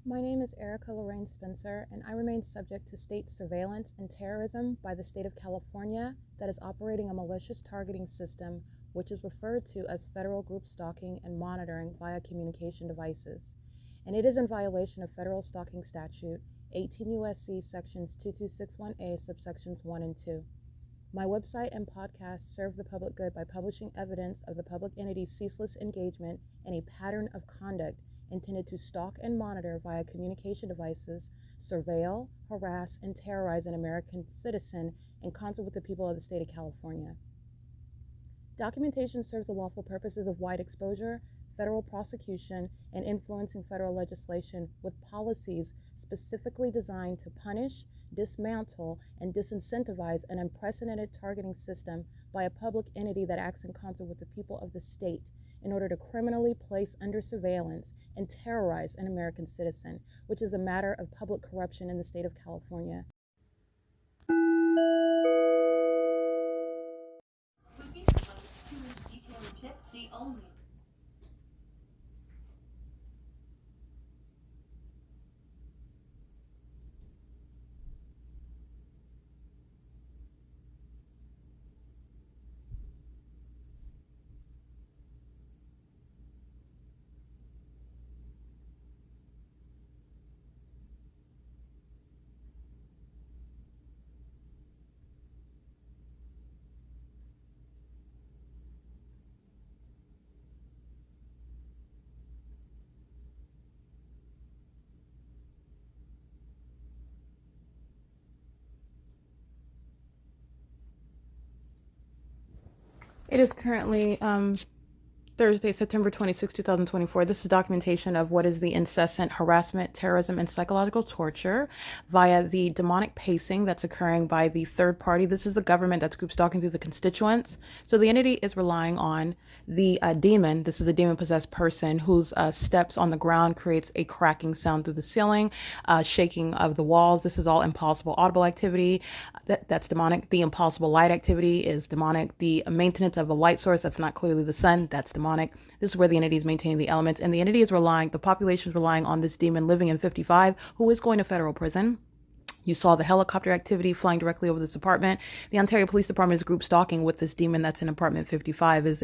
My name is Erica Lorraine Spencer, and I remain subject to state surveillance and terrorism by the state of California that is operating a malicious targeting system which is referred to as federal group stalking and monitoring via communication devices. And it is in violation of federal stalking statute 18 U.S.C. sections 2261A subsections 1 and 2. My website and podcast serve the public good by publishing evidence of the public entity's ceaseless engagement in a pattern of conduct intended to stalk and monitor via communication devices, surveil, harass, and terrorize an American citizen in concert with the people of the state of California. Documentation serves the lawful purposes of wide exposure, federal prosecution, and influencing federal legislation with policies specifically designed to punish, dismantle, and disincentivize an unprecedented targeting system by a public entity that acts in concert with the people of the state in order to criminally place under surveillance and terrorize an American citizen, which is a matter of public corruption in the state of California. Spooky, but it's too much detail to tip. The only It is currently Thursday, September 26, 2024. This is documentation of what is the incessant harassment, terrorism, and psychological torture via the demonic pacing that's occurring by the third party. This is the government that's group stalking through the constituents. So the entity is relying on the demon. This is a demon-possessed person whose steps on the ground creates a cracking sound through the ceiling, shaking of the walls. This is all impossible audible activity. That's demonic. The impossible light activity is demonic. The maintenance of a light source that's not clearly the sun, that's demonic. This is where the entity is maintaining the elements, and the entity is the population is relying on this demon living in 55, who is going to federal prison. You saw the helicopter activity flying directly over this apartment. The Ontario Police Department is group stalking with this demon that's in apartment 55. It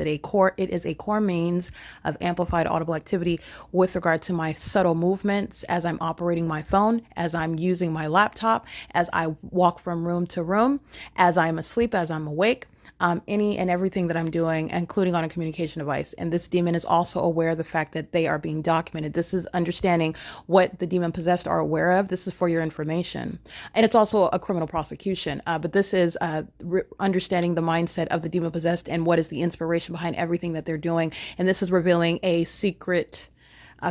is a core means of amplified audible activity with regard to my subtle movements as I'm operating my phone, as I'm using my laptop, as I walk from room to room, as I'm asleep, as I'm awake. Any and everything that I'm doing, including on a communication device. And this demon is also aware of the fact that they are being documented. This is understanding what the demon possessed are aware of. This is for your information. And it's also a criminal prosecution. But this is understanding the mindset of the demon possessed and what is the inspiration behind everything that they're doing. And this is revealing a secret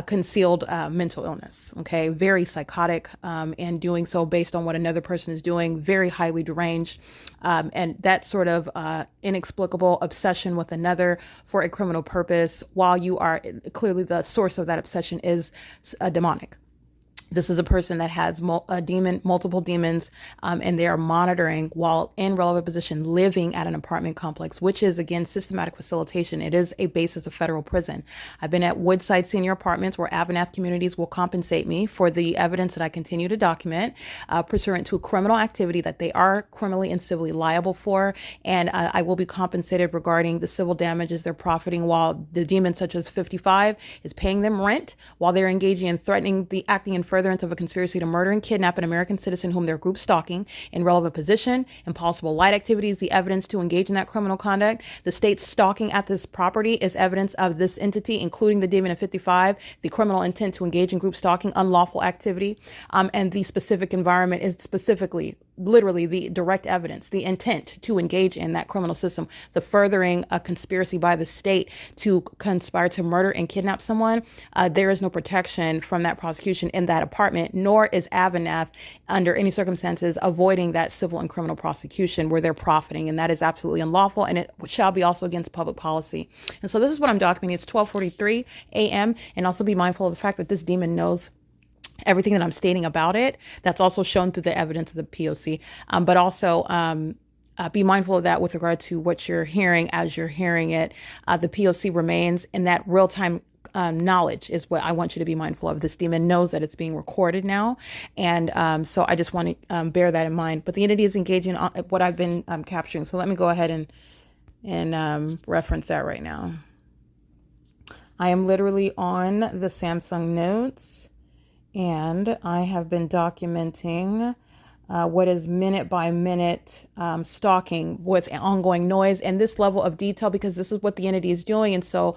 concealed mental illness, okay? Very psychotic, and doing so based on what another person is doing, very highly deranged, and that sort of inexplicable obsession with another for a criminal purpose, while you are clearly the source of that obsession is demonic. This is a person that has multiple demons, and they are monitoring while in relevant position, living at an apartment complex, which is, again, systematic facilitation. It is a basis of federal prison. I've been at Woodside Senior Apartments where AVANATH communities will compensate me for the evidence that I continue to document, pursuant to criminal activity that they are criminally and civilly liable for. And I will be compensated regarding the civil damages they're profiting while the demon, such as 55, is paying them rent while they're engaging in acting in furtherance of a conspiracy to murder and kidnap an American citizen whom they're group stalking in relevant position, impossible light activities, the evidence to engage in that criminal conduct. The state's stalking at this property is evidence of this entity, including the demon of 55, the criminal intent to engage in group stalking, unlawful activity, and the specific environment is specifically, literally the direct evidence, the intent to engage in that criminal system, the furthering a conspiracy by the state to conspire to murder and kidnap someone. There is no protection from that prosecution in that apartment, nor is AVANATH under any circumstances avoiding that civil and criminal prosecution where they're profiting, and that is absolutely unlawful, and it shall be also against public policy. And so this is what I'm documenting. It's 12:43 a.m. and also be mindful of the fact that this demon knows everything that I'm stating about it. That's also shown through the evidence of the P.O.C. But also be mindful of that with regard to what you're hearing as you're hearing it. The P.O.C. remains in that real-time knowledge is what I want you to be mindful of. This demon knows that it's being recorded now. And so I just want to bear that in mind. But the entity is engaging on what I've been capturing. So let me go ahead and reference that right now. I am literally on the Samsung Notes, and I have been documenting what is minute by minute stalking with ongoing noise and this level of detail, because this is what the entity is doing. And so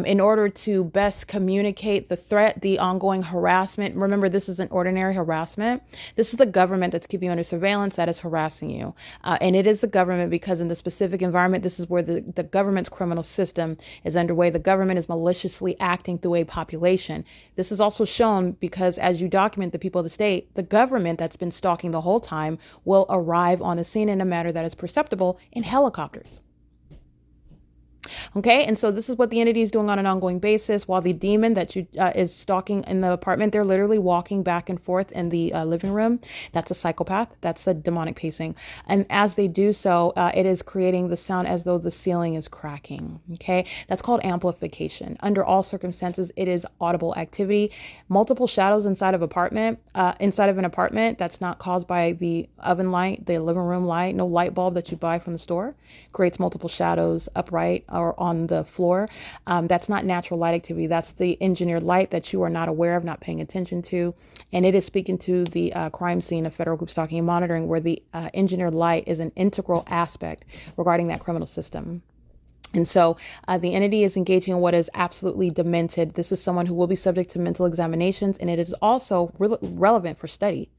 in order to best communicate the threat, the ongoing harassment, remember, this isn't ordinary harassment. This is the government that's keeping you under surveillance that is harassing you. And it is the government because in the specific environment, this is where the government's criminal system is underway. The government is maliciously acting through a population. This is also shown because as you document the people of the state, the government that's been stalking the whole time will arrive on the scene in a manner that is perceptible in helicopters. Okay, and so this is what the entity is doing on an ongoing basis, while the demon that is stalking in the apartment, they're literally walking back and forth in the living room. That's a psychopath. That's the demonic pacing. And as they do so, it is creating the sound as though the ceiling is cracking. Okay, that's called amplification. Under all circumstances, it is audible activity. Multiple shadows inside of an apartment that's not caused by the oven light, the living room light, no light bulb that you buy from the store, creates multiple shadows upright or on the floor. That's not natural light activity. That's the engineered light that you are not aware of, not paying attention to. And it is speaking to the crime scene of federal group stalking and monitoring, where the engineered light is an integral aspect regarding that criminal system. And so the entity is engaging in what is absolutely demented. This is someone who will be subject to mental examinations, and it is also relevant for study.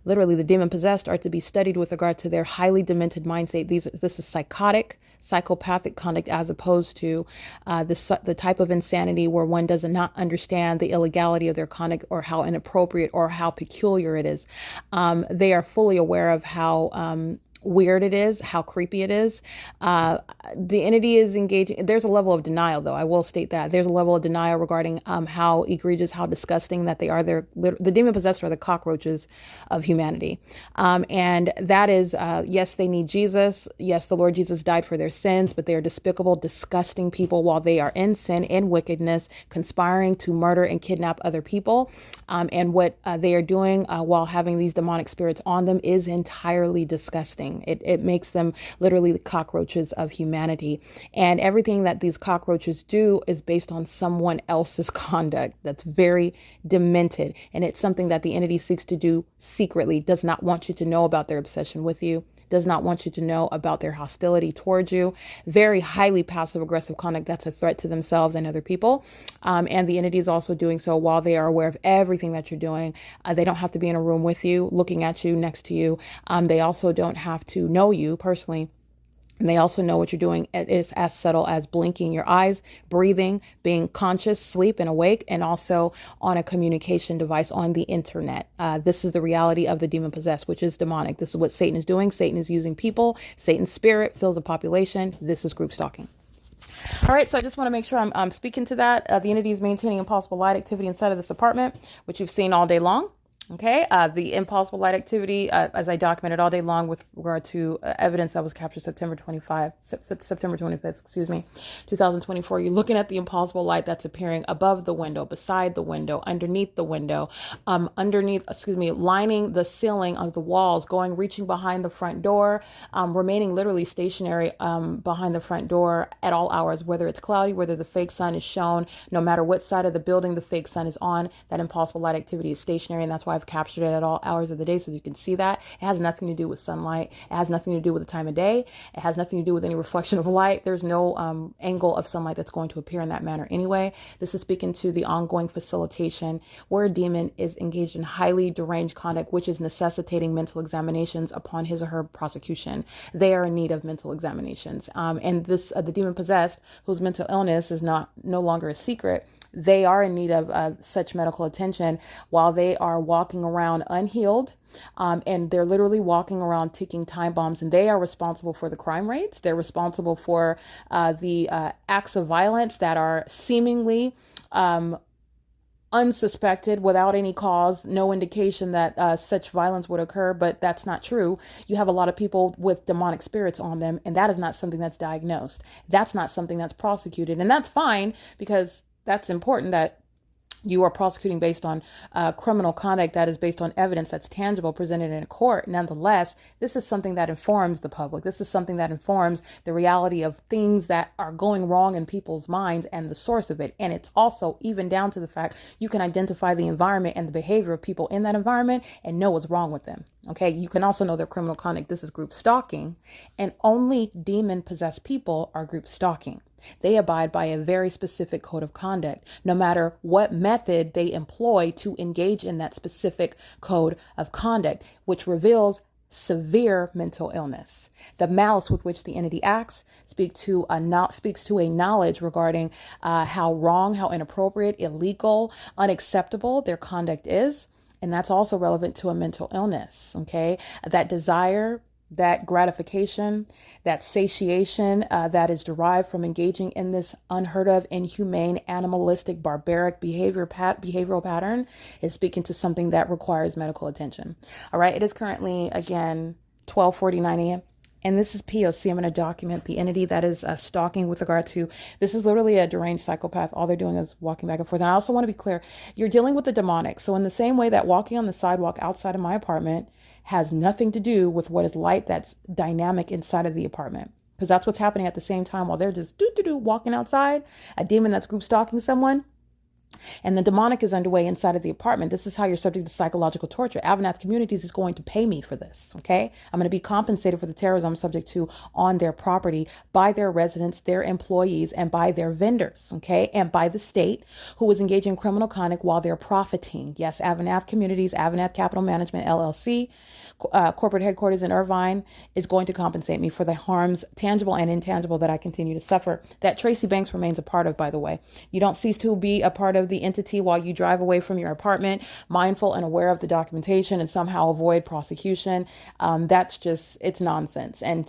Literally, the demon possessed are to be studied with regard to their highly demented mind state. This is psychotic, psychopathic conduct, as opposed to the type of insanity where one does not understand the illegality of their conduct or how inappropriate or how peculiar it is. They are fully aware of how weird it is, how creepy it is. The entity is engaging. There's a level of denial, though. I will state that there's a level of denial regarding how egregious, how disgusting that they are. The demon possessed are the cockroaches of humanity. And that is, yes, they need Jesus. Yes, the Lord Jesus died for their sins, but they are despicable, disgusting people while they are in sin, in wickedness, conspiring to murder and kidnap other people. And what they are doing while having these demonic spirits on them is entirely disgusting. It makes them literally the cockroaches of humanity. And everything that these cockroaches do is based on someone else's conduct that's very demented. And it's something that the entity seeks to do secretly, does not want you to know about their obsession with you, does not want you to know about their hostility towards you. Very highly passive aggressive conduct that's a threat to themselves and other people. And the entity is also doing so while they are aware of everything that you're doing. They don't have to be in a room with you, looking at you, next to you. They also don't have to know you personally. And they also know what you're doing. It's as subtle as blinking your eyes, breathing, being conscious, sleep and awake, and also on a communication device on the internet. This is the reality of the demon possessed, which is demonic. This is what Satan is doing. Satan is using people. Satan's spirit fills a population. This is group stalking. All right, so I just want to make sure I'm speaking to that. The entity is maintaining impossible light activity inside of this apartment, which you've seen all day long. Okay, the impossible light activity, as I documented all day long with regard to evidence that was captured September 25th, 2024. You're looking at the impossible light that's appearing above the window, beside the window, underneath the window, lining the ceiling of the walls, reaching behind the front door, remaining literally stationary behind the front door at all hours, whether it's cloudy, whether the fake sun is shown, no matter what side of the building the fake sun is on, that impossible light activity is stationary, and that's why I've captured it at all hours of the day so you can see that. It has nothing to do with sunlight. It has nothing to do with the time of day. It has nothing to do with any reflection of light. There's no angle of sunlight that's going to appear in that manner anyway. This is speaking to the ongoing facilitation where a demon is engaged in highly deranged conduct, which is necessitating mental examinations upon his or her prosecution. They are in need of mental examinations. And this, the demon possessed, whose mental illness is no longer a secret, they are in need of such medical attention while they are walking around unhealed. And they're literally walking around ticking time bombs, and they are responsible for the crime rates. They're responsible for the acts of violence that are seemingly unsuspected, without any cause, no indication that such violence would occur, but that's not true. You have a lot of people with demonic spirits on them, and that is not something that's diagnosed. That's not something that's prosecuted, and that's fine because that's important that you are prosecuting based on criminal conduct that is based on evidence that's tangible presented in a court. Nonetheless, this is something that informs the public. This is something that informs the reality of things that are going wrong in people's minds and the source of it. And it's also even down to the fact you can identify the environment and the behavior of people in that environment and know what's wrong with them. Okay, you can also know their criminal conduct. This is group stalking, and only demon possessed people are group stalking. They abide by a very specific code of conduct, no matter what method they employ to engage in that specific code of conduct, which reveals severe mental illness. The malice with which the entity acts speaks to a knowledge regarding how wrong, how inappropriate, illegal, unacceptable their conduct is. And that's also relevant to a mental illness. Okay, that desire, that gratification, that satiation that is derived from engaging in this unheard of, inhumane, animalistic, barbaric behavioral pattern is speaking to something that requires medical attention. All right, it is currently, again, 12:49 a.m. And this is P.O.C. I'm going to document the entity that is stalking with regard to, this is literally a deranged psychopath. All they're doing is walking back and forth. And I also want to be clear, you're dealing with the demonic. So in the same way that walking on the sidewalk outside of my apartment has nothing to do with what is light that's dynamic inside of the apartment. Because that's what's happening at the same time while they're just walking outside, a demon that's group stalking someone. And the demonic is underway inside of the apartment. This is how you're subject to psychological torture. AVANATH Communities is going to pay me for this, okay? I'm going to be compensated for the terrorism I'm subject to on their property by their residents, their employees, and by their vendors, okay? And by the state who is engaging in criminal conduct while they're profiting. Yes, AVANATH Communities, AVANATH Capital Management, LLC, corporate headquarters in Irvine is going to compensate me for the harms, tangible and intangible, that I continue to suffer. That Tracy Banks remains a part of, by the way. You don't cease to be a part of the entity while you drive away from your apartment, mindful and aware of the documentation, and somehow avoid prosecution. That's just, it's nonsense. And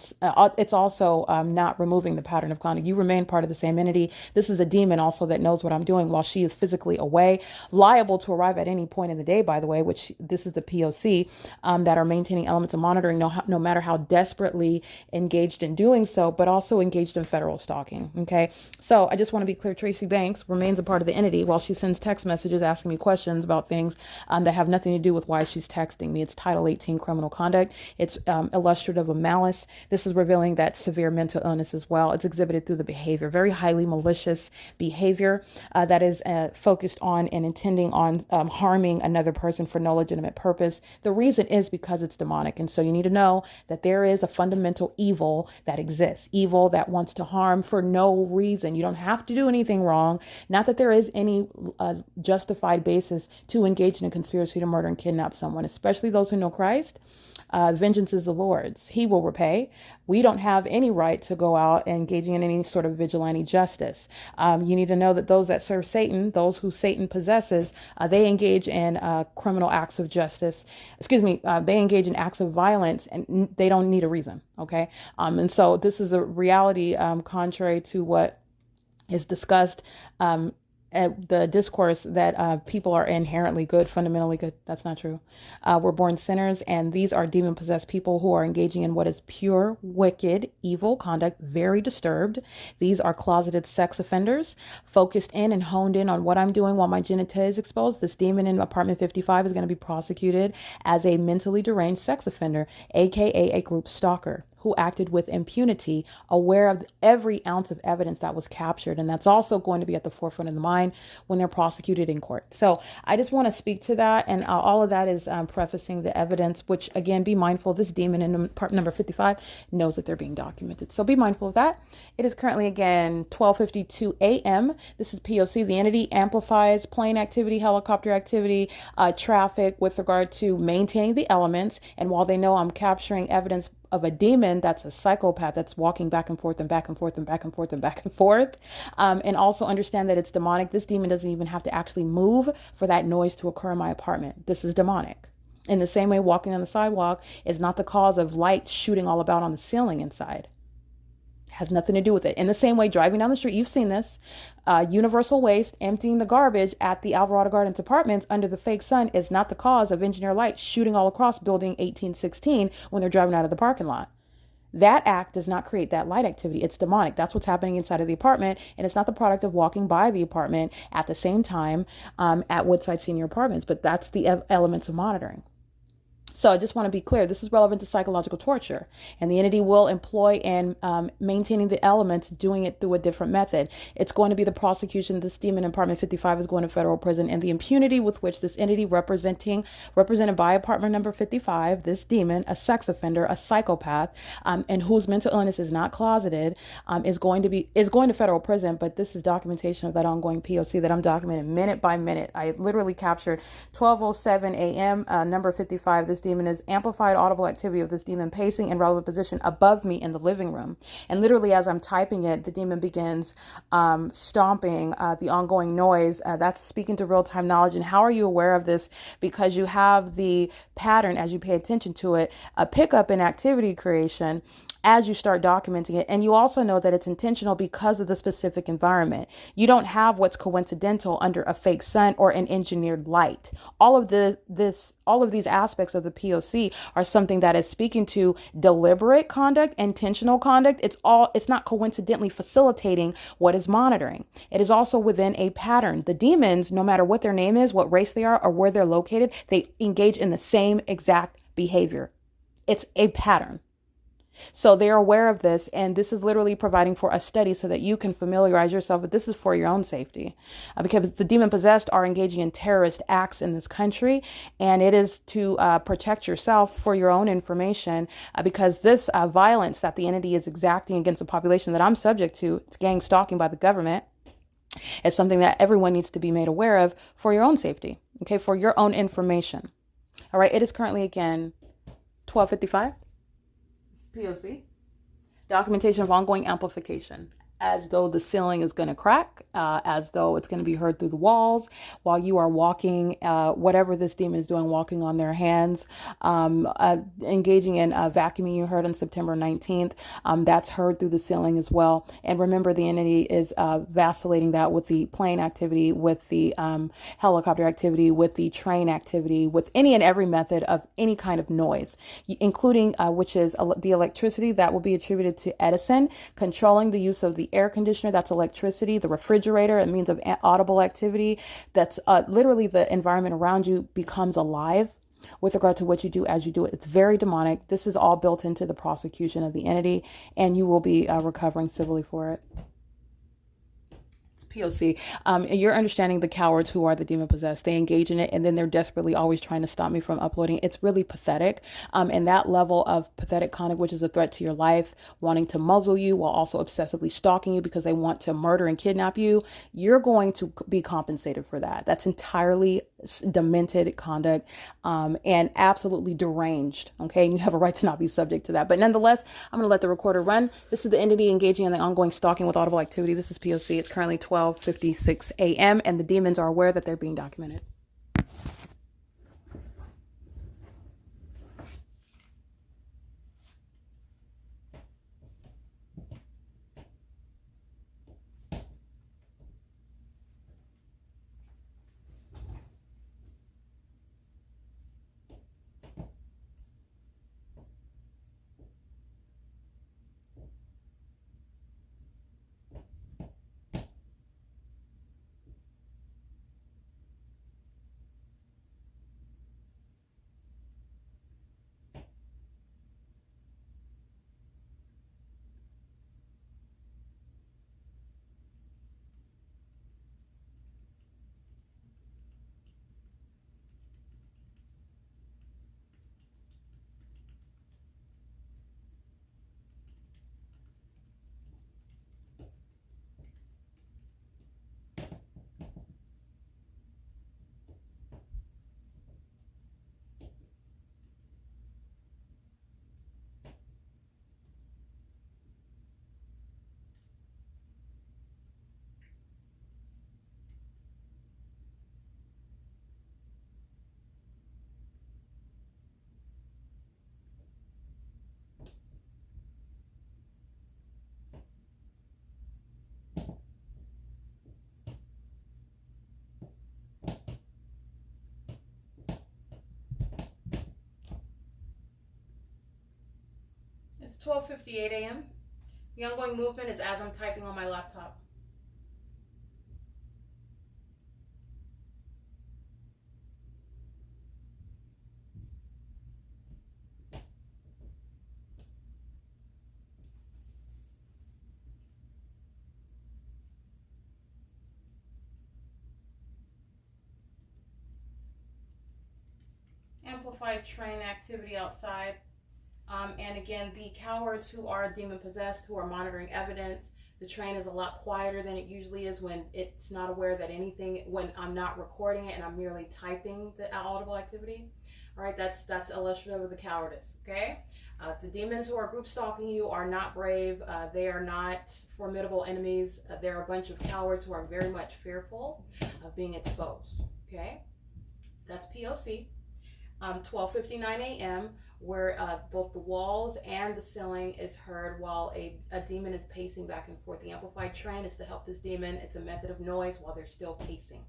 it's also not removing the pattern of conduct. You remain part of the same entity. This is a demon also that knows what I'm doing while she is physically away, liable to arrive at any point in the day, by the way, which this is the P.O.C. That are maintaining elements of monitoring, no matter how desperately engaged in doing so, but also engaged in federal stalking. Okay, so I just want to be clear, Tracy Banks remains a part of the entity while she sends text messages asking me questions about things that have nothing to do with why she's texting me. It's Title 18 criminal conduct. It's illustrative of malice. This is revealing that severe mental illness as well. It's exhibited through the behavior, very highly malicious behavior that is focused on and intending on harming another person for no legitimate purpose. The reason is because it's demonic. And so you need to know that there is a fundamental evil that exists, evil that wants to harm for no reason. You don't have to do anything wrong. Not that there is any justified basis to engage in a conspiracy to murder and kidnap someone, especially those who know Christ. Vengeance is the Lord's. He will repay. We don't have any right to go out engaging in any sort of vigilante justice. You need to know that those that serve Satan, those who Satan possesses, they engage in criminal acts of justice. They engage in acts of violence, and they don't need a reason. Okay. And so this is a reality contrary to what is discussed the discourse that people are inherently good, fundamentally good. That's not true. We're born sinners, and these are demon-possessed people who are engaging in what is pure, wicked, evil conduct, very disturbed. These are closeted sex offenders, focused in and honed in on what I'm doing while my genitalia is exposed. This demon in apartment 55 is going to be prosecuted as a mentally deranged sex offender, aka a group stalker, who acted with impunity, aware of every ounce of evidence that was captured. And that's also going to be at the forefront of the mind when they're prosecuted in court. So I just want to speak to that. And all of that is prefacing the evidence, which, again, be mindful. This demon in apartment number 55 knows that they're being documented. So be mindful of that. It is currently, again, 12:52 a.m. This is P.O.C. The entity amplifies plane activity, helicopter activity, traffic with regard to maintaining the elements. And while they know I'm capturing evidence of a demon that's a psychopath that's walking back and forth and back and forth and back and forth and back and forth, and also understand that it's demonic. This demon doesn't even have to actually move for that noise to occur in my apartment. This is demonic. In the same way, walking on the sidewalk is not the cause of light shooting all about on the ceiling inside. Has nothing to do with it. In the same way, driving down the street, you've seen this, universal waste, emptying the garbage at the Alvarado Gardens apartments under the fake sun is not the cause of engineer light shooting all across building 1816 when they're driving out of the parking lot. That act does not create that light activity. It's demonic. That's what's happening inside of the apartment. And it's not the product of walking by the apartment at the same time at Woodside Senior Apartments, but that's the elements of monitoring. So I just want to be clear, this is relevant to psychological torture, and the entity will employ and maintaining the elements, doing it through a different method. It's going to be the prosecution. This demon in Apartment 55 is going to federal prison, and the impunity with which this entity represented by apartment number 55, this demon, a sex offender, a psychopath, and whose mental illness is not closeted, is going to federal prison. But this is documentation of that ongoing P.O.C. that I'm documenting minute by minute. I literally captured 12:07 a.m. Number 55. This demon is amplified audible activity of this demon pacing in relevant position above me in the living room. And literally as I'm typing it, the demon begins stomping, the ongoing noise. That's speaking to real-time knowledge. And how are you aware of this? Because you have the pattern as you pay attention to it, a pickup in activity creation as you start documenting it. And you also know that it's intentional because of the specific environment. You don't have what's coincidental under a fake sun or an engineered light. All of these aspects of the P.O.C. are something that is speaking to deliberate conduct, intentional conduct. It's not coincidentally facilitating what is monitoring. It is also within a pattern. The demons, no matter what their name is, what race they are, or where they're located, they engage in the same exact behavior. It's a pattern. So they're aware of this, and this is literally providing for a study so that you can familiarize yourself with this is for your own safety, because the demon possessed are engaging in terrorist acts in this country, and it is to protect yourself for your own information, because this violence that the entity is exacting against the population that I'm subject to, it's gang stalking by the government, is something that everyone needs to be made aware of for your own safety, okay, for your own information. All right, it is currently, again, 12:55. P.O.C. Documentation of ongoing amplification, as though the ceiling is going to crack, as though it's going to be heard through the walls while you are walking, whatever this demon is doing, walking on their hands, engaging in vacuuming you heard on September 19th. That's heard through the ceiling as well. And remember, the entity is vacillating that with the plane activity, with the helicopter activity, with the train activity, with any and every method of any kind of noise, including which is the electricity that will be attributed to Edison, controlling the use of the air conditioner, that's electricity, the refrigerator, it means of audible activity. That's literally the environment around you becomes alive with regard to what you do as you do it. It's very demonic. This is all built into the prosecution of the entity, and you will be recovering civilly for it. P.O.C. You're understanding the cowards who are the demon possessed. They engage in it, and then they're desperately always trying to stop me from uploading. It's really pathetic. And that level of pathetic conduct, which is a threat to your life, wanting to muzzle you while also obsessively stalking you because they want to murder and kidnap you, you're going to be compensated for that. That's entirely demented conduct and absolutely deranged. Okay, and you have a right to not be subject to that. But nonetheless, I'm going to let the recorder run. This is the entity engaging in the ongoing stalking with audible activity. This is P.O.C. It's currently 12:56 a.m. and the demons are aware that they're being documented. It's 12:58 a.m. The ongoing movement is as I'm typing on my laptop. Amplified train activity outside. And again, the cowards who are demon possessed, who are monitoring evidence, the train is a lot quieter than it usually is when it's not aware that anything, when I'm not recording it and I'm merely typing the audible activity. All right, that's illustrative of the cowardice, okay? The demons who are group stalking you are not brave. They are not formidable enemies. They're a bunch of cowards who are very much fearful of being exposed, okay? That's P.O.C. 12:59 a.m. where both the walls and the ceiling is heard while a demon is pacing back and forth. The amplified train is to help this demon. It's a method of noise while they're still pacing.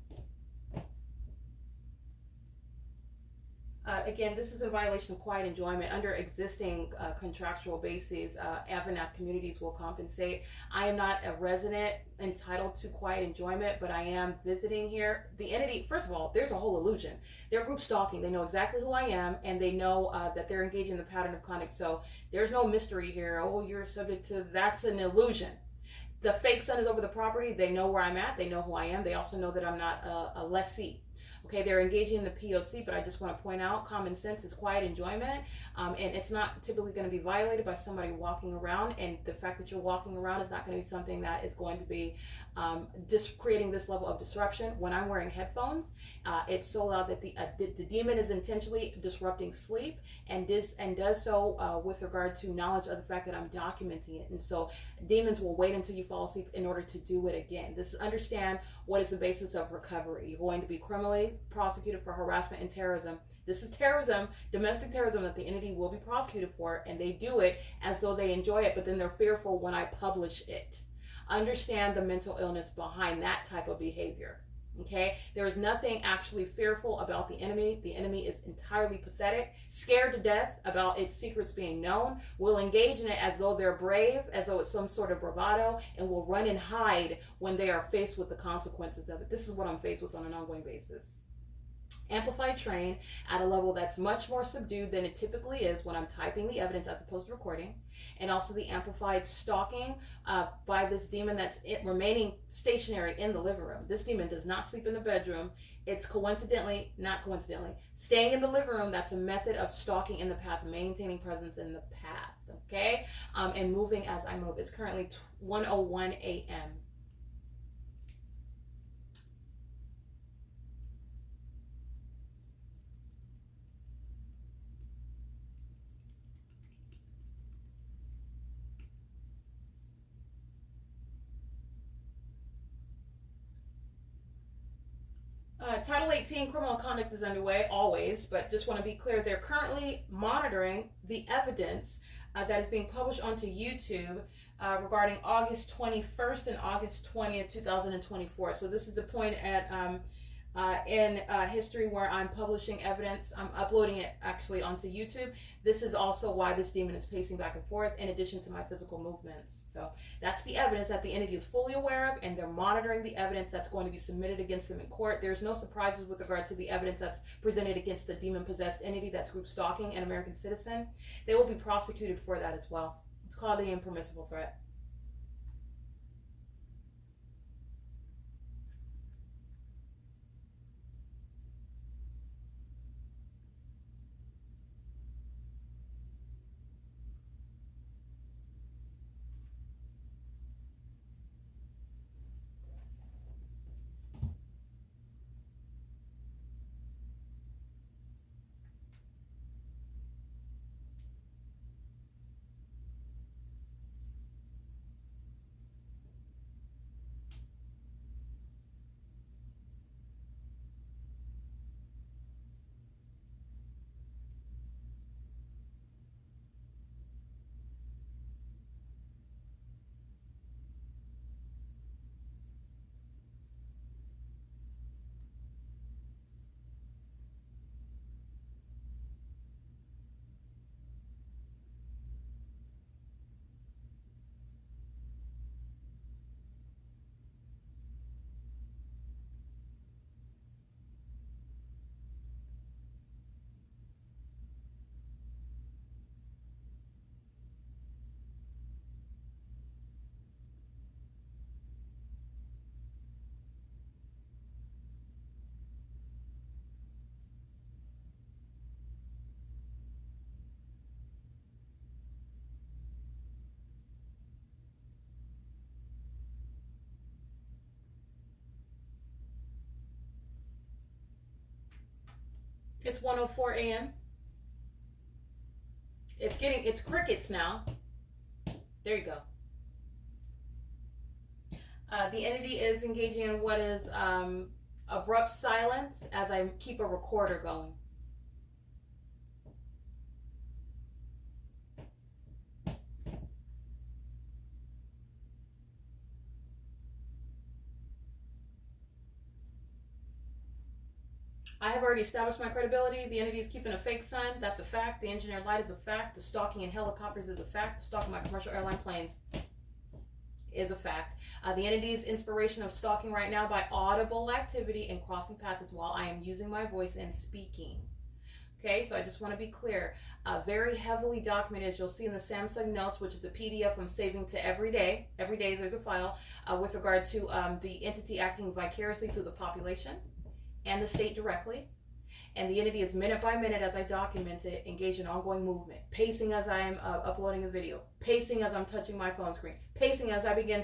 Again, this is a violation of quiet enjoyment. Under existing contractual bases, AVANATH communities will compensate. I am not a resident entitled to quiet enjoyment, but I am visiting here. The entity, first of all, there's a whole illusion. They're group stalking. They know exactly who I am, and they know that they're engaging in the pattern of conduct. So there's no mystery here. Oh, you're subject to, that's an illusion. The fake sun is over the property. They know where I'm at. They know who I am. They also know that I'm not a lessee. Okay, they're engaging in the P.O.C, but I just want to point out common sense is quiet enjoyment, and it's not typically going to be violated by somebody walking around, and the fact that you're walking around is not going to be something that is going to be creating this level of disruption. When I'm wearing headphones, it's so loud that the demon is intentionally disrupting sleep and does so with regard to knowledge of the fact that I'm documenting it. And so demons will wait until you fall asleep in order to do it again. This is understand what is the basis of recovery. You're going to be criminally prosecuted for harassment and terrorism. This is terrorism, domestic terrorism, that the entity will be prosecuted for, and they do it as though they enjoy it, but then they're fearful when I publish it. Understand the mental illness behind that type of behavior. Okay, there is nothing actually fearful about the enemy. The enemy is entirely pathetic, scared to death about its secrets being known, will engage in it as though they're brave, as though it's some sort of bravado, and will run and hide when they are faced with the consequences of it. This is what I'm faced with on an ongoing basis. Amplified train at a level that's much more subdued than it typically is when I'm typing the evidence as opposed to recording, and also the amplified stalking by this demon that's remaining stationary in the living room. This demon does not sleep in the bedroom. It's not coincidentally, staying in the living room. That's a method of stalking in the path, maintaining presence in the path, okay? And moving as I move. It's currently 1:01 a.m. Title 18 criminal conduct is underway always, but just want to be clear, they're currently monitoring the evidence that is being published onto YouTube regarding August 21st and August 20th, 2024. So this is the point at in history where I'm publishing evidence. I'm uploading it actually onto YouTube. This is also why this demon is pacing back and forth, in addition to my physical movements. So that's the evidence that the entity is fully aware of, and they're monitoring the evidence that's going to be submitted against them in court. There's no surprises with regard to the evidence that's presented against the demon-possessed entity that's group stalking an American citizen. They will be prosecuted for that as well. It's called the impermissible threat. It's 1:04 a.m. It's crickets now. There you go. The entity is engaging in what is abrupt silence as I keep a recorder going. I have already established my credibility. The entity is keeping a fake sun. That's a fact. The engineered light is a fact. The stalking in helicopters is a fact. The stalking my commercial airline planes is a fact. The entity's inspiration of stalking right now by audible activity and crossing paths while I am using my voice and speaking. Okay, so I just want to be clear. Very heavily documented, as you'll see in the Samsung notes, which is a PDF I'm saving to every day. Every day there's a file with regard to the entity acting vicariously through the population and the state directly. And the entity is minute by minute as I document it, engaged in ongoing movement, pacing as I am uploading a video, pacing as I'm touching my phone screen, pacing as I begin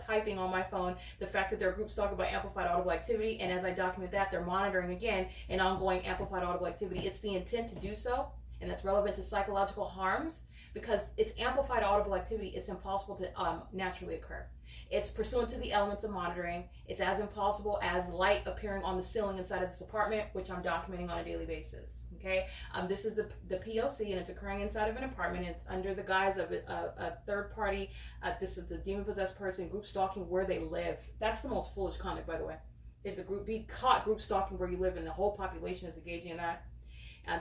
typing on my phone the fact that they're group stalking by amplified audible activity, and as I document that, they're monitoring again an ongoing amplified audible activity. It's the intent to do so, and that's relevant to psychological harms, because it's amplified audible activity. It's impossible to naturally occur. It's pursuant to the elements of monitoring. It's as impossible as light appearing on the ceiling inside of this apartment, which I'm documenting on a daily basis. Okay, this is the P.O.C. and it's occurring inside of an apartment. It's under the guise of a third party. This is a demon possessed person group stalking where they live. That's the most foolish conduct, by the way. Is the group be caught group stalking where you live, and the whole population is engaging in that.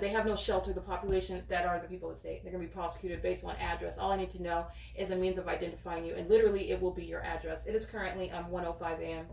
They have no shelter, the population that are the people of the state. They're going to be prosecuted based on address. All I need to know is a means of identifying you, and literally it will be your address. It is currently 1:05 a.m.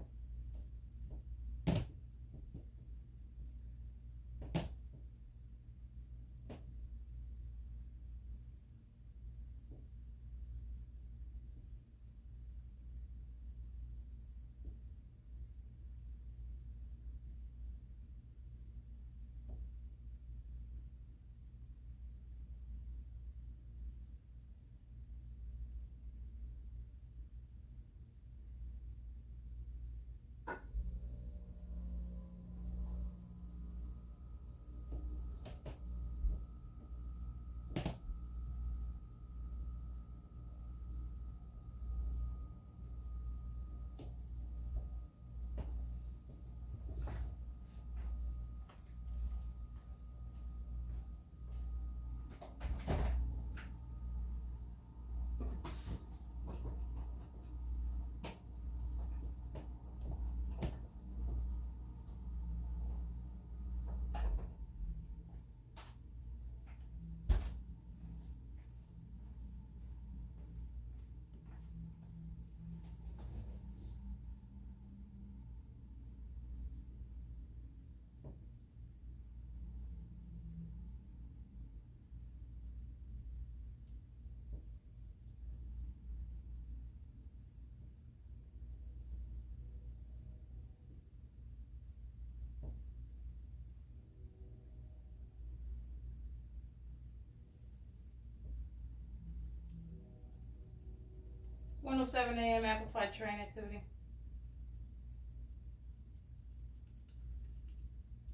(1:07 a.m. amplified train activity.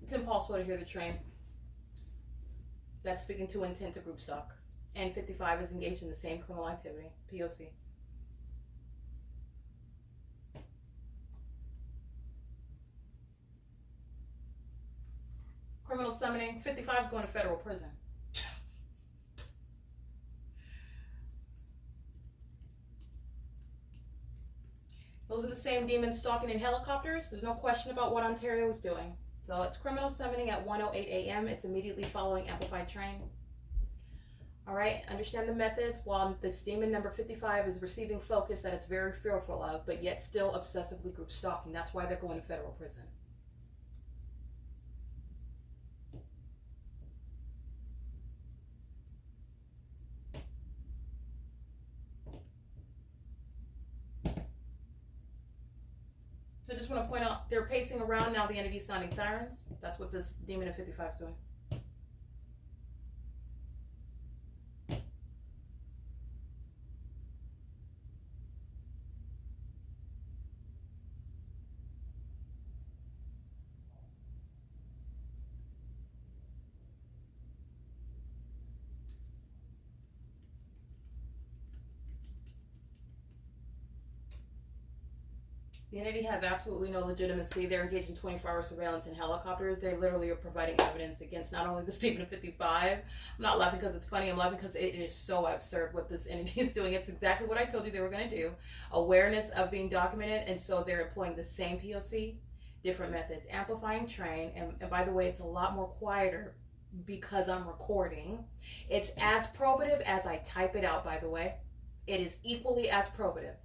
It's impossible to hear the train. That's speaking to intent to group stalk. And 55 is engaged in the same criminal activity. P.O.C. Criminal summoning. 55 is going to federal prison. Those are the same demons stalking in helicopters. There's no question about what Ontario is doing. So it's criminal summoning at 1:08 a.m. It's immediately following amplified train. All right, understand the methods. While this demon number 55 is receiving focus that it's very fearful of, but yet still obsessively group stalking. That's why they're going to federal prison. So I just want to point out, they're pacing around now. The entity's sounding sirens. That's what this demon of 55 is doing. The entity has absolutely no legitimacy. They're engaged in 24-hour surveillance in helicopters. They literally are providing evidence against not only the Stephen of 55. I'm not laughing because it's funny. I'm laughing because it is so absurd what this entity is doing. It's exactly what I told you they were going to do. Awareness of being documented, and so they're employing the same P.O.C, different methods, amplifying, train, and by the way, it's a lot more quieter because I'm recording. It's as probative as I type it out, by the way. It is equally as probative.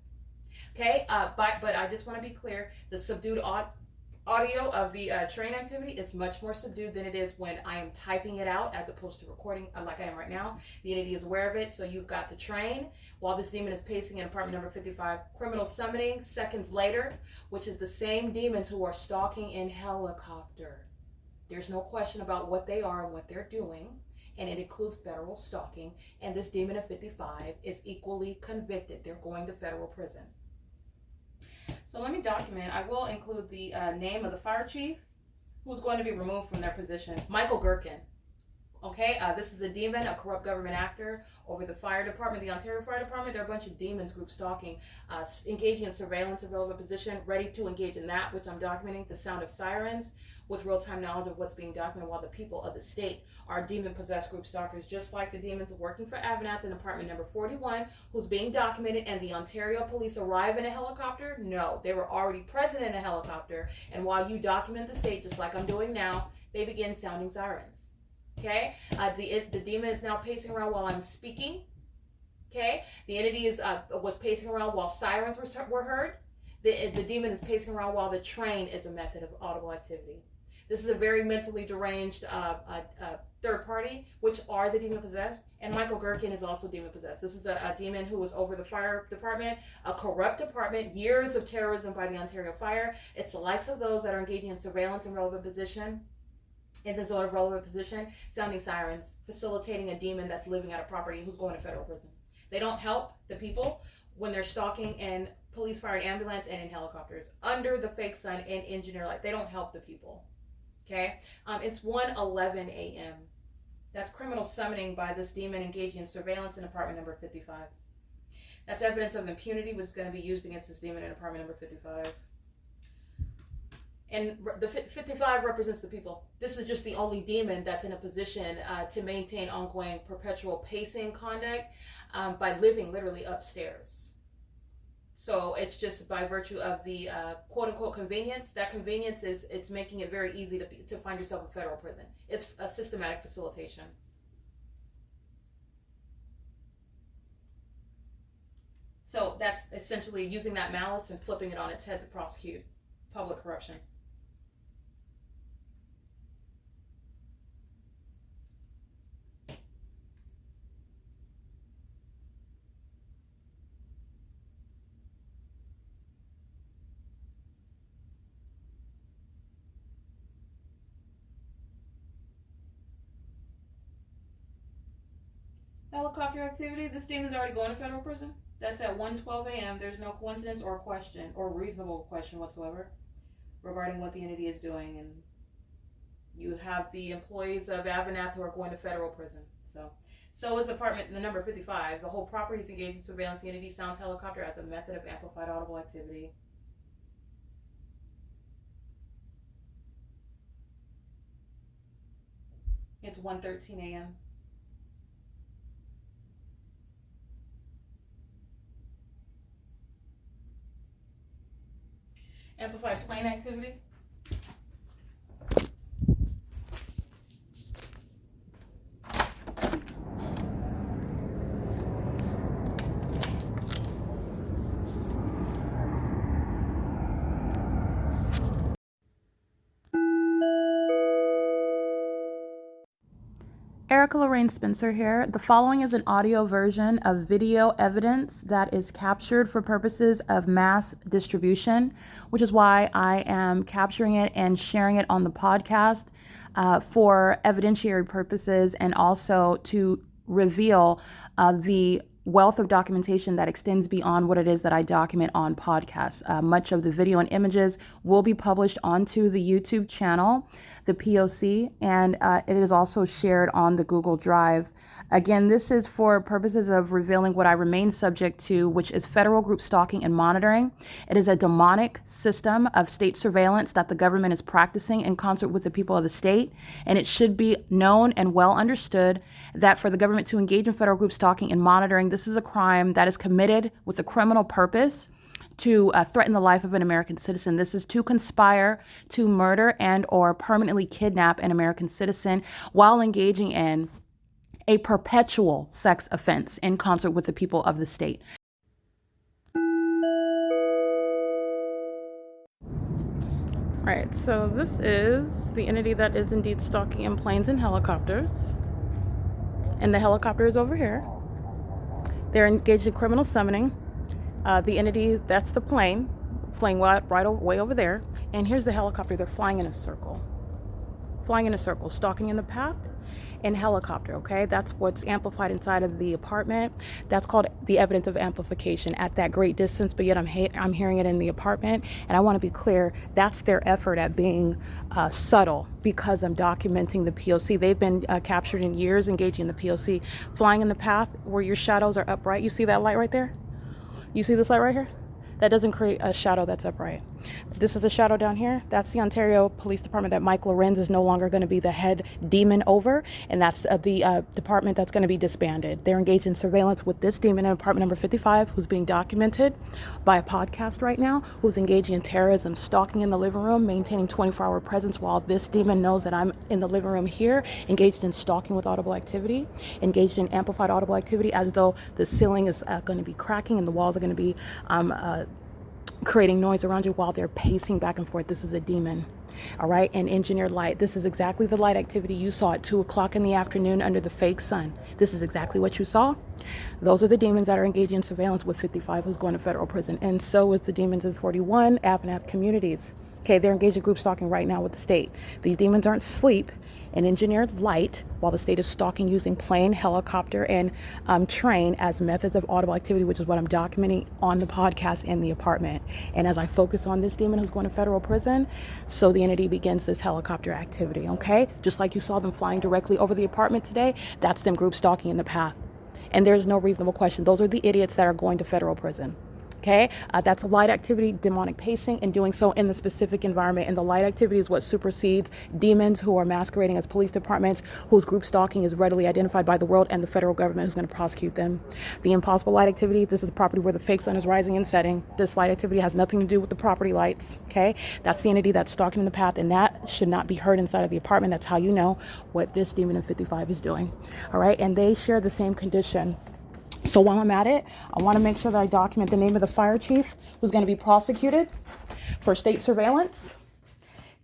Okay, but I just want to be clear, the subdued audio of the train activity is much more subdued than it is when I am typing it out as opposed to recording like I am right now. The entity is aware of it, so you've got the train while this demon is pacing in apartment number 55, criminal summoning seconds later, which is the same demons who are stalking in helicopter. There's no question about what they are and what they're doing, and it includes federal stalking, and this demon of 55 is equally convicted. They're going to federal prison. So let me document. I will include the name of the fire chief who's going to be removed from their position. Michael Gherkin. Okay, this is a demon, a corrupt government actor over the fire department, the Ontario Fire Department. There are a bunch of demons group stalking, engaging in surveillance of relevant position, ready to engage in that, which I'm documenting, the sound of sirens, with real-time knowledge of what's being documented, while the people of the state are demon-possessed group stalkers, just like the demons working for AVANATH in apartment number 41, who's being documented, and the Ontario police arrive in a helicopter? No, they were already present in a helicopter, and while you document the state, just like I'm doing now, they begin sounding sirens. Okay, the demon is now pacing around while I'm speaking. Okay, the entity was pacing around while sirens were heard. The demon is pacing around while the train is a method of audible activity. This is a very mentally deranged third party, which are the demon possessed. And Michael Gherkin is also demon possessed. This is a demon who was over the fire department, a corrupt department, years of terrorism by the Ontario Fire. It's the likes of those that are engaging in surveillance and relevant position. In the zone of relevant position, sounding sirens, facilitating a demon that's living at a property who's going to federal prison. They don't help the people when they're stalking in police, fire, and ambulance, and in helicopters, under the fake sun and engineer light. They don't help the people. Okay? It's 1:11 a.m. That's criminal summoning by this demon engaging in surveillance in apartment number 55. That's evidence of impunity, which is going to be used against this demon in apartment number 55. And the 55 represents the people. This is just the only demon that's in a position to maintain ongoing perpetual pacing conduct by living literally upstairs. So it's just by virtue of the quote unquote convenience. That convenience it's making it very easy to find yourself in federal prison. It's a systematic facilitation. So that's essentially using that malice and flipping it on its head to prosecute public corruption. Helicopter activity. This demon's already going to federal prison. That's at 1:12 a.m. There's no coincidence or question or reasonable question whatsoever regarding what the entity is doing. And you have the employees of AVANATH who are going to federal prison. So is apartment number 55. The whole property is engaged in surveillance. The entity sounds helicopter as a method of amplified audible activity. It's 1:13 a.m. Amplified plane activity. Erica Lorraine Spencer here. The following is an audio version of video evidence that is captured for purposes of mass distribution, which is why I am capturing it and sharing it on the podcast for evidentiary purposes and also to reveal the wealth of documentation that extends beyond what it is that I document on podcasts. Much of the video and images will be published onto the YouTube channel, the P.O.C, and it is also shared on the Google Drive. Again, this is for purposes of revealing what I remain subject to, which is federal group stalking and monitoring. It is a demonic system of state surveillance that the government is practicing in concert with the people of the state. And it should be known and well understood that for the government to engage in federal group stalking and monitoring, this is a crime that is committed with a criminal purpose to threaten the life of an American citizen. This is to conspire to murder and or permanently kidnap an American citizen while engaging in a perpetual sex offense in concert with the people of the state. All right, so this is the entity that is indeed stalking in planes and helicopters. And the helicopter is over here. They're engaged in criminal summoning. The entity, that's the plane, flying way over there. And here's the helicopter. They're flying in a circle. Stalking in the path. In helicopter, okay? That's what's amplified inside of the apartment. That's called the evidence of amplification at that great distance, but yet I'm hearing it in the apartment. And I want to be clear, that's their effort at being subtle because I'm documenting the P.O.C. They've been captured in years engaging in the P.O.C. Flying in the path where your shadows are upright. You see that light right there? You see this light right here? That doesn't create a shadow that's upright. This is a shadow down here. That's the Ontario Police Department that Mike LORENZ is no longer going to be the head demon over. And that's the department that's going to be disbanded. They're engaged in surveillance with this demon in apartment number 55, who's being documented by a podcast right now, who's engaging in terrorism, stalking in the living room, maintaining 24-hour presence while this demon knows that I'm in the living room here, engaged in stalking with audible activity, engaged in amplified audible activity as though the ceiling is going to be cracking and the walls are going to be creating noise around you while they're pacing back and forth. This is a demon. All right. And engineered light. This is exactly the light activity you saw at 2:00 in the afternoon under the fake sun. This is exactly what you saw. Those are the demons that are engaging in surveillance with 55, who's going to federal prison. And so is the demons in 41 AVANATH communities. Okay, they're engaged in group stalking right now with the state. These demons aren't asleep in engineered light while the state is stalking using plane, helicopter, and train as methods of audible activity, which is what I'm documenting on the podcast in the apartment. And as I focus on this demon who's going to federal prison, so the entity begins this helicopter activity, okay? Just like you saw them flying directly over the apartment today, that's them group stalking in the path. And there's no reasonable question. Those are the idiots that are going to federal prison. Okay, that's light activity, demonic pacing, and doing so in the specific environment. And the light activity is what supersedes demons who are masquerading as police departments, whose group stalking is readily identified by the world and the federal government who's going to prosecute them. The impossible light activity, this is the property where the fake sun is rising and setting. This light activity has nothing to do with the property lights. Okay, that's the entity that's stalking in the path, and that should not be heard inside of the apartment. That's how you know what this demon in 55 is doing. All right, and they share the same condition. So while I'm at it, I want to make sure that I document the name of the fire chief who's going to be prosecuted for state surveillance.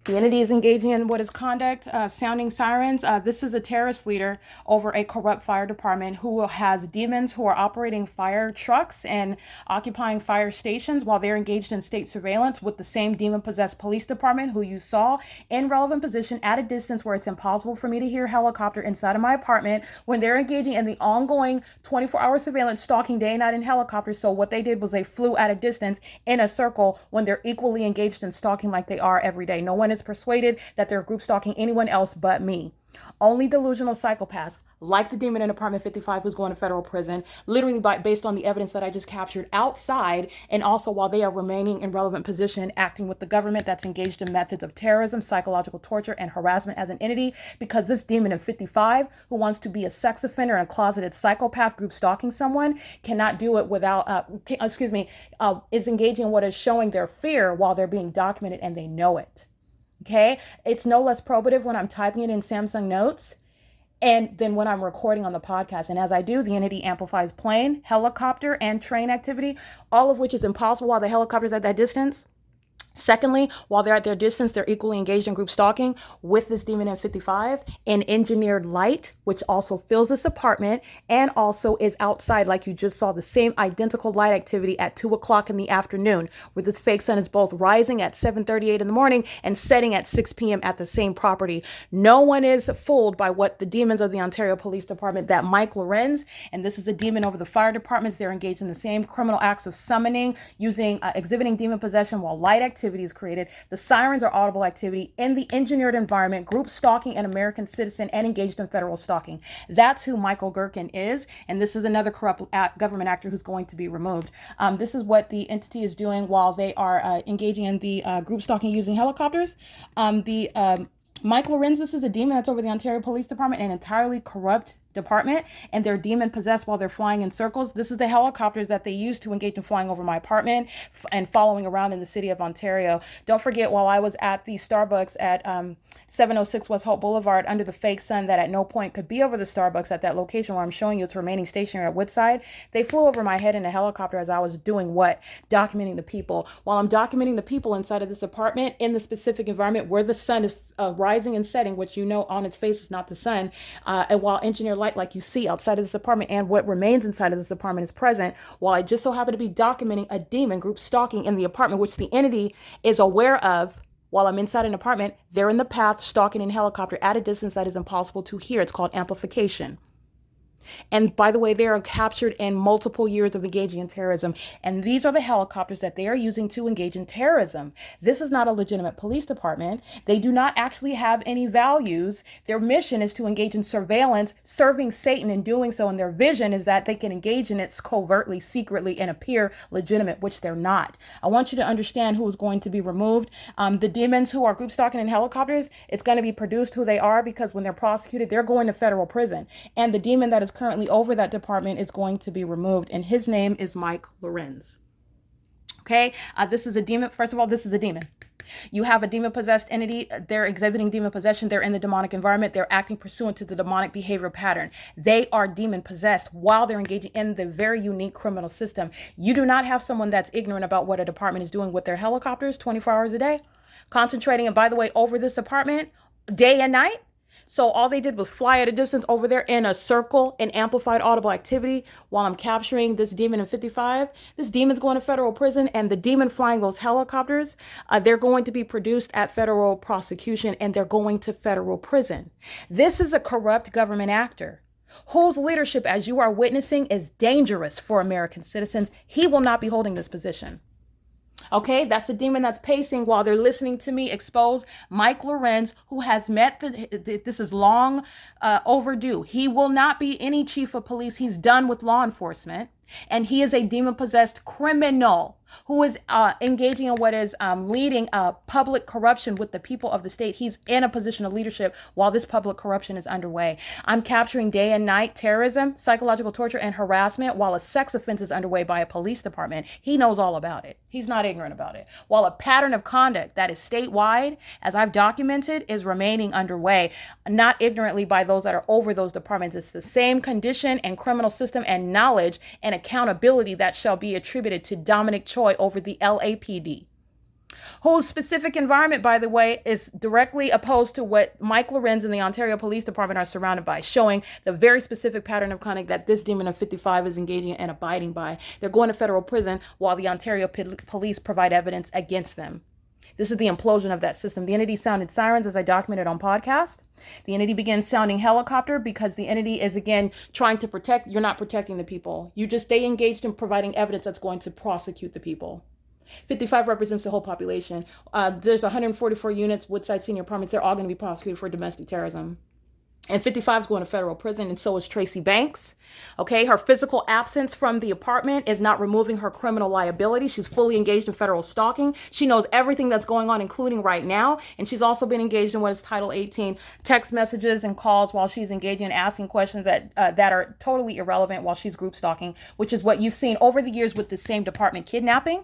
The entity is engaging in what is conduct, sounding sirens. This is a terrorist leader over a corrupt fire department who has demons who are operating fire trucks and occupying fire stations while they're engaged in state surveillance with the same demon-possessed police department who you saw in relevant position at a distance where it's impossible for me to hear helicopter inside of my apartment when they're engaging in the ongoing 24-hour surveillance, stalking day and night in helicopters. So what they did was they flew at a distance in a circle when they're equally engaged in stalking like they are every day. No one is persuaded that they're group stalking anyone else but me. Only delusional psychopaths like the demon in apartment 55 who's going to federal prison, literally based on the evidence that I just captured outside, and also while they are remaining in relevant position, acting with the government that's engaged in methods of terrorism, psychological torture, and harassment as an entity, because this demon in 55 who wants to be a sex offender and closeted psychopath group stalking someone cannot do it without, is engaging in what is showing their fear while they're being documented and they know it. Okay, it's no less probative when I'm typing it in Samsung Notes and then when I'm recording on the podcast. And as I do, the entity amplifies plane, helicopter, and train activity, all of which is impossible while the helicopter's at that distance. Secondly, while they're at their distance, they're equally engaged in group stalking with this demon in 55 in engineered light, which also fills this apartment and also is outside, like you just saw, the same identical light activity at 2 o'clock in the afternoon, where this fake sun is both rising at 7:38 in the morning and setting at 6 p.m. at the same property. No one is fooled by what the demons of the Ontario Police Department, that Mike LORENZ, and this is a demon over the fire departments. They're engaged in the same criminal acts of summoning, exhibiting demon possession while light activity is created. The sirens are audible activity in the engineered environment, group stalking an American citizen, and engaged in federal stalking. That's who Michael Gherkin is, and this is another corrupt government actor who's going to be removed. This is what the entity is doing while they are engaging in the group stalking using helicopters. Mike LORENZ, this is a demon that's over the Ontario Police Department, an entirely corrupt department, and they're demon possessed while they're flying in circles. This is the helicopters that they use to engage in flying over my apartment and following around in the city of Ontario. Don't forget, while I was at the Starbucks at 706 West Hope Boulevard under the fake sun that at no point could be over the Starbucks at that location where I'm showing you it's remaining stationary at Woodside, they flew over my head in a helicopter as I was doing what? Documenting the people. While I'm documenting the people inside of this apartment in the specific environment where the sun is rising and setting, which you know on its face is not the sun, and while engineered light like you see outside of this apartment and what remains inside of this apartment is present, while I just so happen to be documenting a demon group stalking in the apartment, which the entity is aware of. While I'm inside an apartment, they're in the path stalking in helicopter at a distance that is impossible to hear. It's called amplification. And by the way, they are captured in multiple years of engaging in terrorism. And these are the helicopters that they are using to engage in terrorism. This is not a legitimate police department. They do not actually have any values. Their mission is to engage in surveillance, serving Satan in doing so. And their vision is that they can engage in it covertly, secretly, and appear legitimate, which they're not. I want you to understand who is going to be removed. The demons who are group stalking in helicopters, it's going to be produced who they are, because when they're prosecuted, they're going to federal prison. And the demon that is currently over that department is going to be removed, and his name is Mike LORENZ. Okay, this is a demon. First of all, this is a demon. You have a demon-possessed entity. They're exhibiting demon possession. They're in the demonic environment. They're acting pursuant to the demonic behavior pattern. They are demon-possessed while they're engaging in the very unique criminal system. You do not have someone that's ignorant about what a department is doing with their helicopters 24 hours a day, concentrating, and by the way, over this apartment day and night. So all they did was fly at a distance over there in a circle and amplified audible activity while I'm capturing this demon in 55. This demon's going to federal prison, and the demon flying those helicopters, they're going to be produced at federal prosecution, and they're going to federal prison. This is a corrupt government actor whose leadership, as you are witnessing, is dangerous for American citizens. He will not be holding this position. Okay, that's a demon that's pacing while they're listening to me expose Mike LORENZ, who has met this is long overdue. He will not be any chief of police. He's done with law enforcement, and he is a demon-possessed criminal who is engaging in what is leading public corruption with the people of the state. He's in a position of leadership while this public corruption is underway. I'm capturing day and night terrorism, psychological torture, and harassment while a sex offense is underway by a police department. He knows all about it. He's not ignorant about it. While a pattern of conduct that is statewide, as I've documented, is remaining underway, not ignorantly by those that are over those departments. It's the same condition and criminal system and knowledge and accountability that shall be attributed to Dominic Choi over the LAPD, whose specific environment, by the way, is directly opposed to what Mike LORENZ and the Ontario Police Department are surrounded by, showing the very specific pattern of conduct that this demon of 55 is engaging and abiding by. They're going to federal prison while the Ontario Police provide evidence against them. This is the implosion of that system. The entity sounded sirens, as I documented on podcast. The entity begins sounding helicopter because the entity is, again, trying to protect. You're not protecting the people. You just stay engaged in providing evidence that's going to prosecute the people. 55 represents the whole population. There's 144 units, Woodside senior apartments. They're all going to be prosecuted for domestic terrorism. And 55 is going to federal prison, and so is Tracy Banks. Okay, her physical absence from the apartment is not removing her criminal liability. She's fully engaged in federal stalking. She knows everything that's going on, including right now. And she's also been engaged in what is Title 18 text messages and calls while she's engaging in asking questions that are totally irrelevant while she's group stalking, which is what you've seen over the years with the same department: kidnapping,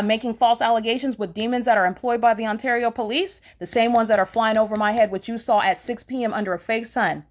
making false allegations with demons that are employed by the Ontario Police, the same ones that are flying over my head, which you saw at 6 p.m. under a fake sun.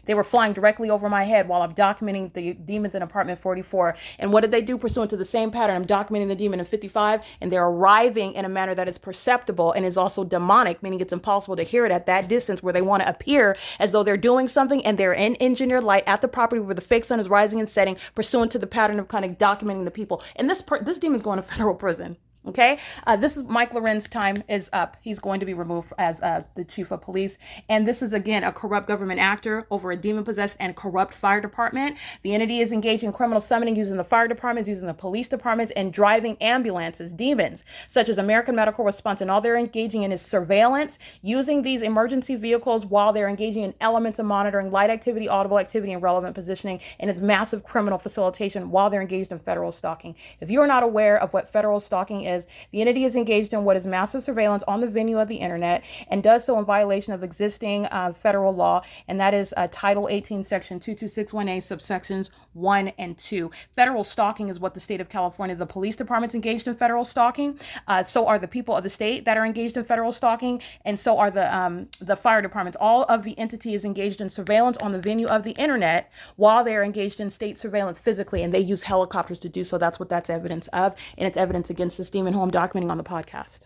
They were flying directly over my head while I'm documenting the demons in apartment 44. And what did they do pursuant to the same pattern? I'm documenting the demon in 55, and they're arriving in a manner that is perceptible and is also demonic, meaning it's impossible to hear it at that distance, where they want to appear as though they're doing something, and they're in engineered light at the property where the fake sun is rising and setting, pursuant to the pattern of kind of documenting the people. And this demon's going to federal prison. Okay, this is Mike Lorenz. Time is up. He's going to be removed as the chief of police. And this is, again, a corrupt government actor over a demon-possessed and corrupt fire department. The entity is engaged in criminal summoning using the fire departments, using the police departments, and driving ambulances, demons, such as American Medical Response. And all they're engaging in is surveillance, using these emergency vehicles while they're engaging in elements of monitoring, light activity, audible activity, and relevant positioning, and it's massive criminal facilitation while they're engaged in federal stalking. If you are not aware of what federal stalking is, the entity is engaged in what is massive surveillance on the venue of the internet, and does so in violation of existing federal law, and that is Title 18, Section 2261A, subsections 1 and 2. Federal stalking is what the state of California, the police department's engaged in federal stalking. So are the people of the state that are engaged in federal stalking, and so are the fire departments. All of the entity is engaged in surveillance on the venue of the internet while they're engaged in state surveillance physically, and they use helicopters to do so. That's what that's evidence of, and it's evidence against this demon who I'm documenting on the podcast.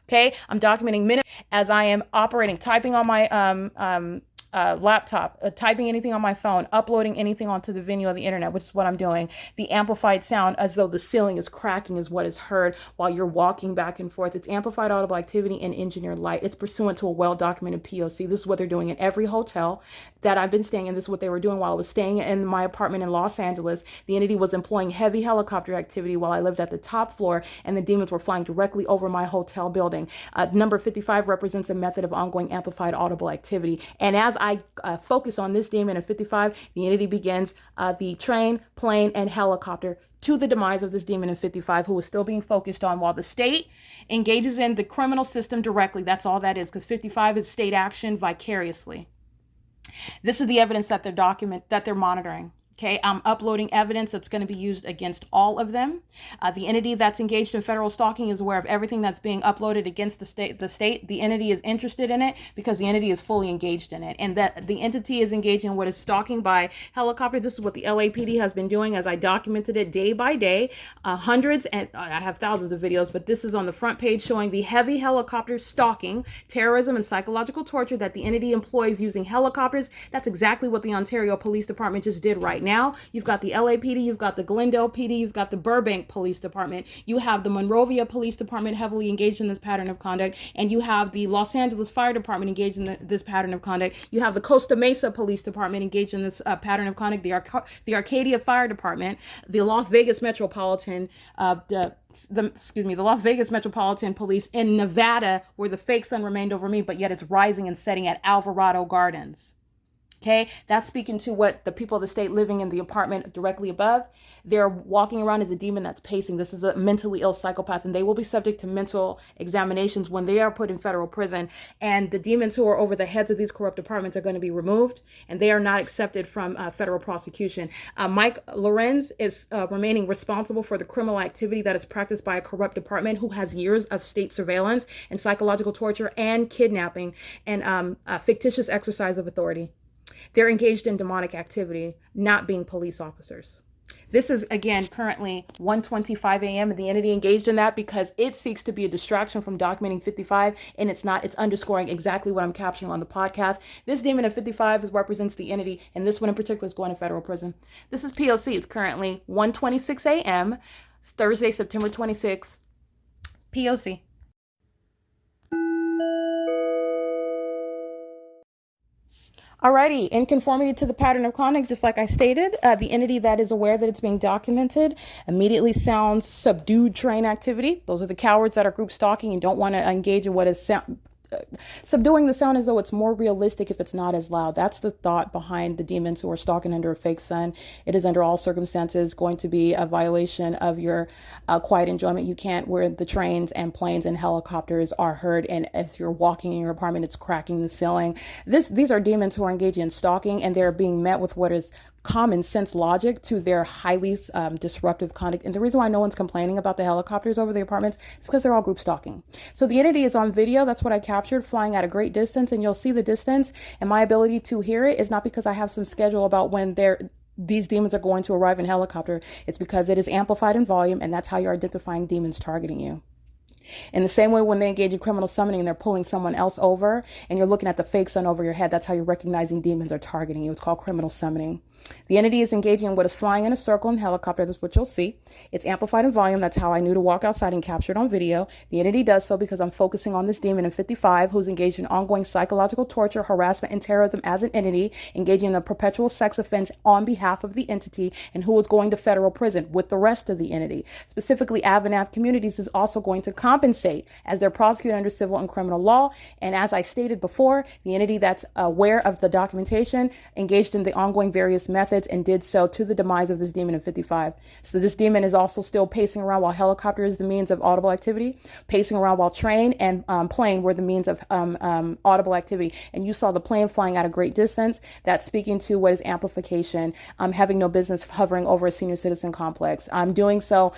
Okay, I'm documenting minutes as I am operating, typing on my laptop, typing anything on my phone, uploading anything onto the venue of the internet, which is what I'm doing. The amplified sound, as though the ceiling is cracking, is what is heard while you're walking back and forth. It's amplified audible activity and engineered light. It's pursuant to a well-documented P.O.C. This is what they're doing in every hotel that I've been staying in. This is what they were doing while I was staying in my apartment in Los Angeles. The entity was employing heavy helicopter activity while I lived at the top floor, and the demons were flying directly over my hotel building. Number 55 represents a method of ongoing amplified audible activity. And as I focus on this demon at 55, the entity begins the train, plane, and helicopter to the demise of this demon in 55, who is still being focused on, while the state engages in the criminal system directly. That's all that is, because 55 is state action vicariously. This is the evidence that they're monitoring. Okay, I'm uploading evidence that's going to be used against all of them. The entity that's engaged in federal stalking is aware of everything that's being uploaded against the state. The entity is interested in it because the entity is fully engaged in it. And that the entity is engaged in what is stalking by helicopter. This is what the LAPD has been doing as I documented it day by day. Hundreds, and I have thousands of videos, but this is on the front page showing the heavy helicopter stalking, terrorism, and psychological torture that the entity employs using helicopters. That's exactly what the Ontario Police Department just did right now. You've got the LAPD, you've got the Glendale PD, you've got the Burbank Police Department, you have the Monrovia Police Department heavily engaged in this pattern of conduct, and you have the Los Angeles Fire Department engaged in this pattern of conduct. You have the Costa Mesa Police Department engaged in this pattern of conduct, the Arcadia Fire Department, the Las Vegas Metropolitan the Las Vegas Metropolitan Police in Nevada, where the fake sun remained over me, but yet it's rising and setting at Alvarado Gardens. Okay, that's speaking to what the people of the state living in the apartment directly above. They're walking around as a demon that's pacing. This is a mentally ill psychopath, and they will be subject to mental examinations when they are put in federal prison. And the demons who are over the heads of these corrupt departments are going to be removed, and they are not accepted from federal prosecution. Mike Lorenz is remaining responsible for the criminal activity that is practiced by a corrupt department who has years of state surveillance and psychological torture and kidnapping and fictitious exercise of authority. They're engaged in demonic activity, not being police officers. This is, again, currently 1:25 a.m. and the entity engaged in that because it seeks to be a distraction from documenting 55, and it's not. It's underscoring exactly what I'm capturing on the podcast. This demon of 55 represents the entity, and this one in particular is going to federal prison. This is P.O.C. It's currently 1:26 a.m., Thursday, September 26th. P.O.C. Alrighty, in conformity to the pattern of conduct, just like I stated, the entity that is aware that it's being documented immediately sounds subdued train activity. Those are the cowards that are group stalking and don't want to engage in what is subduing the sound as though it's more realistic if it's not as loud. That's the thought behind the demons who are stalking under a fake sun. It is under all circumstances going to be a violation of your quiet enjoyment. You can't, where the trains and planes and helicopters are heard, and if you're walking in your apartment, it's cracking the ceiling. These are demons who are engaging in stalking, and they're being met with what is common sense logic to their highly disruptive conduct. And the reason why no one's complaining about the helicopters over the apartments is because they're all group stalking. So the entity is on video. That's what I captured, flying at a great distance, and you'll see the distance. And my ability to hear it is not because I have some schedule about when these demons are going to arrive in helicopter. It's because it is amplified in volume, and that's how you're identifying demons targeting you. In the same way, when they engage in criminal summoning, they're pulling someone else over and you're looking at the fake sun over your head. That's how you're recognizing demons are targeting you. It's called criminal summoning. The entity is engaging in what is flying in a circle in helicopter. That's what you'll see. It's amplified in volume. That's how I knew to walk outside and capture it on video. The entity does so because I'm focusing on this demon in 55 who's engaged in ongoing psychological torture, harassment, and terrorism as an entity, engaging in a perpetual sex offense on behalf of the entity, and who is going to federal prison with the rest of the entity. Specifically, AVANATH Communities is also going to compensate as they're prosecuted under civil and criminal law. And as I stated before, the entity that's aware of the documentation engaged in the ongoing various methods and did so to the demise of this demon in 55. So this demon is also still pacing around while helicopter is the means of audible activity, pacing around while train and plane were the means of audible activity. And you saw the plane flying at a great distance. That's speaking to what is amplification, having no business hovering over a senior citizen complex. I'm doing so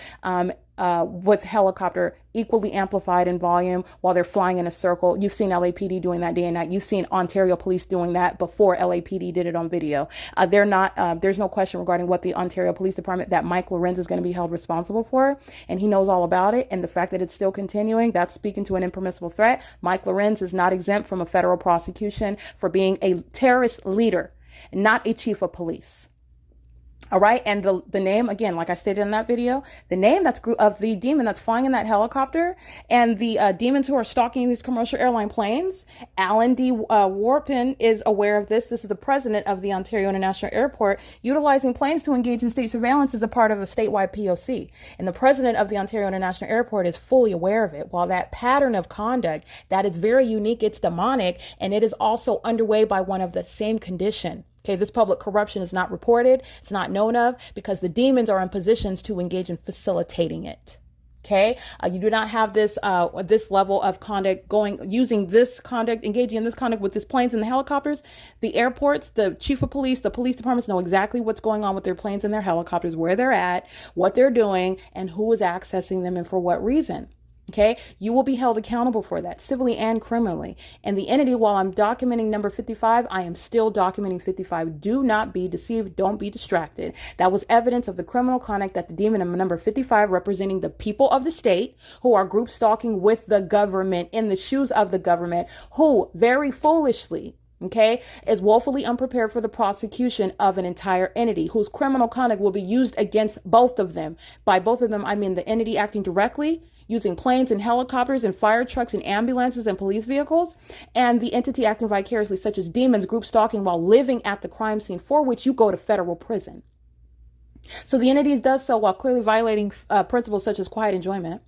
with helicopter equally amplified in volume while they're flying in a circle. You've seen LAPD doing that day and night. You've seen Ontario police doing that before LAPD did it on video. There's no question regarding what the Ontario Police Department that Mike LORENZ is going to be held responsible for, and he knows all about it. And the fact that it's still continuing, that's speaking to an impermissible threat. Mike LORENZ is not exempt from a federal prosecution for being a terrorist leader, not a chief of police. All right. And the name, again, like I stated in that video, the name of the demon that's flying in that helicopter and the demons who are stalking these commercial airline planes, Alan D. Warpin is aware of this. This is the president of the Ontario International Airport, utilizing planes to engage in state surveillance as a part of a statewide P.O.C. And the president of the Ontario International Airport is fully aware of it. While that pattern of conduct, that is very unique, it's demonic, and it is also underway by one of the same condition. Okay, this public corruption is not reported. It's not known of because the demons are in positions to engage in facilitating it. Okay, you do not have this level of conduct engaging in this conduct with these planes and the helicopters. The airports, the chief of police, the police departments know exactly what's going on with their planes and their helicopters, where they're at, what they're doing, and who is accessing them and for what reason. Okay, you will be held accountable for that civilly and criminally. And the entity, while I'm documenting number 55, I am still documenting 55. Do not be deceived. Don't be distracted. That was evidence of the criminal conduct that the demon in number 55, representing the people of the state who are group stalking with the government, in the shoes of the government, who very foolishly, okay, is woefully unprepared for the prosecution of an entire entity whose criminal conduct will be used against both of them. By both of them, I mean the entity acting directly, using planes and helicopters and fire trucks and ambulances and police vehicles, and the entity acting vicariously, such as demons group stalking while living at the crime scene, for which you go to federal prison. So the entity does so while clearly violating principles such as quiet enjoyment,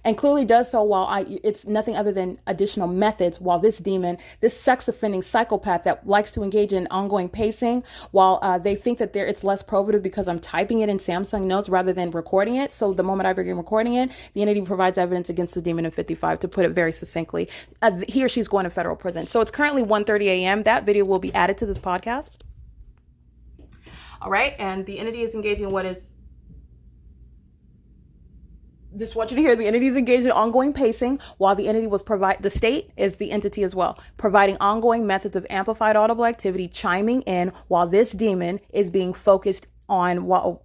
and clearly does so while it's nothing other than additional methods, while this demon, this sex offending psychopath that likes to engage in ongoing pacing, while they think that it's less probative because I'm typing it in Samsung Notes rather than recording it. So the moment I begin recording it, the entity provides evidence against the demon in 55, to put it very succinctly. He or she's going to federal prison. So it's currently 1:30 a.m. That video will be added to this podcast. All right. And the entity is engaging in what is, just want you to hear, the entity is engaged in ongoing pacing while the entity the state is the entity as well, providing ongoing methods of amplified audible activity, chiming in while this demon is being focused on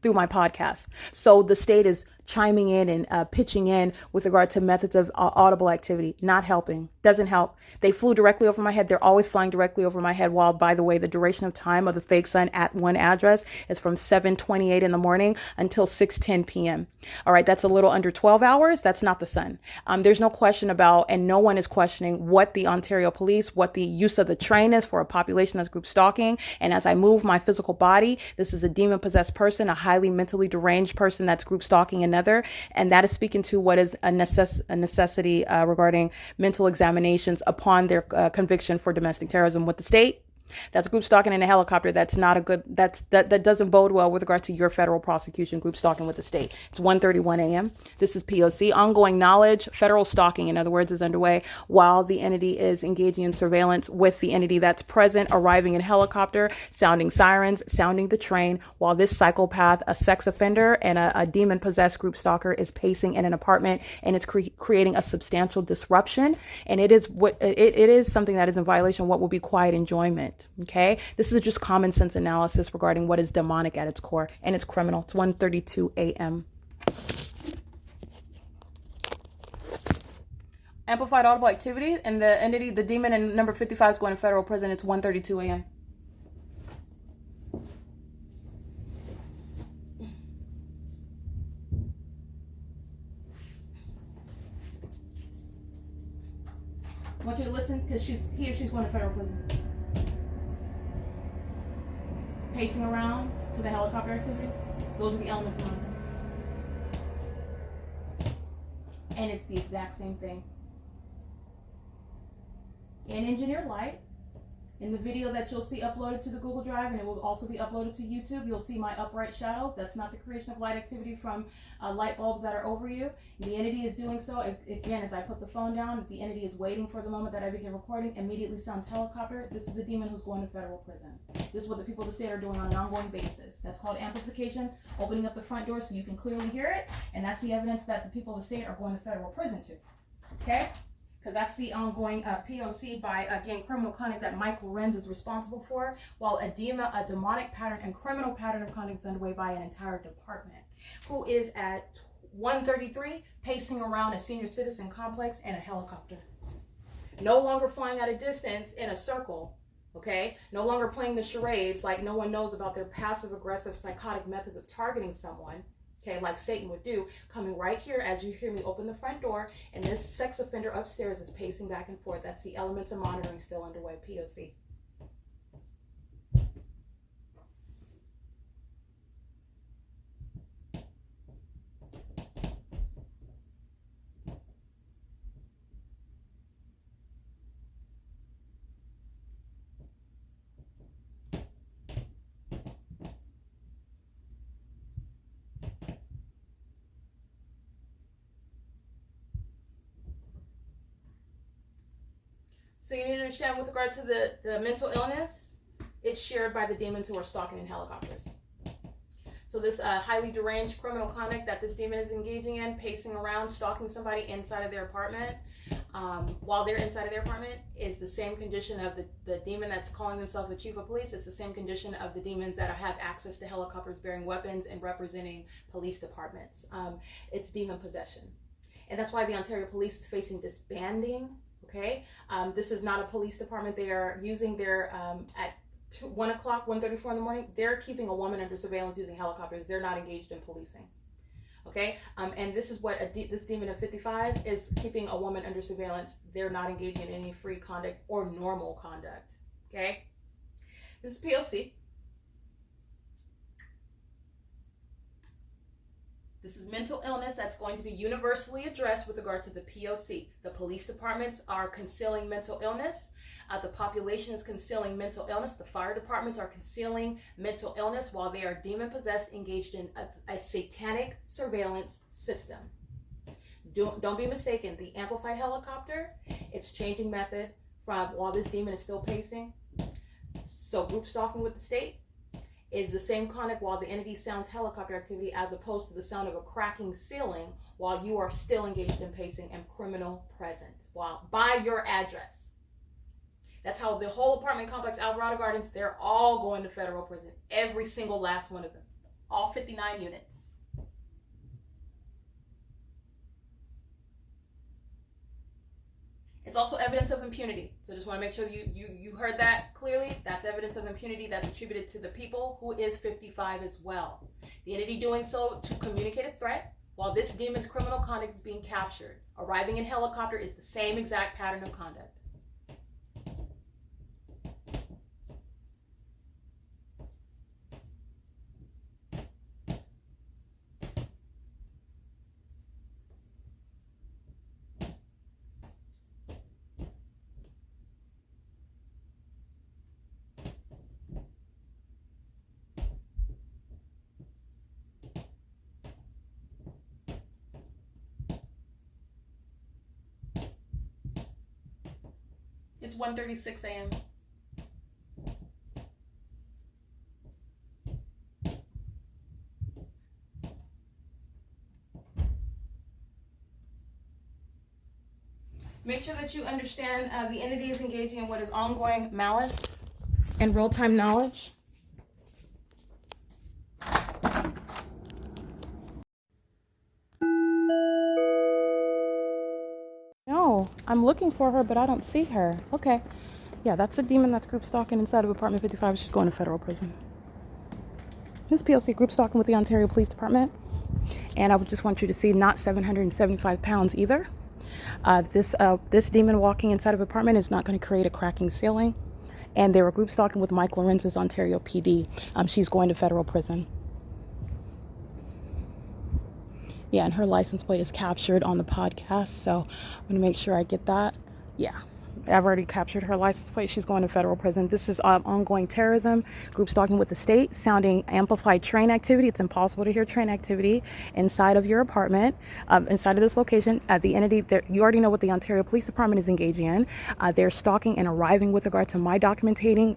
through my podcast. So the state is chiming in and pitching in with regard to methods of audible activity, not helping, doesn't help. They flew directly over my head. They're always flying directly over my head. While, by the way, the duration of time of the fake sun at one address is from 7:28 in the morning until 6:10 p.m. All right, that's a little under 12 hours. That's not the sun. There's no question about, and no one is questioning what the Ontario police, what the use of the train is for a population that's group stalking. And as I move my physical body, this is a demon-possessed person, a highly mentally deranged person that's group stalking another. And that is speaking to what is a necessity regarding mental examinations upon their conviction for domestic terrorism with the state. That's group stalking in a helicopter. That's not a good, that doesn't bode well with regard to your federal prosecution, group stalking with the state. It's 1:31 a.m. This is P.O.C. Ongoing knowledge, federal stalking, in other words, is underway while the entity is engaging in surveillance with the entity that's present, arriving in helicopter, sounding sirens, sounding the train, while this psychopath, a sex offender, and a demon-possessed group stalker is pacing in an apartment, and it's creating a substantial disruption. And it is something that is in violation of what will be quiet enjoyment. Okay, this is just common sense analysis regarding what is demonic at its core, and it's criminal. It's 1:32 a.m. Amplified audible activity, and the entity, the demon in number 55 is going to federal prison. It's 1:32 a.m. I want you to listen because he or she's going to federal prison. Pacing around to the helicopter activity. Those are the elements of it. And it's the exact same thing. In engineered light, in the video that you'll see uploaded to the Google Drive, and it will also be uploaded to YouTube, you'll see my upright shadows. That's not the creation of light activity from light bulbs that are over you. The entity is doing so. Again, as I put the phone down, the entity is waiting for the moment that I begin recording, immediately sounds helicopter. This is the demon who's going to federal prison. This is what the people of the state are doing on an ongoing basis. That's called amplification, opening up the front door so you can clearly hear it, and that's the evidence that the people of the state are going to federal prison to. Okay? Because that's the ongoing P.O.C. by, again, criminal conduct that Mike LORENZ is responsible for, while a demonic pattern and criminal pattern of conduct is underway by an entire department, who is at 1:33 pacing around a senior citizen complex in a helicopter. No longer flying at a distance in a circle, okay? No longer playing the charades like no one knows about their passive-aggressive psychotic methods of targeting someone, okay, like Satan would do, coming right here as you hear me open the front door, and this sex offender upstairs is pacing back and forth. That's the elements of monitoring still underway, P.O.C. So you need to understand with regard to the mental illness, it's shared by the demons who are stalking in helicopters. So this highly deranged criminal conduct that this demon is engaging in, pacing around, stalking somebody inside of their apartment, while they're inside of their apartment, is the same condition of the demon that's calling themselves the chief of police. It's the same condition of the demons that have access to helicopters bearing weapons and representing police departments. It's demon possession. And that's why the Ontario Police is facing disbanding. Okay, this is not a police department. They are using their, at 1 o'clock, 1:34 in the morning, they're keeping a woman under surveillance using helicopters. They're not engaged in policing. Okay, and this is what this demon of 55 is keeping a woman under surveillance. They're not engaging in any free conduct or normal conduct. Okay, this is P.O.C. This is mental illness that's going to be universally addressed with regard to the P.O.C. The police departments are concealing mental illness. The population is concealing mental illness. The fire departments are concealing mental illness while they are demon-possessed, engaged in a satanic surveillance system. Don't be mistaken. The amplified helicopter, it's changing method from while this demon is still pacing. So group stalking with the state is the same conduct while the entity sounds helicopter activity, as opposed to the sound of a cracking ceiling while you are still engaged in pacing and criminal presence while by your address. That's how the whole apartment complex, Alvarado Gardens, they're all going to federal prison. Every single last one of them. All 59 units. It's also evidence of impunity. So just want to make sure you heard that clearly. That's evidence of impunity that's attributed to the people, who is 55 as well. The entity doing so to communicate a threat while this demon's criminal conduct is being captured. Arriving in helicopter is the same exact pattern of conduct. It's 1:36 a.m. Make sure that you understand the entity is engaging in what is ongoing malice and real-time knowledge. No, I'm looking for her, but I don't see her. Okay. Yeah, that's a demon that's group stalking inside of apartment 55. She's going to federal prison. This P.O.C. group stalking with the Ontario Police Department. And I would just want you to see not 775 pounds either. This demon walking inside of apartment is not going to create a cracking ceiling. And they were group stalking with Mike Lorenz's Ontario PD. She's going to federal prison. Yeah, and her license plate is captured on the podcast, so I'm going to make sure I get that. Yeah, I've already captured her license plate. She's going to federal prison. This is ongoing terrorism, group stalking with the state, sounding amplified train activity. It's impossible to hear train activity inside of your apartment, inside of this location. The entity, you already know what the Ontario Police Department is engaging in. They're stalking and arriving with regard to my documenting,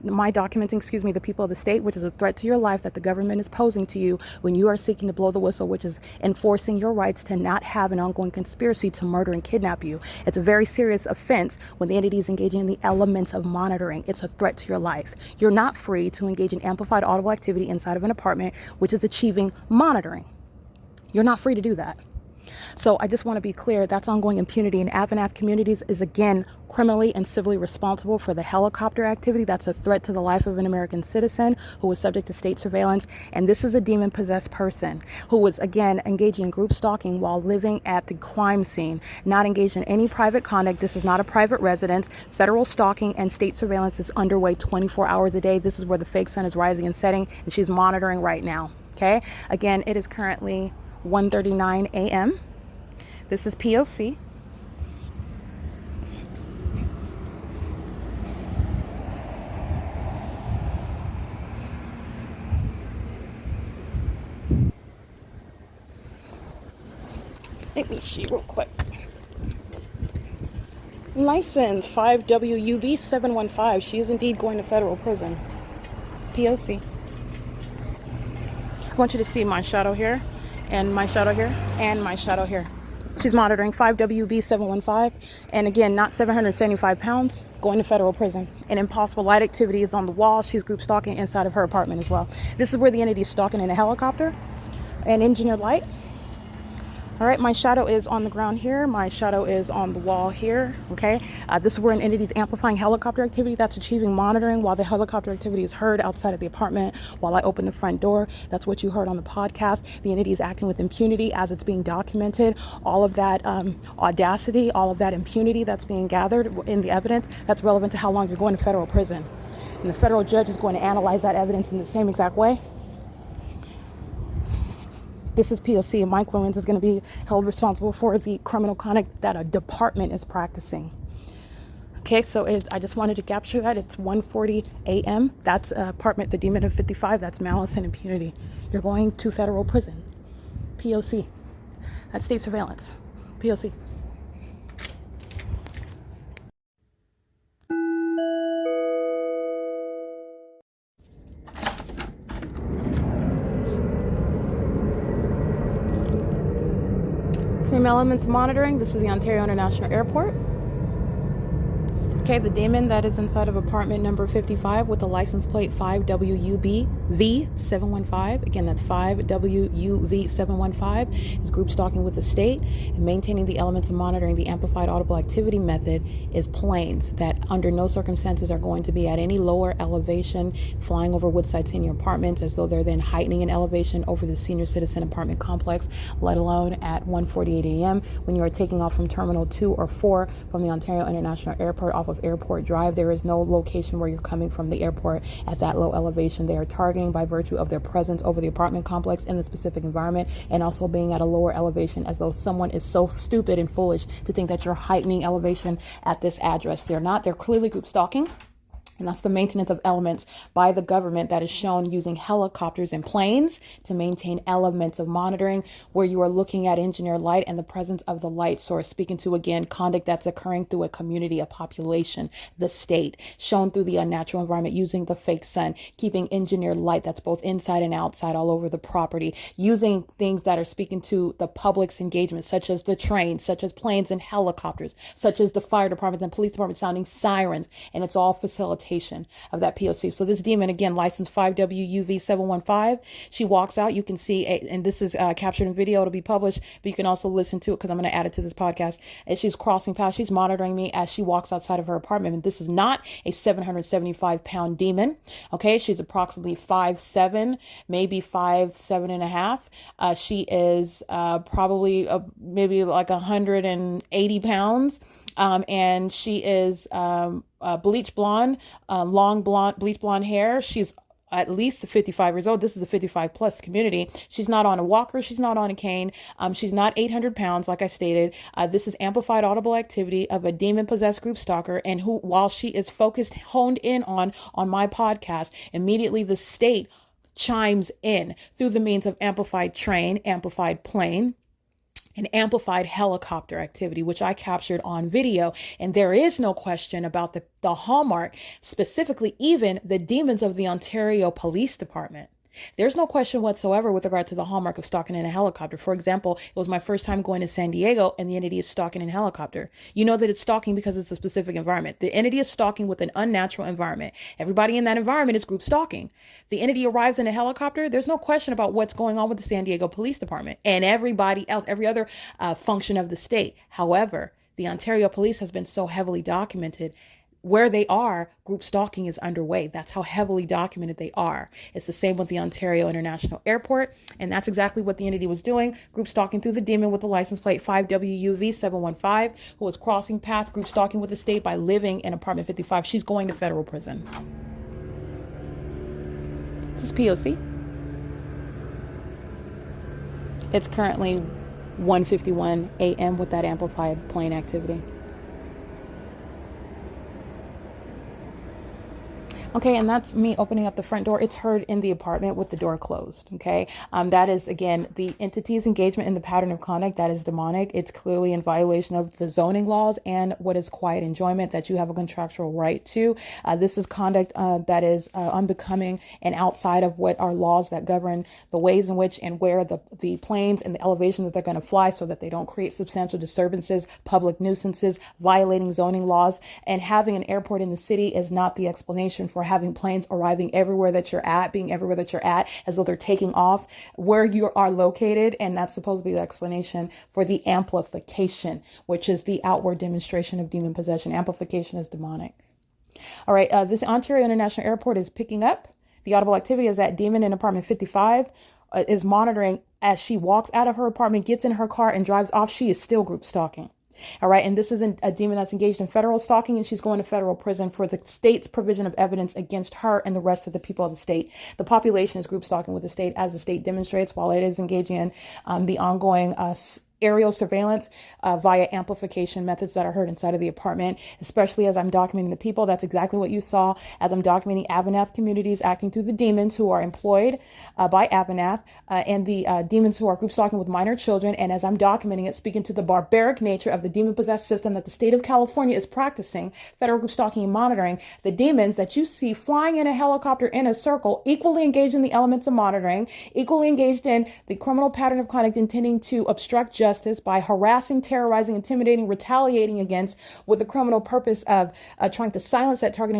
the people of the state, which is a threat to your life that the government is posing to you when you are seeking to blow the whistle, which is enforcing your rights to not have an ongoing conspiracy to murder and kidnap you. It's a very serious offense when the entity is engaging in the elements of monitoring. It's a threat to your life. You're not free to engage in amplified audible activity inside of an apartment, which is achieving monitoring. You're not free to do that. So I just want to be clear, that's ongoing impunity. And AVANATH Communities is again criminally and civilly responsible for the helicopter activity. That's a threat to the life of an American citizen who was subject to state surveillance. And this is a demon-possessed person who was again engaging in group stalking while living at the crime scene, not engaged in any private conduct. This is not a private residence. Federal stalking and state surveillance is underway 24 hours a day. This is where the fake sun is rising and setting, and she's monitoring right now. Okay, again, it is currently 1:39 a.m. This is P.O.C. Let me see real quick. License 5WUB 715. She is indeed going to federal prison. P.O.C. I want you to see my shadow here, and my shadow here, and my shadow here. She's monitoring 5WB 715, and again, not 775 pounds, going to federal prison. And impossible light activity is on the wall. She's group stalking inside of her apartment as well. This is where the entity is stalking in a helicopter and engineered light. All right, my shadow is on the ground here. My shadow is on the wall here, okay? This is where an entity is amplifying helicopter activity that's achieving monitoring while the helicopter activity is heard outside of the apartment while I open the front door. That's what you heard on the podcast. The entity is acting with impunity as it's being documented. All of that audacity, all of that impunity that's being gathered in the evidence, that's relevant to how long you're going to federal prison. And the federal judge is going to analyze that evidence in the same exact way. This is P.O.C. and Mike Lorenz is going to be held responsible for the criminal conduct that a department is practicing. Okay, so I just wanted to capture that. It's 1:40 a.m. That's apartment, the demon of 55. That's malice and impunity. You're going to federal prison. P.O.C. That's state surveillance. P.O.C. Same elements monitoring. This is the Ontario International Airport. Okay, the demon that is inside of apartment number 55 with the license plate 5WUV715. Again, that's 5WUV715 is group stalking with the state, and maintaining the elements of monitoring the amplified audible activity method is planes that under no circumstances are going to be at any lower elevation flying over Woodside senior apartments as though they're then heightening in elevation over the senior citizen apartment complex, let alone at 1:48 a.m. when you are taking off from Terminal 2 or 4 from the Ontario International Airport off of Airport Drive. There is no location where you're coming from the airport at that low elevation. They are targeting by virtue of their presence over the apartment complex in the specific environment, and also being at a lower elevation as though someone is so stupid and foolish to think that you're heightening elevation at this address. They're not. They're clearly group stalking. And that's the maintenance of elements by the government that is shown using helicopters and planes to maintain elements of monitoring, where you are looking at engineered light and the presence of the light source, speaking to, again, conduct that's occurring through a community, a population, the state, shown through the unnatural environment using the fake sun, keeping engineered light that's both inside and outside all over the property, using things that are speaking to the public's engagement, such as the trains, such as planes and helicopters, such as the fire departments and police departments sounding sirens, and it's all facilitated of that P.O.C. So this demon, again, license 5WUV715, she walks out. You can see, and this is captured in video. It'll be published, but you can also listen to it because I'm going to add it to this podcast. And she's crossing past. She's monitoring me as she walks outside of her apartment. And this is not a 775-pound demon. Okay, she's approximately 5'7", maybe 5'7.5". She is probably maybe like 180 pounds. And she is bleach blonde, bleach blonde hair. She's at least 55 years old. This is a 55 plus community. She's not on a walker. She's not on a cane. She's not 800 pounds, like I stated. This is amplified audible activity of a demon possessed group stalker. And who, while she is focused, honed in on my podcast, immediately the state chimes in through the means of amplified train, amplified plane, and amplified helicopter activity, which I captured on video. And there is no question about the hallmark, specifically even the demons of the Ontario Police Department. There's no question whatsoever with regard to the hallmark of stalking in a helicopter. For example, it was my first time going to San Diego, and the entity is stalking in a helicopter. You know that it's stalking because it's a specific environment. The entity is stalking with an unnatural environment. Everybody in that environment is group stalking. The entity arrives in a helicopter. There's no question about what's going on with the San Diego Police Department and everybody else, every other function of the state. However, the Ontario Police has been so heavily documented. Where they are, group stalking is underway. That's how heavily documented they are. It's the same with the Ontario International Airport, and that's exactly what the entity was doing, group stalking through the demon with the license plate 5WUV715, who was crossing path, group stalking with the state by living in apartment 55. She's going to federal prison. This is P.O.C. It's currently 1:51 a.m. with that amplified plane activity. Okay, and that's me opening up the front door. It's heard in the apartment with the door closed, okay? That is, again, the entity's engagement in the pattern of conduct that is demonic. It's clearly in violation of the zoning laws and what is quiet enjoyment that you have a contractual right to. This is conduct that is unbecoming and outside of what are laws that govern the ways in which and where the planes and the elevation that they're going to fly, so that they don't create substantial disturbances, public nuisances, violating zoning laws. And having an airport in the city is not the explanation for having planes arriving everywhere that you're at, being everywhere that you're at, as though they're taking off where you are located. And that's supposed to be the explanation for the amplification, which is the outward demonstration of demon possession. Amplification is demonic. All right. This Ontario International Airport is picking up the audible activity as that demon in apartment 55 is monitoring as she walks out of her apartment, gets in her car and drives off. She is still group stalking. All right. And this isn't a demon that's engaged in federal stalking, and she's going to federal prison for the state's provision of evidence against her and the rest of the people of the state. The population is group stalking with the state, as the state demonstrates, while it is engaging in the ongoing aerial surveillance via amplification methods that are heard inside of the apartment, especially as I'm documenting the people. That's exactly what you saw as I'm documenting AVANATH communities acting through the demons who are employed by AVANATH and the demons who are group stalking with minor children. And as I'm documenting it, speaking to the barbaric nature of the demon possessed system that the state of California is practicing, federal group stalking and monitoring, the demons that you see flying in a helicopter in a circle, equally engaged in the elements of monitoring, equally engaged in the criminal pattern of conduct intending to obstruct justice by harassing, terrorizing, intimidating, retaliating against, with the criminal purpose of trying to silence that target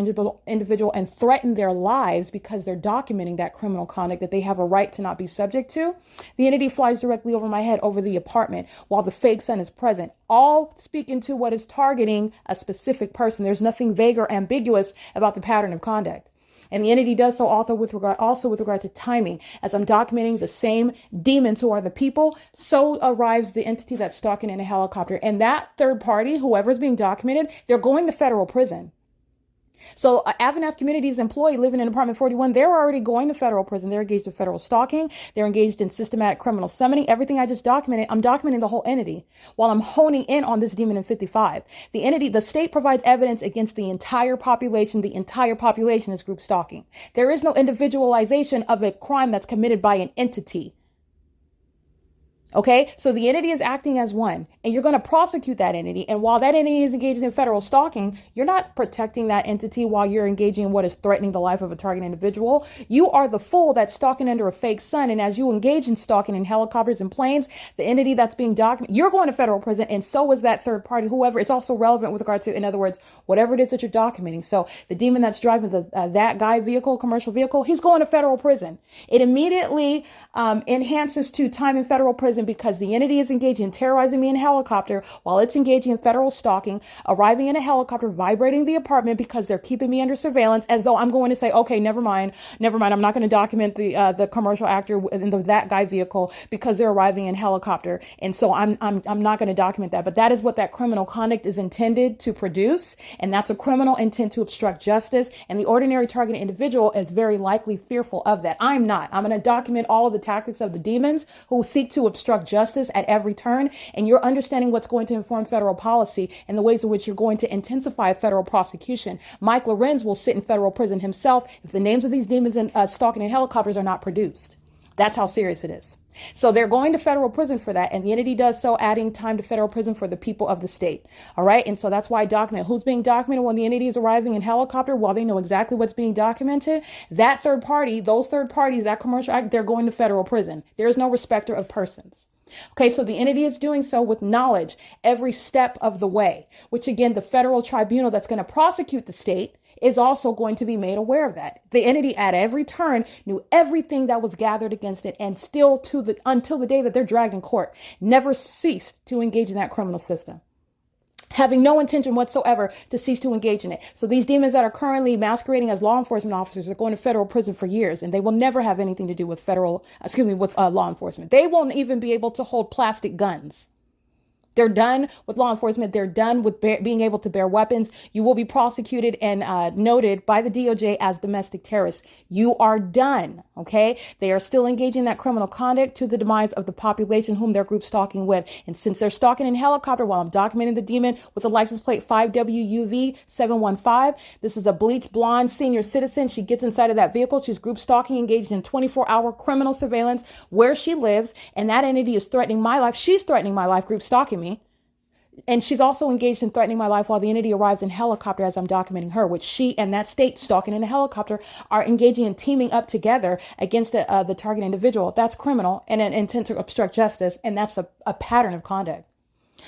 individual and threaten their lives because they're documenting that criminal conduct that they have a right to not be subject to. The entity flies directly over my head, over the apartment, while the fake sun is present, all speaking to what is targeting a specific person. There's nothing vague or ambiguous about the pattern of conduct. And the entity does so also with regard to timing. As I'm documenting the same demons who are the people, so arrives the entity that's stalking in a helicopter. And that third party, whoever's being documented, they're going to federal prison. So AVANATH Community's employee living in apartment 41, they're already going to federal prison. They're engaged in federal stalking. They're engaged in systematic criminal summoning. Everything I just documented, I'm documenting the whole entity while I'm honing in on this demon in 55. The state provides evidence against the entire population. The entire population is group stalking. There is no individualization of a crime that's committed by an entity. Okay, so the entity is acting as one, and you're going to prosecute that entity. And while that entity is engaged in federal stalking, you're not protecting that entity while you're engaging in what is threatening the life of a target individual. You are the fool that's stalking under a fake sun. And as you engage in stalking in helicopters and planes, the entity that's being documented, you're going to federal prison. And so is that third party, whoever. It's also relevant with regard to, in other words, whatever it is that you're documenting. So the demon that's driving that guy vehicle, commercial vehicle, he's going to federal prison. It immediately enhances to time in federal prison, because the entity is engaged in terrorizing me in a helicopter while it's engaging in federal stalking, arriving in a helicopter, vibrating the apartment because they're keeping me under surveillance, as though I'm going to say, okay, never mind. I'm not going to document the commercial actor in that guy vehicle because they're arriving in helicopter. And so I'm not going to document that. But that is what that criminal conduct is intended to produce. And that's a criminal intent to obstruct justice. And the ordinary targeted individual is very likely fearful of that. I'm not. I'm going to document all of the tactics of the demons who seek to obstruct justice at every turn. And you're understanding what's going to inform federal policy and the ways in which you're going to intensify federal prosecution. Mike LORENZ will sit in federal prison himself if the names of these demons and stalking in helicopters are not produced. That's how serious it is. So they're going to federal prison for that. And the entity does so, adding time to federal prison for the people of the state. All right. And so that's why I document who's being documented when the entity is arriving in helicopter, while they know exactly what's being documented. That third party, those third parties, that commercial act, they're going to federal prison. There is no respecter of persons. Okay, so the entity is doing so with knowledge every step of the way, which again, the federal tribunal that's going to prosecute the state is also going to be made aware of that. The entity at every turn knew everything that was gathered against it, and still until the day that they're dragged in court, never ceased to engage in that criminal system, having no intention whatsoever to cease to engage in it. So these demons that are currently masquerading as law enforcement officers are going to federal prison for years, and they will never have anything to do with law enforcement. They won't even be able to hold plastic guns. They're done with law enforcement. They're done with being able to bear weapons. You will be prosecuted and noted by the DOJ as domestic terrorists. You are done. Okay. They are still engaging in that criminal conduct to the demise of the population whom they're group stalking with. And since they're stalking in helicopter while I'm documenting the demon with the license plate 5WUV715, this is a bleached blonde senior citizen. She gets inside of that vehicle. She's group stalking, engaged in 24-hour criminal surveillance where she lives. And that entity is threatening my life. She's threatening my life, group stalking me. And she's also engaged in threatening my life while the entity arrives in helicopter as I'm documenting her, which she and that state stalking in a helicopter are engaging in teaming up together against the target individual. That's criminal and an intent to obstruct justice. And that's a pattern of conduct.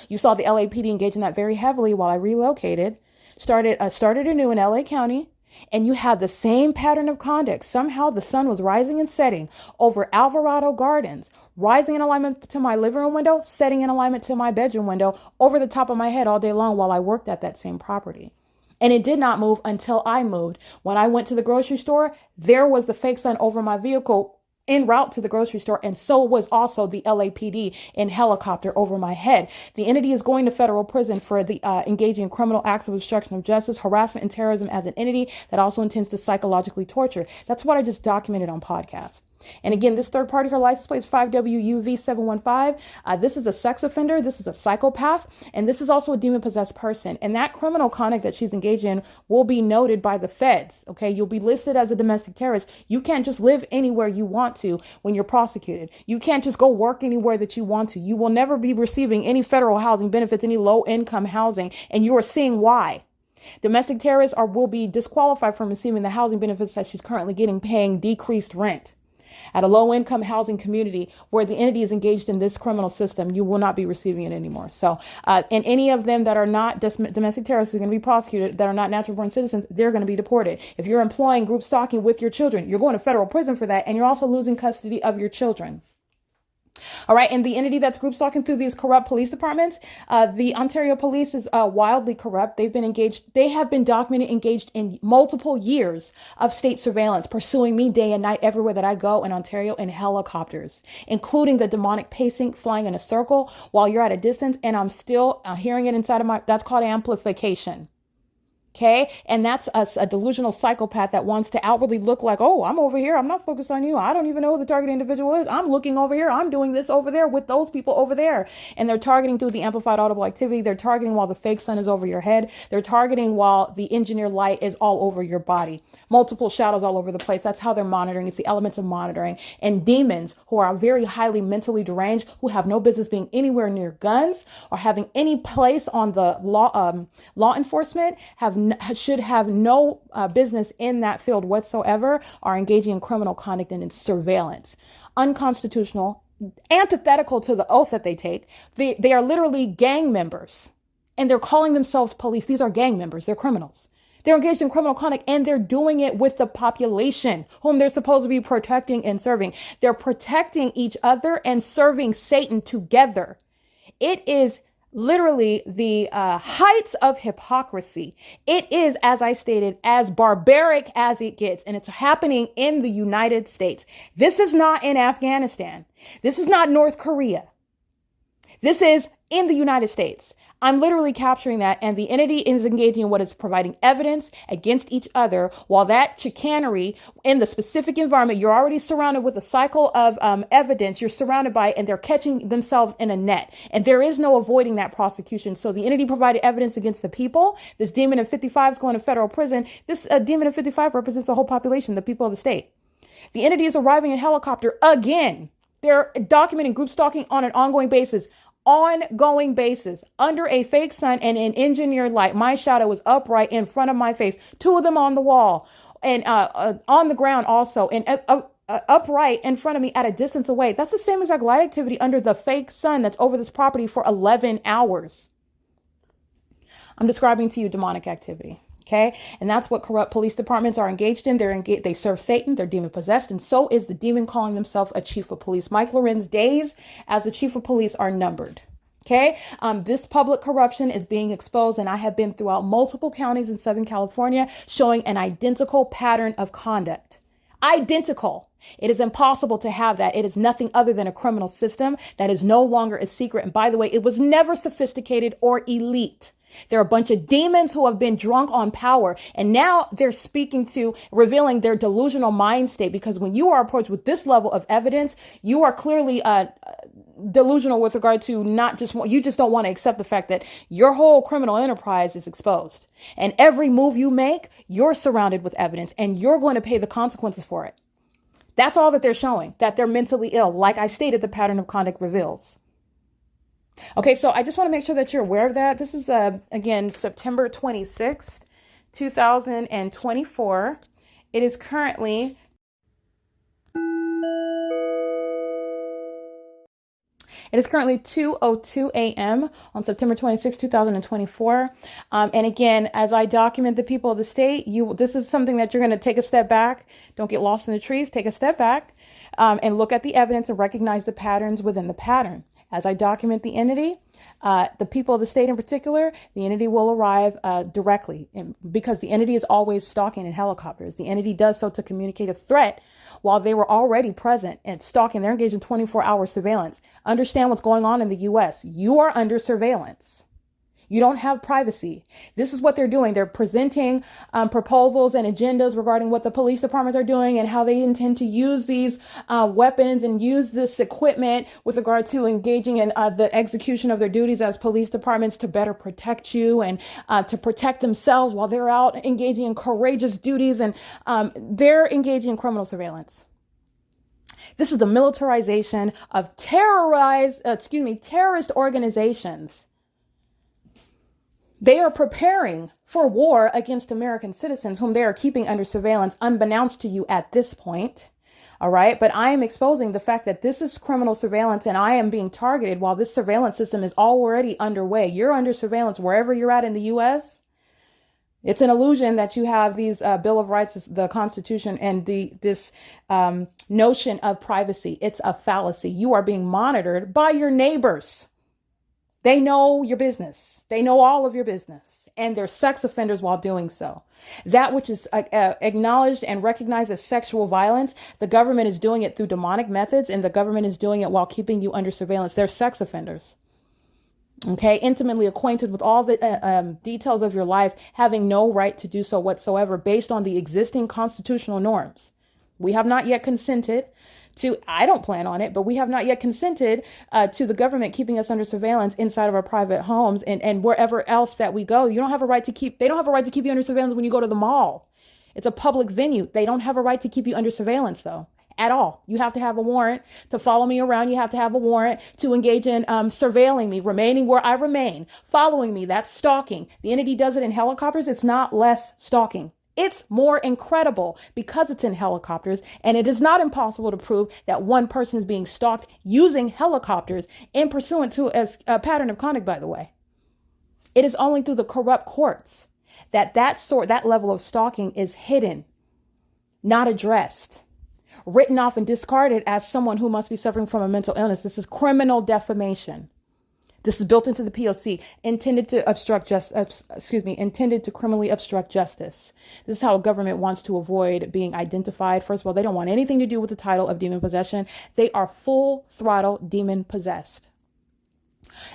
You saw the LAPD engage in that very heavily while I relocated, started anew in LA County. And you had the same pattern of conduct. Somehow the sun was rising and setting over Alvarado Gardens, rising in alignment to my living room window, setting in alignment to my bedroom window, over the top of my head all day long while I worked at that same property. And it did not move until I moved. When I went to the grocery store, there was the fake sun over my vehicle en route to the grocery store, and so was also the LAPD in helicopter over my head. The entity is going to federal prison for the engaging in criminal acts of obstruction of justice, harassment, and terrorism as an entity that also intends to psychologically torture. That's what I just documented on podcast. And again, this third party, her license plate is 5WUV715. This is a sex offender. This is a psychopath. And this is also a demon possessed person. And that criminal conduct that she's engaged in will be noted by the feds. Okay. You'll be listed as a domestic terrorist. You can't just live anywhere you want to when you're prosecuted. You can't just go work anywhere that you want to. You will never be receiving any federal housing benefits, any low income housing. And you are seeing why. Domestic terrorists will be disqualified from receiving the housing benefits that she's currently getting, paying decreased rent. At a low-income housing community where the entity is engaged in this criminal system, you will not be receiving it anymore. So, and any of them that are not domestic terrorists who are going to be prosecuted, that are not natural-born citizens, they're going to be deported. If you're employing group stalking with your children, you're going to federal prison for that, and you're also losing custody of your children. All right. And the entity that's group stalking through these corrupt police departments, the Ontario police is wildly corrupt. They have been documented, engaged in multiple years of state surveillance, pursuing me day and night everywhere that I go in Ontario in helicopters, including the demonic pacing, flying in a circle while you're at a distance. And I'm still hearing it inside of that's called amplification. Okay. And that's a delusional psychopath that wants to outwardly look like, oh, I'm over here. I'm not focused on you. I don't even know who the target individual is. I'm looking over here. I'm doing this over there with those people over there. And they're targeting through the amplified audible activity. They're targeting while the fake sun is over your head. They're targeting while the engineered light is all over your body. Multiple shadows all over the place. That's how they're monitoring. It's the elements of monitoring. And demons who are very highly mentally deranged, who have no business being anywhere near guns or having any place on the law enforcement, should have no business in that field whatsoever, are engaging in criminal conduct and in surveillance. Unconstitutional, antithetical to the oath that they take. They are literally gang members and they're calling themselves police. These are gang members. They're criminals. They're engaged in criminal conduct and they're doing it with the population whom they're supposed to be protecting and serving. They're protecting each other and serving Satan together. It is literally the heights of hypocrisy. It is, as I stated, as barbaric as it gets, and it's happening in the United States. This is not in Afghanistan. This is not North Korea. This is in the United States. I'm literally capturing that, and the entity is engaging in what is providing evidence against each other, while that chicanery in the specific environment, you're already surrounded with a cycle of evidence you're surrounded by, and they're catching themselves in a net, and there is no avoiding that prosecution. So the entity provided evidence against the people. This demon in 55 is going to federal prison. This demon in 55 represents the whole population, the people of the state. The entity is arriving in helicopter again. They're documenting group stalking on an ongoing basis. Under a fake sun and an engineered light. My shadow is upright in front of my face. Two of them on the wall and on the ground also, and upright in front of me at a distance away. That's the same exact light activity under the fake sun that's over this property for 11 hours. I'm describing to you demonic activity. Okay. And that's what corrupt police departments are engaged in. They serve Satan. They're demon possessed. And so is the demon calling himself a chief of police. Mike LORENZ's days as the chief of police are numbered. Okay. This public corruption is being exposed. And I have been throughout multiple counties in Southern California showing an identical pattern of conduct. Identical. It is impossible to have that. It is nothing other than a criminal system that is no longer a secret. And by the way, it was never sophisticated or elite. There are a bunch of demons who have been drunk on power, and now they're revealing their delusional mind state, because when you are approached with this level of evidence, you are clearly delusional with regard to you just don't want to accept the fact that your whole criminal enterprise is exposed. And every move you make, you're surrounded with evidence and you're going to pay the consequences for it. That's all that they're showing, that they're mentally ill. Like I stated, the pattern of conduct reveals. Okay, so I just want to make sure that you're aware of that. This is, again, September 26th, 2024. It is currently 2:02 a.m. on September 26, 2024. And again, as I document the people of the state, this is something that you're going to take a step back. Don't get lost in the trees. Take a step back and look at the evidence and recognize the patterns within the pattern. As I document the entity, the people of the state in particular, the entity will arrive directly, because the entity is always stalking in helicopters. The entity does so to communicate a threat while they were already present and stalking. They're engaged in 24-hour surveillance. Understand what's going on in the U.S. You are under surveillance. You don't have privacy. This is what they're doing. They're presenting proposals and agendas regarding what the police departments are doing and how they intend to use these weapons and use this equipment with regard to engaging in the execution of their duties as police departments to better protect you and to protect themselves while they're out engaging in courageous duties, and they're engaging in criminal surveillance. This is the militarization of terrorist organizations. They are preparing for war against American citizens whom they are keeping under surveillance, unbeknownst to you at this point. All right. But I am exposing the fact that this is criminal surveillance and I am being targeted while this surveillance system is already underway. You're under surveillance wherever you're at in the U.S. It's an illusion that you have these Bill of Rights, the Constitution, and this notion of privacy. It's a fallacy. You are being monitored by your neighbors. They know your business. They know all of your business, and they're sex offenders while doing so. That which is acknowledged and recognized as sexual violence, the government is doing it through demonic methods, and the government is doing it while keeping you under surveillance. They're sex offenders. Okay, intimately acquainted with all the details of your life, having no right to do so whatsoever based on the existing constitutional norms. We have not yet consented to, I don't plan on it, but we have not yet consented to the government keeping us under surveillance inside of our private homes and wherever else that we go. You don't have a right to keep, they don't have a right to keep you under surveillance when you go to the mall. It's a public venue. They don't have a right to keep you under surveillance though. At all. You have to have a warrant to follow me around. You have to have a warrant to engage in surveilling me, remaining where I remain, following me. That's stalking. The entity does it in helicopters. It's not less stalking. It's more incredible because it's in helicopters, and it is not impossible to prove that one person is being stalked using helicopters in pursuant to a pattern of conduct, by the way. It is only through the corrupt courts that level of stalking is hidden, not addressed, written off and discarded as someone who must be suffering from a mental illness. This is criminal defamation. This is built into the P.O.C, intended to intended to criminally obstruct justice. This is how a government wants to avoid being identified. First of all, they don't want anything to do with the title of demon possession. They are full throttle demon possessed.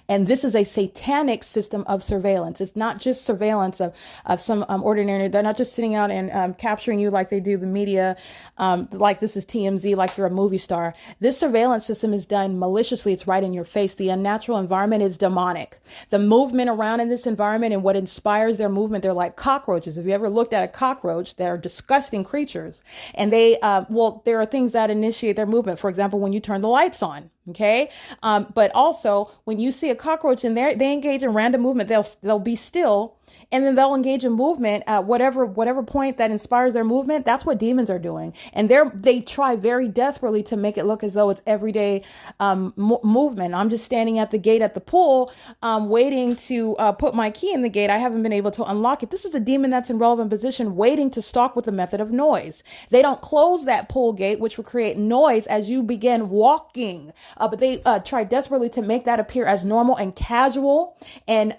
And this is a satanic system of surveillance. It's not just surveillance of some ordinary, they're not just sitting out and capturing you like they do the media, like this is TMZ, like you're a movie star. This surveillance system is done maliciously. It's right in your face. The unnatural environment is demonic. The movement around in this environment and what inspires their movement, they're like cockroaches. If you ever looked at a cockroach, they're disgusting creatures. And there are things that initiate their movement. For example, when you turn the lights on. Okay. But also when you see a cockroach in there, they engage in random movement. They'll be still. And then they'll engage in movement at whatever point that inspires their movement. That's what demons are doing. And they try very desperately to make it look as though it's everyday movement. I'm just standing at the gate at the pool, waiting to put my key in the gate. I haven't been able to unlock it. This is a demon that's in relevant position, waiting to stalk with the method of noise. They don't close that pool gate, which will create noise as you begin walking. But they try desperately to make that appear as normal and casual and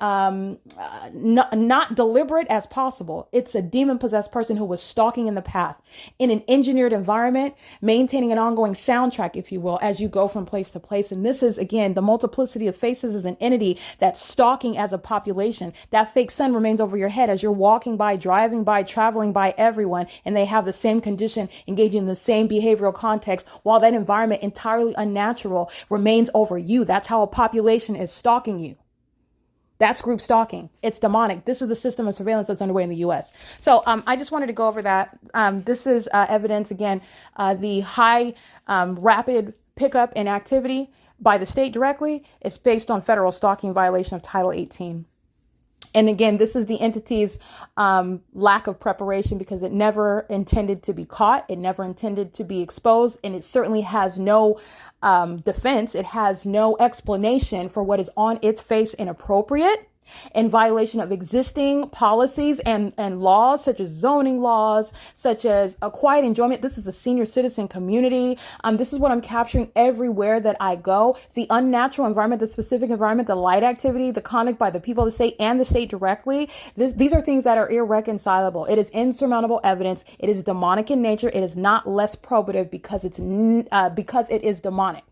not deliberate as possible. It's a demon possessed person who was stalking in the path in an engineered environment, maintaining an ongoing soundtrack, if you will, as you go from place to place. And this is, again, the multiplicity of faces as an entity that's stalking as a population. That fake sun remains over your head as you're walking by, driving by, traveling by everyone, and they have the same condition, engaging in the same behavioral context, while that environment, entirely unnatural, remains over you. That's how a population is stalking you. That's group stalking. It's demonic. This is the system of surveillance that's underway in the U.S. So I just wanted to go over that. This is evidence, again, the high rapid pickup in activity by the state directly. It's based on federal stalking violation of Title 18. And again, this is the entity's lack of preparation because it never intended to be caught. It never intended to be exposed. And it certainly has no defense. It has no explanation for what is on its face inappropriate, in violation of existing policies and laws, such as zoning laws, such as a quiet enjoyment. This is a senior citizen community. This is what I'm capturing everywhere that I go. The unnatural environment, the specific environment, the light activity, the conduct by the people of the state and the state directly. These are things that are irreconcilable. It is insurmountable evidence. It is demonic in nature. It is not less probative because it is demonic.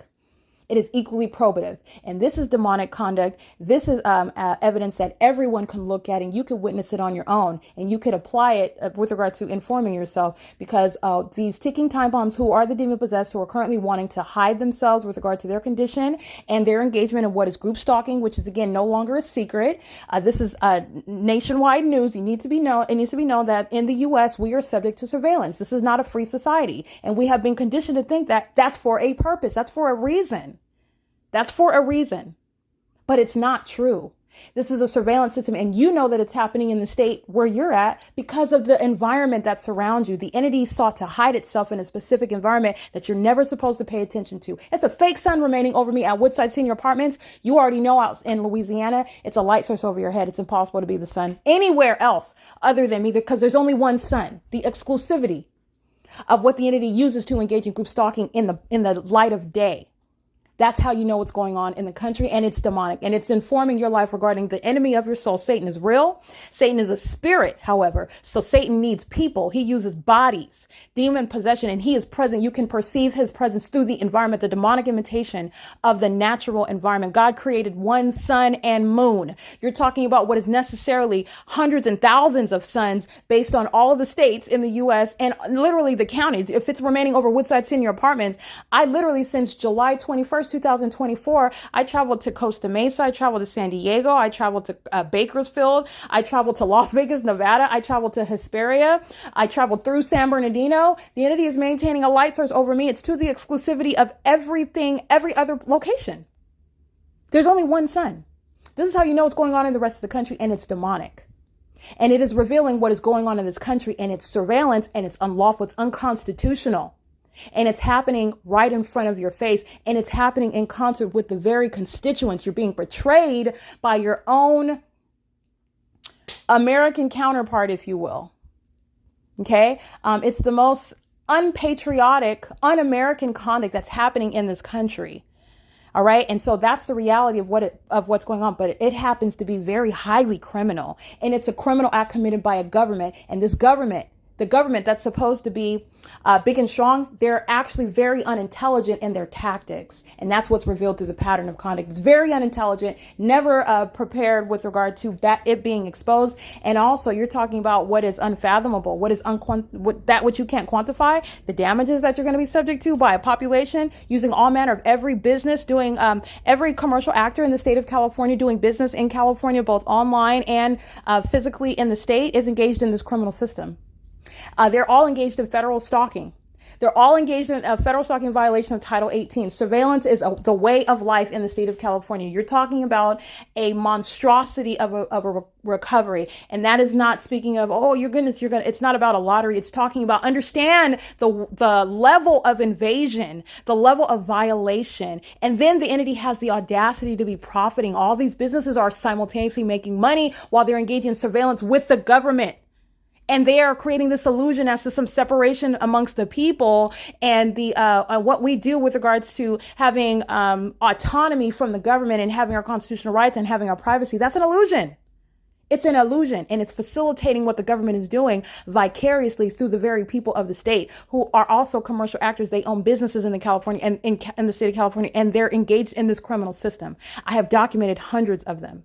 It is equally probative. And this is demonic conduct. This is evidence that everyone can look at and you can witness it on your own. And you could apply it with regard to informing yourself, because these ticking time bombs, who are the demon possessed, who are currently wanting to hide themselves with regard to their condition and their engagement in what is group stalking, which is, again, no longer a secret. This is nationwide news. It needs to be known that in the U.S., we are subject to surveillance. This is not a free society. And we have been conditioned to think that that's for a purpose. That's for a reason. That's for a reason, but it's not true. This is a surveillance system, and you know that it's happening in the state where you're at because of the environment that surrounds you. The entity sought to hide itself in a specific environment that you're never supposed to pay attention to. It's a fake sun remaining over me at Woodside Senior Apartments. You already know out in Louisiana, it's a light source over your head. It's impossible to be the sun anywhere else other than me, because there's only one sun. The exclusivity of what the entity uses to engage in group stalking in the light of day. That's how you know what's going on in the country, and it's demonic, and it's informing your life regarding the enemy of your soul. Satan is real. Satan is a spirit, however. So Satan needs people. He uses bodies, demon possession, and he is present. You can perceive his presence through the environment, the demonic imitation of the natural environment. God created one sun and moon. You're talking about what is necessarily hundreds and thousands of suns based on all of the states in the U.S. and literally the counties. If it's remaining over Woodside Senior Apartments, I literally, since July 21st, 2024, I traveled to Costa Mesa. I traveled to San Diego. I traveled to Bakersfield. I traveled to Las Vegas, Nevada. I traveled to Hesperia. I traveled through San Bernardino. The entity is maintaining a light source over me. It's to the exclusivity of everything, every other location. There's only one sun. This is how you know what's going on in the rest of the country, and it's demonic. And it is revealing what is going on in this country, and it's surveillance, and it's unlawful, it's unconstitutional. And it's happening right in front of your face, and it's happening in concert with the very constituents. You're being betrayed by your own American counterpart, if you will. Okay? It's the most unpatriotic, un-American conduct that's happening in this country. All right. And so that's the reality of what's going on. But it happens to be very highly criminal. And it's a criminal act committed by a government. And this government, the government that's supposed to be big and strong, they're actually very unintelligent in their tactics. And that's what's revealed through the pattern of conduct. It's very unintelligent, never prepared with regard to that it being exposed. And also you're talking about what is unfathomable, what is which you can't quantify, the damages that you're going to be subject to by a population using all manner of every business, doing every commercial actor in the state of California doing business in California, both online and physically in the state, is engaged in this criminal system. They're all engaged in federal stalking. They're all engaged in a federal stalking violation of Title 18. Surveillance is the way of life in the state of California. You're talking about a monstrosity of a recovery. And that is not speaking of, oh, it's not about a lottery. It's talking about, understand the level of invasion, the level of violation. And then the entity has the audacity to be profiting. All these businesses are simultaneously making money while they're engaged in surveillance with the government. And they are creating this illusion as to some separation amongst the people and the what we do with regards to having autonomy from the government and having our constitutional rights and having our privacy. That's an illusion. It's an illusion, and it's facilitating what the government is doing vicariously through the very people of the state who are also commercial actors. They own businesses in the California and in the state of California, and they're engaged in this criminal system. I have documented hundreds of them.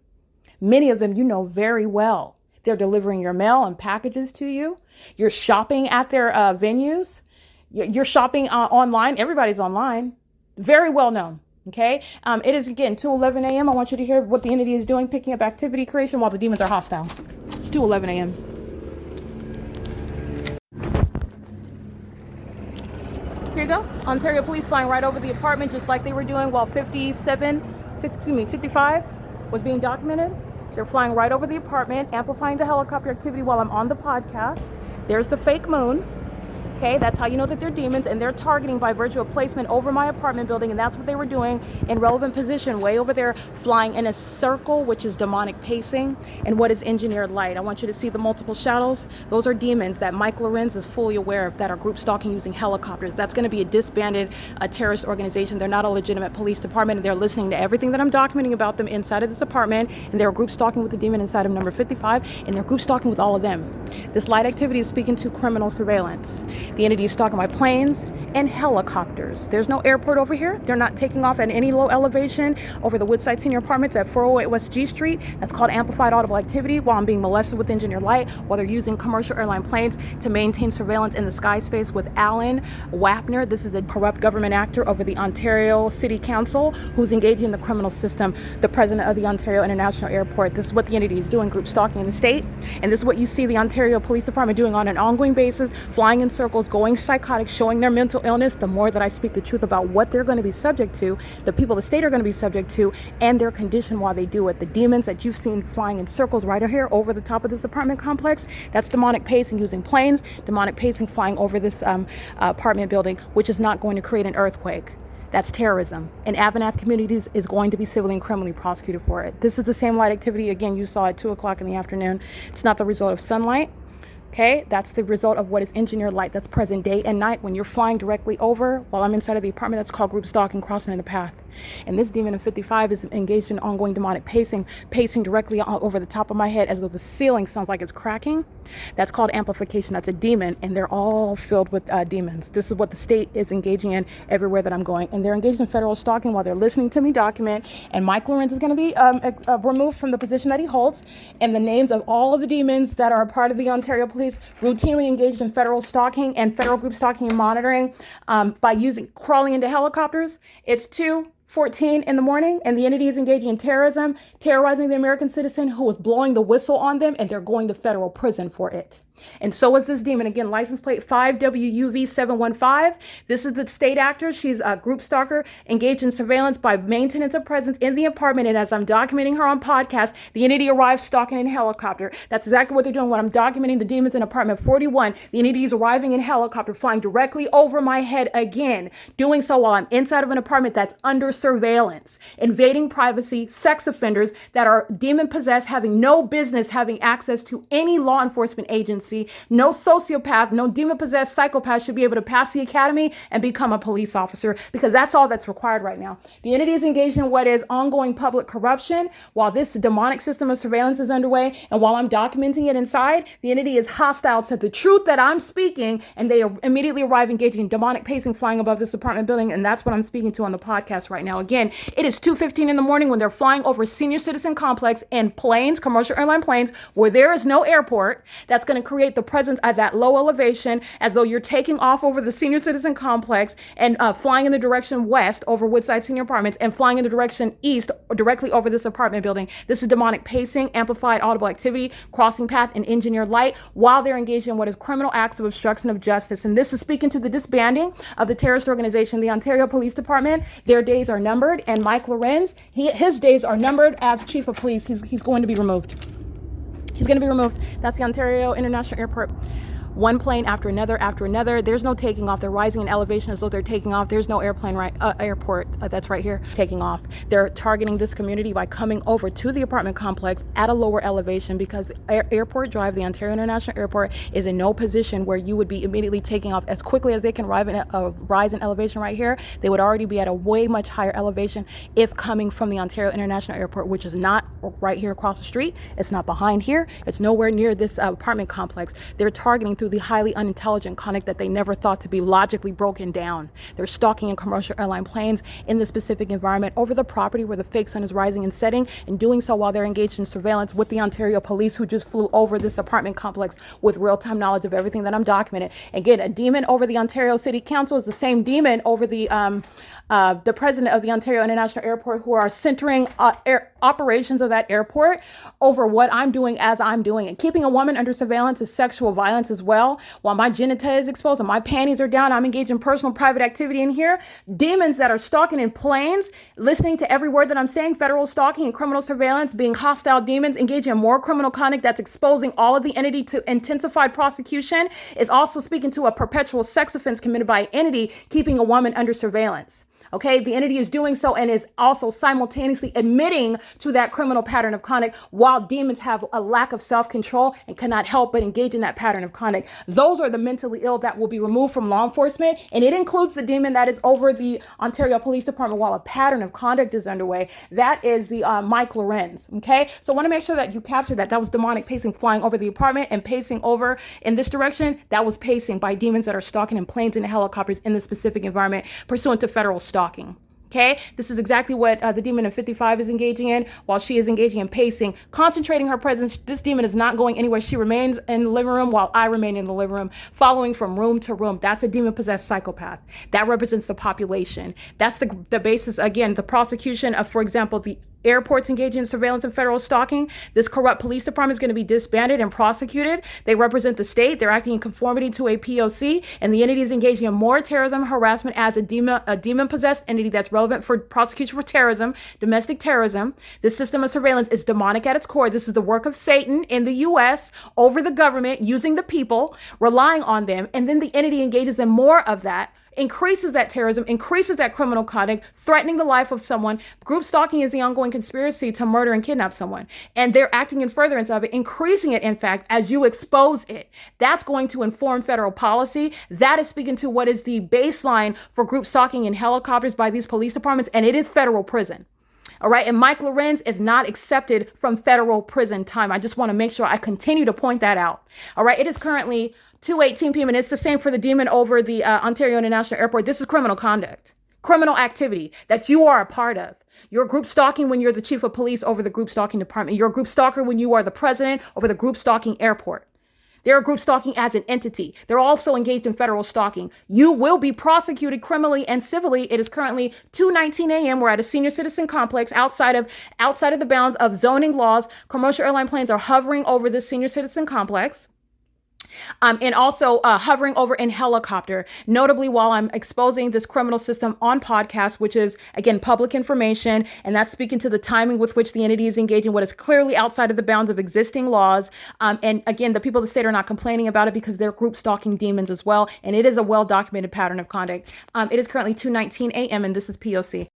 Many of them you know very well. They're delivering your mail and packages to you. You're shopping at their venues. You're shopping online. Everybody's online. Very well known. Okay. It is, again, 2:11 a.m. I want you to hear what the entity is doing, picking up activity creation while the demons are hostile. It's 2:11 a.m. Here you go. Ontario police flying right over the apartment just like they were doing while 55 was being documented. They're flying right over the apartment, amplifying the helicopter activity while I'm on the podcast. There's the fake moon. Okay, that's how you know that they're demons, and they're targeting by virtue of placement over my apartment building, and that's what they were doing in relevant position way over there, flying in a circle, which is demonic pacing, and what is engineered light. I want you to see the multiple shadows. Those are demons that Mike LORENZ is fully aware of that are group stalking using helicopters. That's going to be a disbanded terrorist organization. They're not a legitimate police department, and they're listening to everything that I'm documenting about them inside of this apartment, and they're group stalking with the demon inside of number 55, and they're group stalking with all of them. This light activity is speaking to criminal surveillance. The entity is stalking my planes and helicopters. There's no airport over here. They're not taking off at any low elevation over the Woodside Senior Apartments at 408 West G Street. That's called amplified audible activity while I'm being molested with engineered light, while they're using commercial airline planes to maintain surveillance in the sky space with Alan WAPNER. This is a corrupt government actor over the Ontario City Council who's engaging in the criminal system, the president of the Ontario International Airport. This is what the entity is doing, group stalking in the state. And this is what you see the Ontario Police Department doing on an ongoing basis, flying in circles, going psychotic, showing their mental illness. The more that I speak the truth about what they're going to be subject to, the people of the state are going to be subject to, and their condition while they do it. The demons that you've seen flying in circles right here over the top of this apartment complex, that's demonic pacing using planes, demonic pacing flying over this apartment building, which is not going to create an earthquake. That's terrorism. And AVANATH communities is going to be civilly and criminally prosecuted for it. This is the same light activity, again, you saw at 2 o'clock in the afternoon. It's not the result of sunlight. Okay, that's the result of what is engineered light that's present day and night when you're flying directly over while I'm inside of the apartment. That's called group stalking, crossing in the path. And this demon of 55 is engaged in ongoing demonic pacing, pacing directly over the top of my head as though the ceiling sounds like it's cracking. That's called amplification. That's a demon, and they're all filled with demons. This is what the state is engaging in everywhere that I'm going. And they're engaged in federal stalking while they're listening to me document. And Mike LORENZ is going to be removed from the position that he holds. And the names of all of the demons that are a part of the Ontario Police routinely engaged in federal stalking and federal group stalking and monitoring by crawling into helicopters. It's 2:14 in the morning, and the entity is engaging in terrorism, terrorizing the American citizen who was blowing the whistle on them, and they're going to federal prison for it. And so is this demon. Again, license plate 5WUV715. This is the state actor. She's a group stalker engaged in surveillance by maintenance of presence in the apartment. And as I'm documenting her on podcast, the entity arrives stalking in helicopter. That's exactly what they're doing when I'm documenting the demons in apartment 41. The entity is arriving in helicopter, flying directly over my head again, doing so while I'm inside of an apartment that's under surveillance, invading privacy, sex offenders that are demon possessed, having no business having access to any law enforcement agency. No sociopath, no demon-possessed psychopath should be able to pass the academy and become a police officer, because that's all that's required right now. The entity is engaged in what is ongoing public corruption while this demonic system of surveillance is underway. And while I'm documenting it inside, the entity is hostile to the truth that I'm speaking, and they immediately arrive engaging in demonic pacing, flying above this apartment building. And that's what I'm speaking to on the podcast right now. Again, it is 2:15 in the morning when they're flying over senior citizen complex in planes, commercial airline planes, where there is no airport. That's going to create the presence at that low elevation, as though you're taking off over the senior citizen complex and flying in the direction west over Woodside Senior Apartments and flying in the direction east directly over this apartment building. This is demonic pacing, amplified audible activity, crossing path, and engineered light while they're engaged in what is criminal acts of obstruction of justice. And this is speaking to the disbanding of the terrorist organization, the Ontario Police Department. Their days are numbered, and Mike LORENZ, his days are numbered as chief of police. He's going to be removed. He's going to be removed. That's the Ontario International Airport. One plane after another. There's no taking off. They're rising in elevation as though they're taking off. There's no airport that's right here taking off. They're targeting this community by coming over to the apartment complex at a lower elevation, because Airport Drive, the Ontario International Airport, is in no position where you would be immediately taking off as quickly as they can rise in elevation right here. They would already be at a way much higher elevation if coming from the Ontario International Airport, which is not right here across the street. It's not behind here. It's nowhere near this apartment complex. They're targeting through the highly unintelligent conduct that they never thought to be logically broken down. They're stalking in commercial airline planes in the specific environment over the property where the fake sun is rising and setting, and doing so while they're engaged in surveillance with the Ontario Police, who just flew over this apartment complex with real-time knowledge of everything that I'm documenting. Again, a demon over the Ontario City Council is the same demon over the president of the Ontario International Airport, who are centering operations of that airport over what I'm doing as I'm doing it. Keeping a woman under surveillance is sexual violence as well. While my genitalia is exposed and my panties are down, I'm engaged in personal private activity in here. Demons that are stalking in planes, listening to every word that I'm saying, federal stalking and criminal surveillance, being hostile demons, engaging in more criminal conduct that's exposing all of the entity to intensified prosecution, is also speaking to a perpetual sex offense committed by an entity keeping a woman under surveillance. Okay, the entity is doing so and is also simultaneously admitting to that criminal pattern of conduct, while demons have a lack of self-control and cannot help but engage in that pattern of conduct. Those are the mentally ill that will be removed from law enforcement, and it includes the demon that is over the Ontario Police Department while a pattern of conduct is underway. That is the Mike LORENZ. Okay, so I want to make sure that you capture that. That was demonic pacing flying over the apartment, and pacing over in this direction, that was pacing by demons that are stalking in planes and helicopters in the specific environment pursuant to federal stalking. Okay, this is exactly what the demon of 55 is engaging in, while she is engaging in pacing, concentrating her presence. This demon is not going anywhere. She remains in the living room while I remain in the living room, following from room to room. That's a demon-possessed psychopath. That represents the population. That's the basis, again, the prosecution of, for example, the airports engaging in surveillance and federal stalking. This corrupt police department is going to be disbanded and prosecuted. They represent the state. They're acting in conformity to a P.O.C. and the entity is engaging in more terrorism harassment as a demon-possessed entity that's relevant for prosecution for terrorism, domestic terrorism. This system of surveillance is demonic at its core. This is the work of Satan in the U.S. over the government, using the people, relying on them, and then the entity engages in more of that increases that terrorism, increases that criminal conduct, threatening the life of someone. Group stalking is the ongoing conspiracy to murder and kidnap someone. And they're acting in furtherance of it, increasing it, in fact, as you expose it. That's going to inform federal policy. That is speaking to what is the baseline for group stalking in helicopters by these police departments, and it is federal prison. All right. And Mike LORENZ is not accepted from federal prison time. I just want to make sure I continue to point that out. All right. It is currently 2:18 p.m. and it's the same for the demon over the Ontario International Airport. This is criminal conduct, criminal activity that you are a part of. You're group stalking when you're the chief of police over the group stalking department. You're a group stalker when you are the president over the group stalking airport. They're group stalking as an entity. They're also engaged in federal stalking. You will be prosecuted criminally and civilly. It is currently 2:19 a.m. We're at a senior citizen complex outside of the bounds of zoning laws. Commercial airline planes are hovering over this senior citizen complex. And also hovering over in helicopter, notably while I'm exposing this criminal system on podcast, which is, again, public information. And that's speaking to the timing with which the entity is engaging what is clearly outside of the bounds of existing laws. And again, the people of the state are not complaining about it because they're group stalking demons as well. And it is a well-documented pattern of conduct. It is currently 2:19 a.m. and this is P.O.C.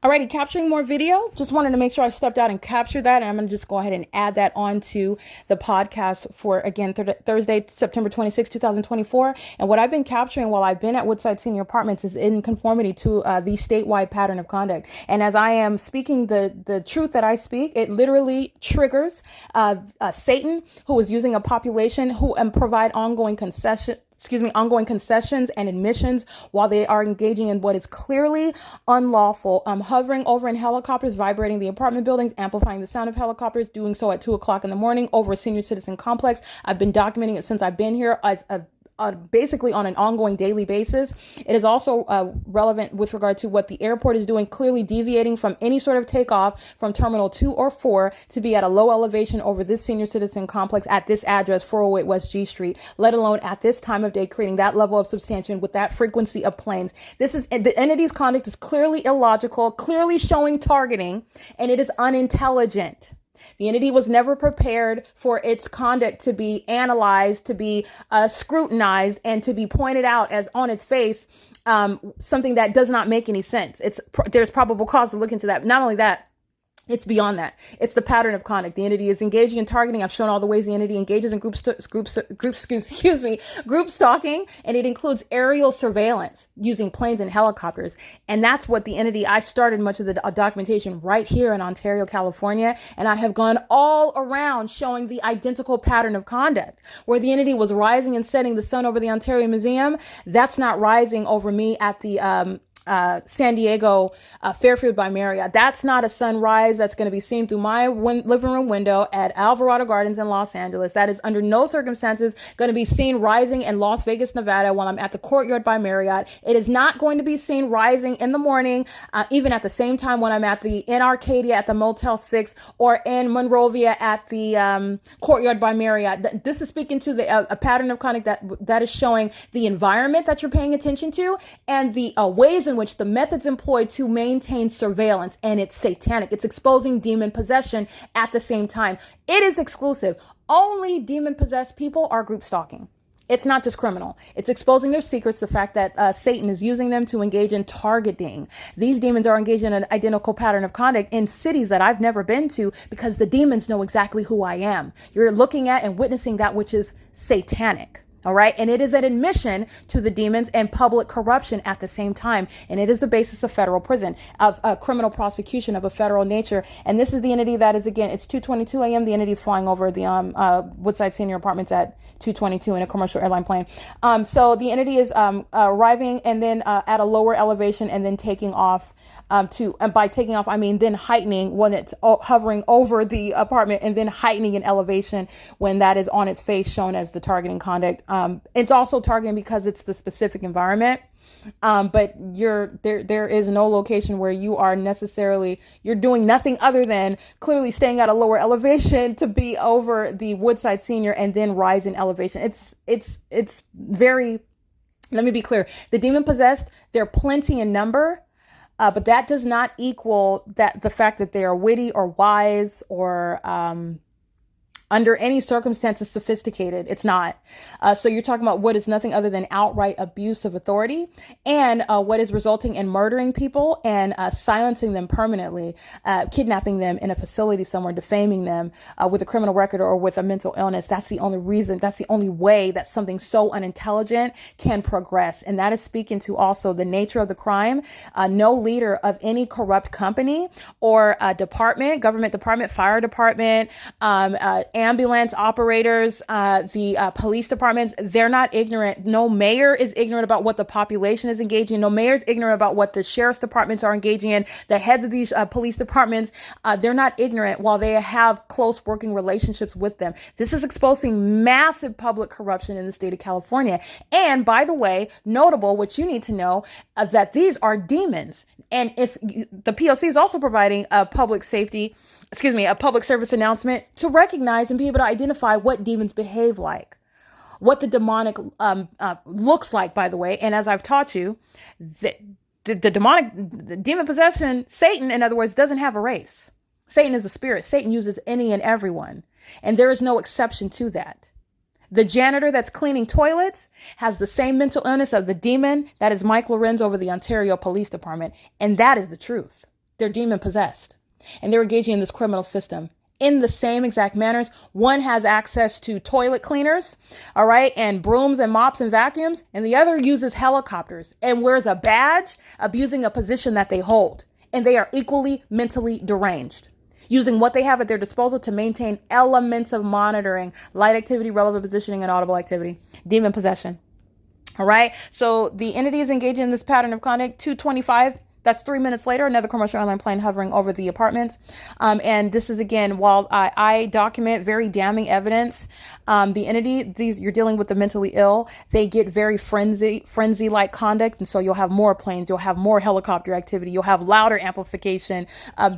Alrighty, capturing more video. Just wanted to make sure I stepped out and captured that. And I'm going to just go ahead and add that onto the podcast for, again, Thursday, September 26, 2024. And what I've been capturing while I've been at Woodside Senior Apartments is in conformity to the statewide pattern of conduct. And as I am speaking the truth that I speak, it literally triggers Satan, who is using a population who provide ongoing concessions and admissions while they are engaging in what is clearly unlawful. Hovering over in helicopters, vibrating the apartment buildings, amplifying the sound of helicopters, doing so at 2:00 in the morning over a senior citizen complex. I've been documenting it since I've been here as basically on an ongoing daily basis. It is also relevant with regard to what the airport is doing, clearly deviating from any sort of takeoff from Terminal 2 or 4 to be at a low elevation over this senior citizen complex at this address, 408 West G Street, let alone at this time of day, creating that level of substantiation with that frequency of planes. This is the entity's conduct is clearly illogical, clearly showing targeting, and it is unintelligent. The entity was never prepared for its conduct to be analyzed, to be scrutinized, and to be pointed out as on its face something that does not make any sense. There's probable cause to look into that. Not only that, it's beyond that. It's the pattern of conduct. The entity is engaging in targeting. I've shown all the ways the entity engages in group stalking, and it includes aerial surveillance using planes and helicopters. And that's what the entity, I started much of the documentation right here in Ontario, California, and I have gone all around showing the identical pattern of conduct. Where the entity was rising and setting the sun over the Ontario Museum, that's not rising over me at the San Diego Fairfield by Marriott. That's not a sunrise that's going to be seen through my living room window at Alvarado Gardens in Los Angeles. That is under no circumstances going to be seen rising in Las Vegas, Nevada while I'm at the Courtyard by Marriott. It is not going to be seen rising in the morning, even at the same time when I'm in Arcadia at the Motel 6 or in Monrovia at the Courtyard by Marriott. This is speaking to a pattern of conduct that is showing the environment that you're paying attention to and the ways in which the methods employed to maintain surveillance, and it's satanic. It's exposing demon possession at the same time. It is exclusive. Only demon possessed people are group stalking. It's not just criminal. It's exposing their secrets, the fact that Satan is using them to engage in targeting. These demons are engaged in an identical pattern of conduct in cities that I've never been to because the demons know exactly who I am. You're looking at and witnessing that which is satanic. All right. And it is an admission to the demons and public corruption at the same time. And it is the basis of federal prison, of criminal prosecution of a federal nature. And this is the entity that is, again, it's 2:22 a.m. The entity is flying over the Woodside Senior Apartments at 2:22 in a commercial airline plane. So the entity is arriving and then at a lower elevation and then taking off. And by taking off, I mean then heightening when it's hovering over the apartment and then heightening in elevation when that is on its face shown as the targeting conduct. It's also targeting because it's the specific environment. But there is no location where you are you're doing nothing other than clearly staying at a lower elevation to be over the Woodside Senior and then rise in elevation. It's very, let me be clear. The demon possessed, they're plenty in number. But that does not equal the fact that they are witty or wise or under any circumstances sophisticated. It's not. So you're talking about what is nothing other than outright abuse of authority, and what is resulting in murdering people and silencing them permanently, kidnapping them in a facility somewhere, defaming them with a criminal record or with a mental illness. That's the only reason, that's the only way that something so unintelligent can progress. And that is speaking to also the nature of the crime. No leader of any corrupt company or department, government department, fire department, ambulance operators, the police departments, they're not ignorant. No mayor is ignorant about what the population is engaging in. No mayor is ignorant about what the sheriff's departments are engaging in. The heads of these police departments, they're not ignorant while they have close working relationships with them. This is exposing massive public corruption in the state of California. And by the way, notable, what you need to know, that these are demons. And if the P.O.C. is also providing a public service announcement to recognize and be able to identify what demons behave like, what the demonic looks like, by the way. And as I've taught you, the demon possession, Satan, in other words, doesn't have a race. Satan is a spirit. Satan uses any and everyone. And there is no exception to that. The janitor that's cleaning toilets has the same mental illness of the demon that is Mike LORENZ over the Ontario Police Department. And that is the truth. They're demon possessed. And they're engaging in this criminal system in the same exact manners. One has access to toilet cleaners, all right, and brooms and mops and vacuums. And the other uses helicopters and wears a badge, abusing a position that they hold. And they are equally mentally deranged, using what they have at their disposal to maintain elements of monitoring, light activity, relevant positioning, and audible activity. Demon possession. All right. So the entity is engaging in this pattern of conduct. 2:25. That's 3 minutes later, another commercial airline plane hovering over the apartments. And this is, again, while I document very damning evidence, the entity, you're dealing with the mentally ill, they get very frenzy-like conduct. And so you'll have more planes, you'll have more helicopter activity, you'll have louder amplification.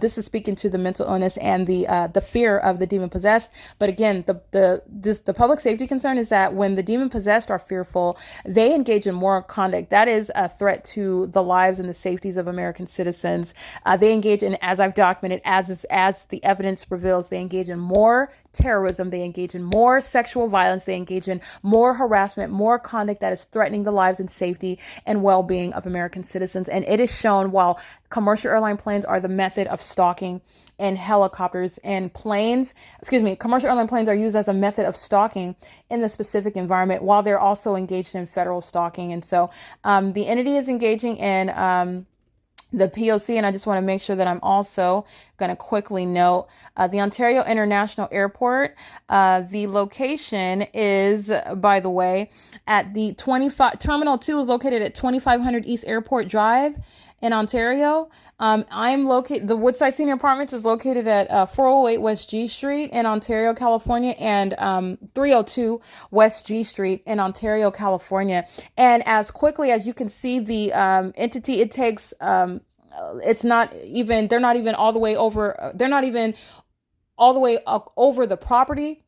This is speaking to the mental illness and the fear of the demon possessed. But again, the public safety concern is that when the demon possessed are fearful, they engage in more conduct that is a threat to the lives and the safeties of American citizens. They engage in, as I've documented, as the evidence reveals, they engage in more terrorism, they engage in more sexual violence, they engage in more harassment, more conduct that is threatening the lives and safety and well-being of American citizens. And it is shown, while commercial airline planes are the method of stalking, and helicopters and commercial airline planes are used as a method of stalking in the specific environment, while they're also engaged in federal stalking. And so the entity is engaging in the P.O.C. And I just want to make sure that I'm also going to quickly note the Ontario International Airport. The location is, by the way, at the Terminal 2 is located at 2500 East Airport Drive in Ontario. The Woodside Senior Apartments is located at 408 West G Street in Ontario, California, and 302 West G Street in Ontario, California. And as quickly as you can see, the entity, it takes, they're not even all the way over the property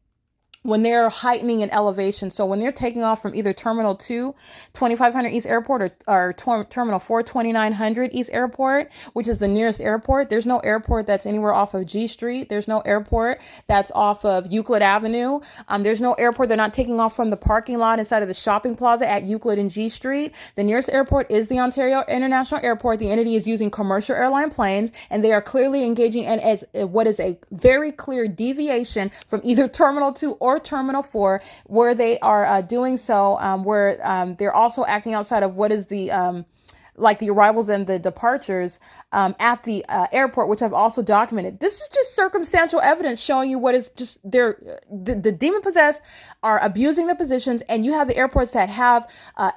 when they're heightening in elevation. So when they're taking off from either Terminal 2, 2500 East Airport, or Terminal 4, 2900 East Airport, which is the nearest airport. There's no airport that's anywhere off of G Street. There's no airport that's off of Euclid Avenue. There's no airport. They're not taking off from the parking lot inside of the shopping plaza at Euclid and G Street. The nearest airport is the Ontario International Airport. The entity is using commercial airline planes, and they are clearly engaging in what is a very clear deviation from either Terminal 2 or Terminal 4, where they are doing so, where they're also acting outside of what is the like the arrivals and the departures at the airport, which I've also documented. This is just circumstantial evidence showing you what is just the demon possessed are abusing the positions, and you have the airports that have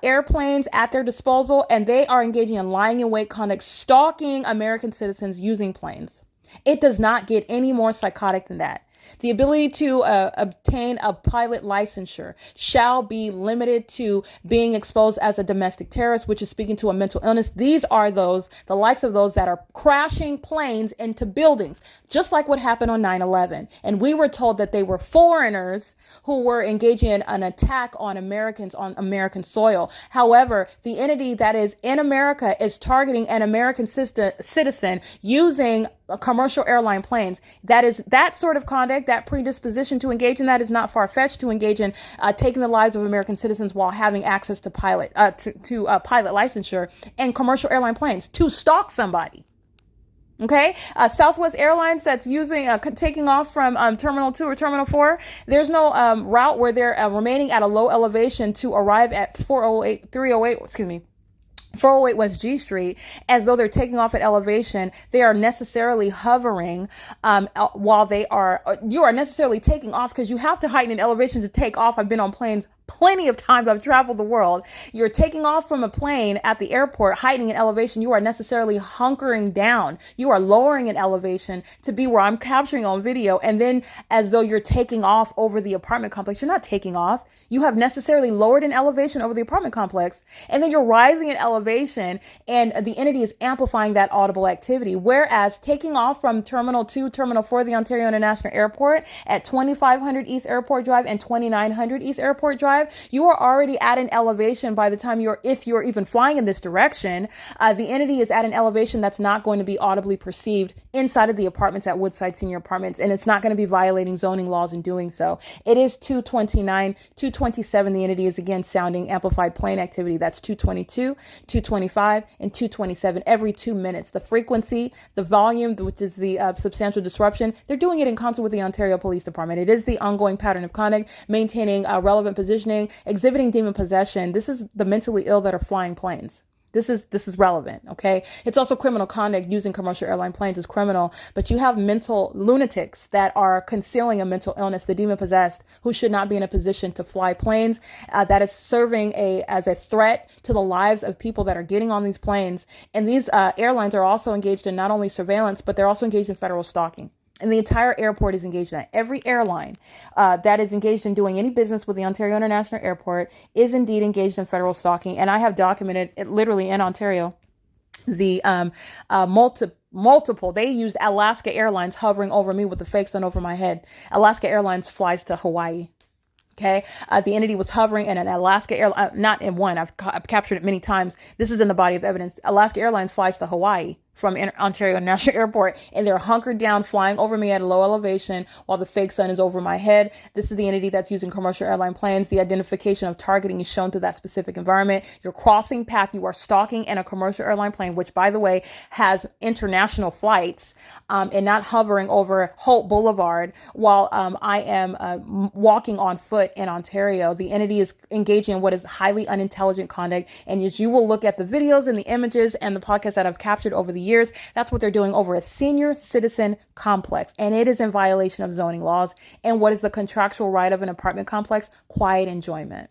airplanes at their disposal, and they are engaging in lying in wait conduct, stalking American citizens using planes. It does not get any more psychotic than that. The ability to obtain a pilot licensure shall be limited to being exposed as a domestic terrorist, which is speaking to a mental illness. These are the likes of those that are crashing planes into buildings, just like what happened on 9/11. And we were told that they were foreigners who were engaging in an attack on Americans on American soil. However, the entity that is in America is targeting an American citizen using commercial airline planes. That is that sort of conduct, that predisposition to engage in that is not far-fetched to engage in taking the lives of American citizens while having access to pilot licensure and commercial airline planes to stalk somebody. Okay, Southwest Airlines that's using taking off from Terminal 2 or Terminal 4. There's no route where they're remaining at a low elevation to arrive at 408 West G Street, as though they're taking off at elevation. They are necessarily hovering while they are, you are necessarily taking off, because you have to heighten an elevation to take off. I've been on planes plenty of times. I've traveled the world. You're taking off from a plane at the airport, heightening an elevation. You are necessarily hunkering down. You are lowering an elevation to be where I'm capturing on video. And then as though you're taking off over the apartment complex, you're not taking off. You have necessarily lowered an elevation over the apartment complex, and then you're rising in elevation, and the entity is amplifying that audible activity. Whereas taking off from Terminal 2, Terminal 4, the Ontario International Airport at 2500 East Airport Drive and 2900 East Airport Drive, you are already at an elevation by the time if you're even flying in this direction. The entity is at an elevation that's not going to be audibly perceived inside of the apartments at Woodside Senior Apartments, and it's not going to be violating zoning laws in doing so. It is 229, 227. The entity is again sounding amplified plane activity. That's 222, 225, and 227 every 2 minutes. The frequency, the volume, which is the substantial disruption, they're doing it in concert with the Ontario Police Department. It is the ongoing pattern of conduct, maintaining relevant positioning, exhibiting demon possession. This is the mentally ill that are flying planes. This is relevant, okay? It's also criminal conduct. Using commercial airline planes is criminal, but you have mental lunatics that are concealing a mental illness, the demon possessed, who should not be in a position to fly planes. That is serving as a threat to the lives of people that are getting on these planes. And these airlines are also engaged in not only surveillance, but they're also engaged in federal stalking. And the entire airport is engaged in that. Every airline that is engaged in doing any business with the Ontario International Airport is indeed engaged in federal stalking. And I have documented it literally in Ontario, the multiple. They used Alaska Airlines hovering over me with the fake sun over my head. Alaska Airlines flies to Hawaii. Okay. The entity was hovering in an Alaska Airline, not in one. I've captured it many times. This is in the body of evidence. Alaska Airlines flies to Hawaii from Ontario International Airport, and they're hunkered down, flying over me at a low elevation while the fake sun is over my head. This is the entity that's using commercial airline planes. The identification of targeting is shown to that specific environment. You're crossing path. You are stalking in a commercial airline plane, which, by the way, has international flights, and not hovering over Holt Boulevard while I am walking on foot in Ontario. The entity is engaging in what is highly unintelligent conduct. And as you will look at the videos and the images and the podcasts that I've captured over the years, that's what they're doing over a senior citizen complex. And it is in violation of zoning laws. And what is the contractual right of an apartment complex? Quiet enjoyment.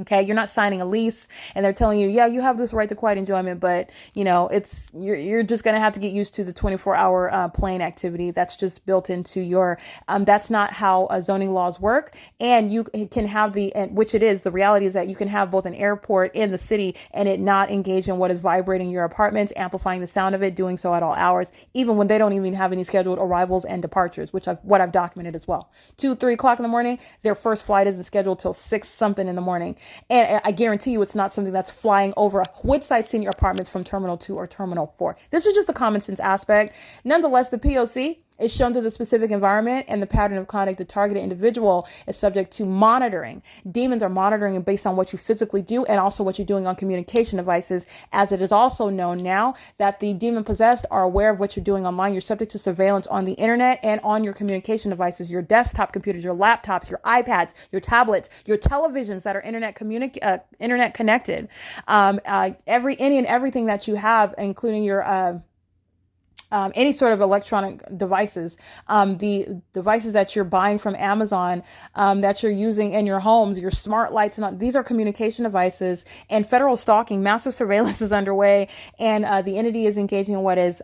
Okay, you're not signing a lease and they're telling you, yeah, you have this right to quiet enjoyment, but you're just going to have to get used to the 24-hour plane activity. That's just built into your, that's not how zoning laws work. And you can have which it is, the reality is that you can have both an airport in the city and it not engage in what is vibrating your apartments, amplifying the sound of it, doing so at all hours, even when they don't even have any scheduled arrivals and departures, which I've documented as well. 2, 3 o'clock in the morning, their first flight isn't scheduled till 6 something in the morning. And I guarantee you it's not something that's flying over Woodside Senior Apartments from Terminal 2 or Terminal 4. This is just the common sense aspect. Nonetheless, the P.O.C. is shown to the specific environment and the pattern of conduct. The targeted individual is subject to monitoring. Demons are monitoring based on what you physically do and also what you're doing on communication devices, as it is also known now that the demon possessed are aware of what you're doing online. You're subject to surveillance on the internet and on your communication devices, your desktop computers, your laptops, your iPads, your tablets, your televisions that are internet connected, any and everything that you have, including your any sort of electronic devices, the devices that you're buying from Amazon, that you're using in your homes, your smart lights, and all, these are communication devices. And federal stalking, massive surveillance is underway, and the entity is engaging in what is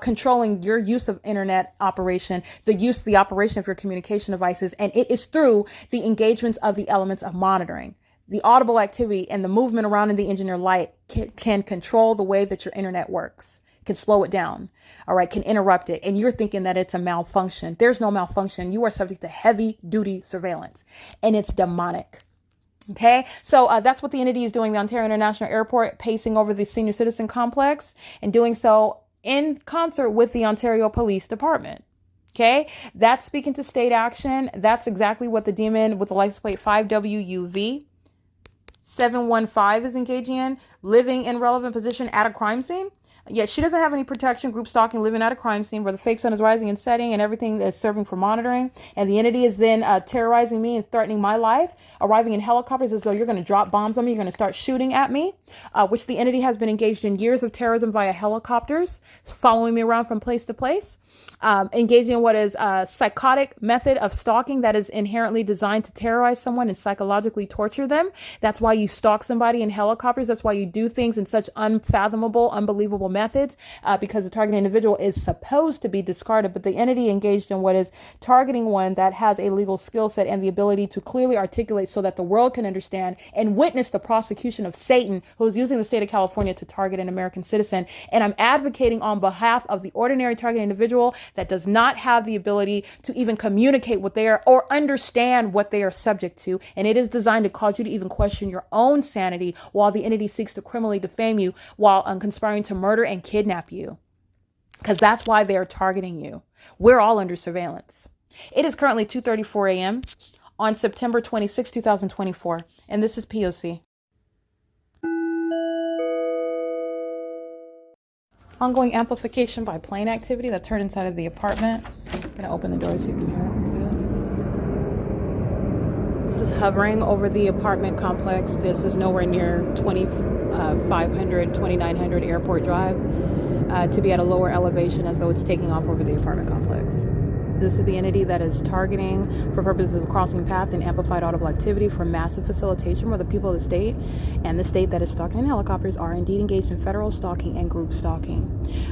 controlling your use of internet operation, the operation of your communication devices, and it is through the engagements of the elements of monitoring. The audible activity and the movement around in the engine or light can control the way that your internet works, can slow it down, all right, can interrupt it. And you're thinking that it's a malfunction. There's no malfunction. You are subject to heavy duty surveillance, and it's demonic. Okay, so that's what the entity is doing. The Ontario International Airport, pacing over the senior citizen complex, and doing so in concert with the Ontario Police Department. Okay, that's speaking to state action. That's exactly what the demon with the license plate 5WUV 715 is engaging in, living in relevant position at a crime scene. Yet she doesn't have any protection, group stalking, living at a crime scene where the fake sun is rising and setting and everything is serving for monitoring. And the entity is then terrorizing me and threatening my life, arriving in helicopters as though you're going to drop bombs on me, you're going to start shooting at me, which the entity has been engaged in years of terrorism via helicopters, following me around from place to place. Engaging in what is a psychotic method of stalking that is inherently designed to terrorize someone and psychologically torture them. That's why you stalk somebody in helicopters. That's why you do things in such unfathomable, unbelievable methods, because the target individual is supposed to be discarded, but the entity engaged in what is targeting one that has a legal skill set and the ability to clearly articulate so that the world can understand and witness the prosecution of Satan, who is using the state of California to target an American citizen. And I'm advocating on behalf of the ordinary target individual that does not have the ability to even communicate what they are or understand what they are subject to. And it is designed to cause you to even question your own sanity while the entity seeks to criminally defame you while conspiring to murder and kidnap you. Because that's why they are targeting you. We're all under surveillance. It is currently 2:34 a.m. on September 26, 2024. And this is P.O.C. Ongoing amplification by plane activity that's heard inside of the apartment. I'm going to open the door so you can hear it. This is hovering over the apartment complex. This is nowhere near 2500, 2900 Airport Drive, to be at a lower elevation as though it's taking off over the apartment complex. This is the entity that is targeting for purposes of crossing path and amplified audible activity for massive facilitation where the people of the state and the state that is stalking in helicopters are indeed engaged in federal stalking and group stalking.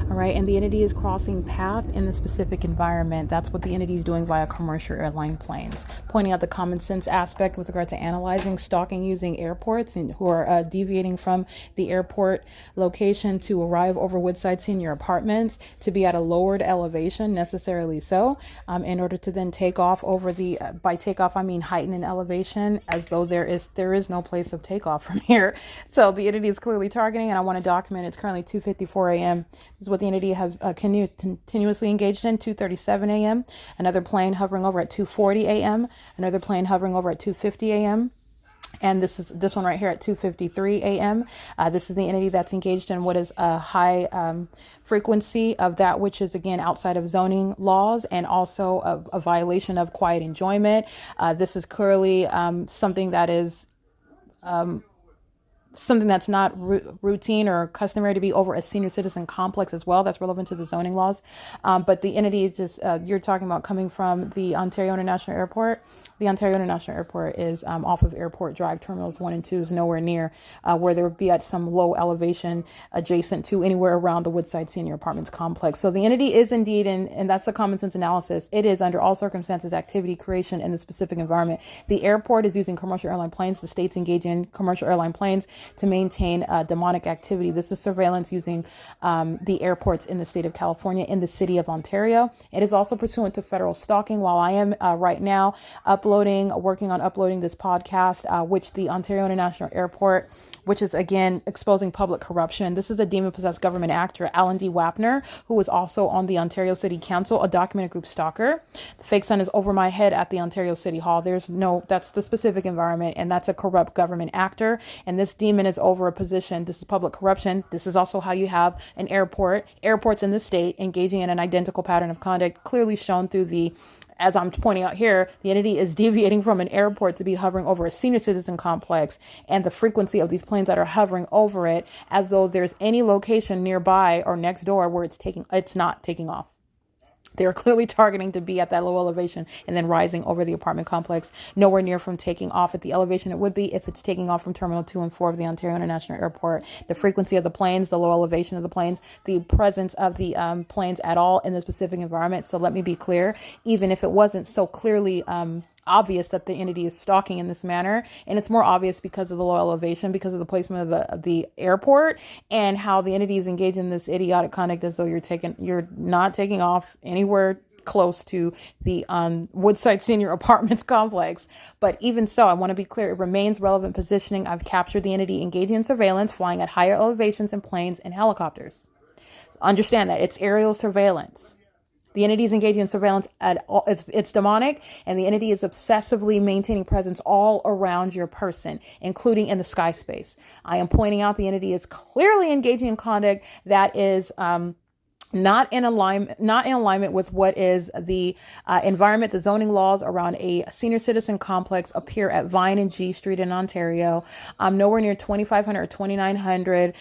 All right. And the entity is crossing path in the specific environment. That's what the entity is doing via commercial airline planes, pointing out the common sense aspect with regard to analyzing stalking using airports and who are deviating from the airport location to arrive over Woodside senior apartments to be at a lowered elevation, necessarily so. In order to then take off over the, by takeoff, I mean heighten in elevation as though there is no place of takeoff from here. So the entity is clearly targeting, and I want to document it's currently 2:54 a.m. This is what the entity has continuously engaged in. 2:37 a.m. Another plane hovering over at 2:40 a.m. Another plane hovering over at 2:50 a.m. And this one right here at 2:53 a.m. This is the entity that's engaged in what is a high frequency of that which is, again, outside of zoning laws and also a violation of quiet enjoyment. This is clearly something that is something that's not routine or customary to be over a senior citizen complex as well. That's relevant to the zoning laws. But the entity is just, you're talking about coming from the Ontario International Airport. The Ontario International Airport is off of Airport Drive. Terminals 1 and 2 is nowhere near where there would be at some low elevation adjacent to anywhere around the Woodside Senior Apartments complex. So the entity is indeed, and that's the common sense analysis, it is under all circumstances activity creation in the specific environment. The airport is using commercial airline planes. The states engage in commercial airline planes to maintain demonic activity. This is surveillance using the airports in the state of California, in the city of Ontario. It is also pursuant to federal stalking. While I am right now working on uploading this podcast, which the Ontario International Airport, which is, again, exposing public corruption. This is a demon-possessed government actor, Alan D. WAPNER, who was also on the Ontario City Council, a documented group stalker. The fake sun is over my head at the Ontario City Hall. That's the specific environment, and that's a corrupt government actor. And this demon is over a position. This is public corruption. This is also how you have an airports in the state engaging in an identical pattern of conduct, clearly shown through as I'm pointing out here, the entity is deviating from an airport to be hovering over a senior citizen complex, and the frequency of these planes that are hovering over it as though there's any location nearby or next door where it's not taking off. They're clearly targeting to be at that low elevation and then rising over the apartment complex, nowhere near from taking off at the elevation it would be if it's taking off from Terminal 2 and 4 of the Ontario International Airport. The frequency of the planes, the low elevation of the planes, the presence of the planes at all in the specific environment. So let me be clear, even if it wasn't so clearly obvious that the entity is stalking in this manner, and it's more obvious because of the low elevation, because of the placement of the airport, and how the entity is engaged in this idiotic conduct as though you're not taking off anywhere close to the Woodside Senior Apartments complex. But even so, I want to be clear, it remains relevant positioning. I've captured the entity engaging in surveillance, flying at higher elevations in planes and helicopters. Understand that it's aerial surveillance. The entity is engaging in surveillance at all. It's demonic, and the entity is obsessively maintaining presence all around your person, including in the sky space. I am pointing out the entity is clearly engaging in conduct that is not in alignment with what is the environment. The zoning laws around a senior citizen complex appear at Vine and G Street in Ontario, nowhere near 2500 or 2900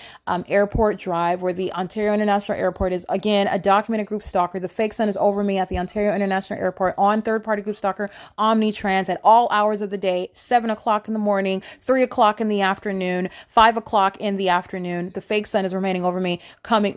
Airport Drive, where the Ontario International Airport is. Again, a documented group stalker. The fake sun is over me at the Ontario International Airport on third-party group stalker Omnitrans at all hours of the day, 7 o'clock in the morning, 3 o'clock in the afternoon, 5 o'clock in the afternoon. The fake sun is remaining over me,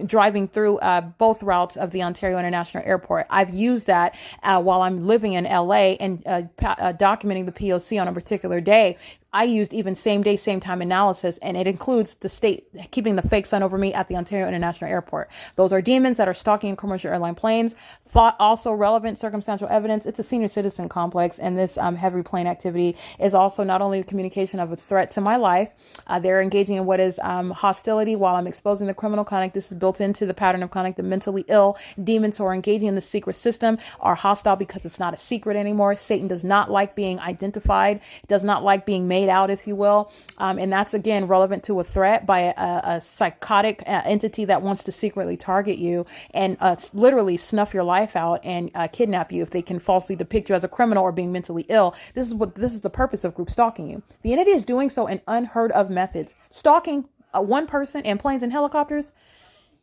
driving through both routes of the Ontario International Airport. I've used that while I'm living in LA and documenting the P.O.C. on a particular day. I used even same day, same time analysis, and it includes the state keeping the fake sun over me at the Ontario International Airport. Those are demons that are stalking commercial airline planes. Also relevant circumstantial evidence. It's a senior citizen complex, and this heavy plane activity is also not only the communication of a threat to my life. They're engaging in what is hostility while I'm exposing the criminal conduct. This is built into the pattern of conduct. The mentally ill demons who are engaging in the secret system are hostile because it's not a secret anymore. Satan does not like being identified, does not like being made out, if you will. And that's, again, relevant to a threat by a psychotic entity that wants to secretly target you and literally snuff your life out and kidnap you if they can falsely depict you as a criminal or being mentally ill. This is the purpose of group stalking you. The entity is doing so in unheard of methods. Stalking one person in planes and helicopters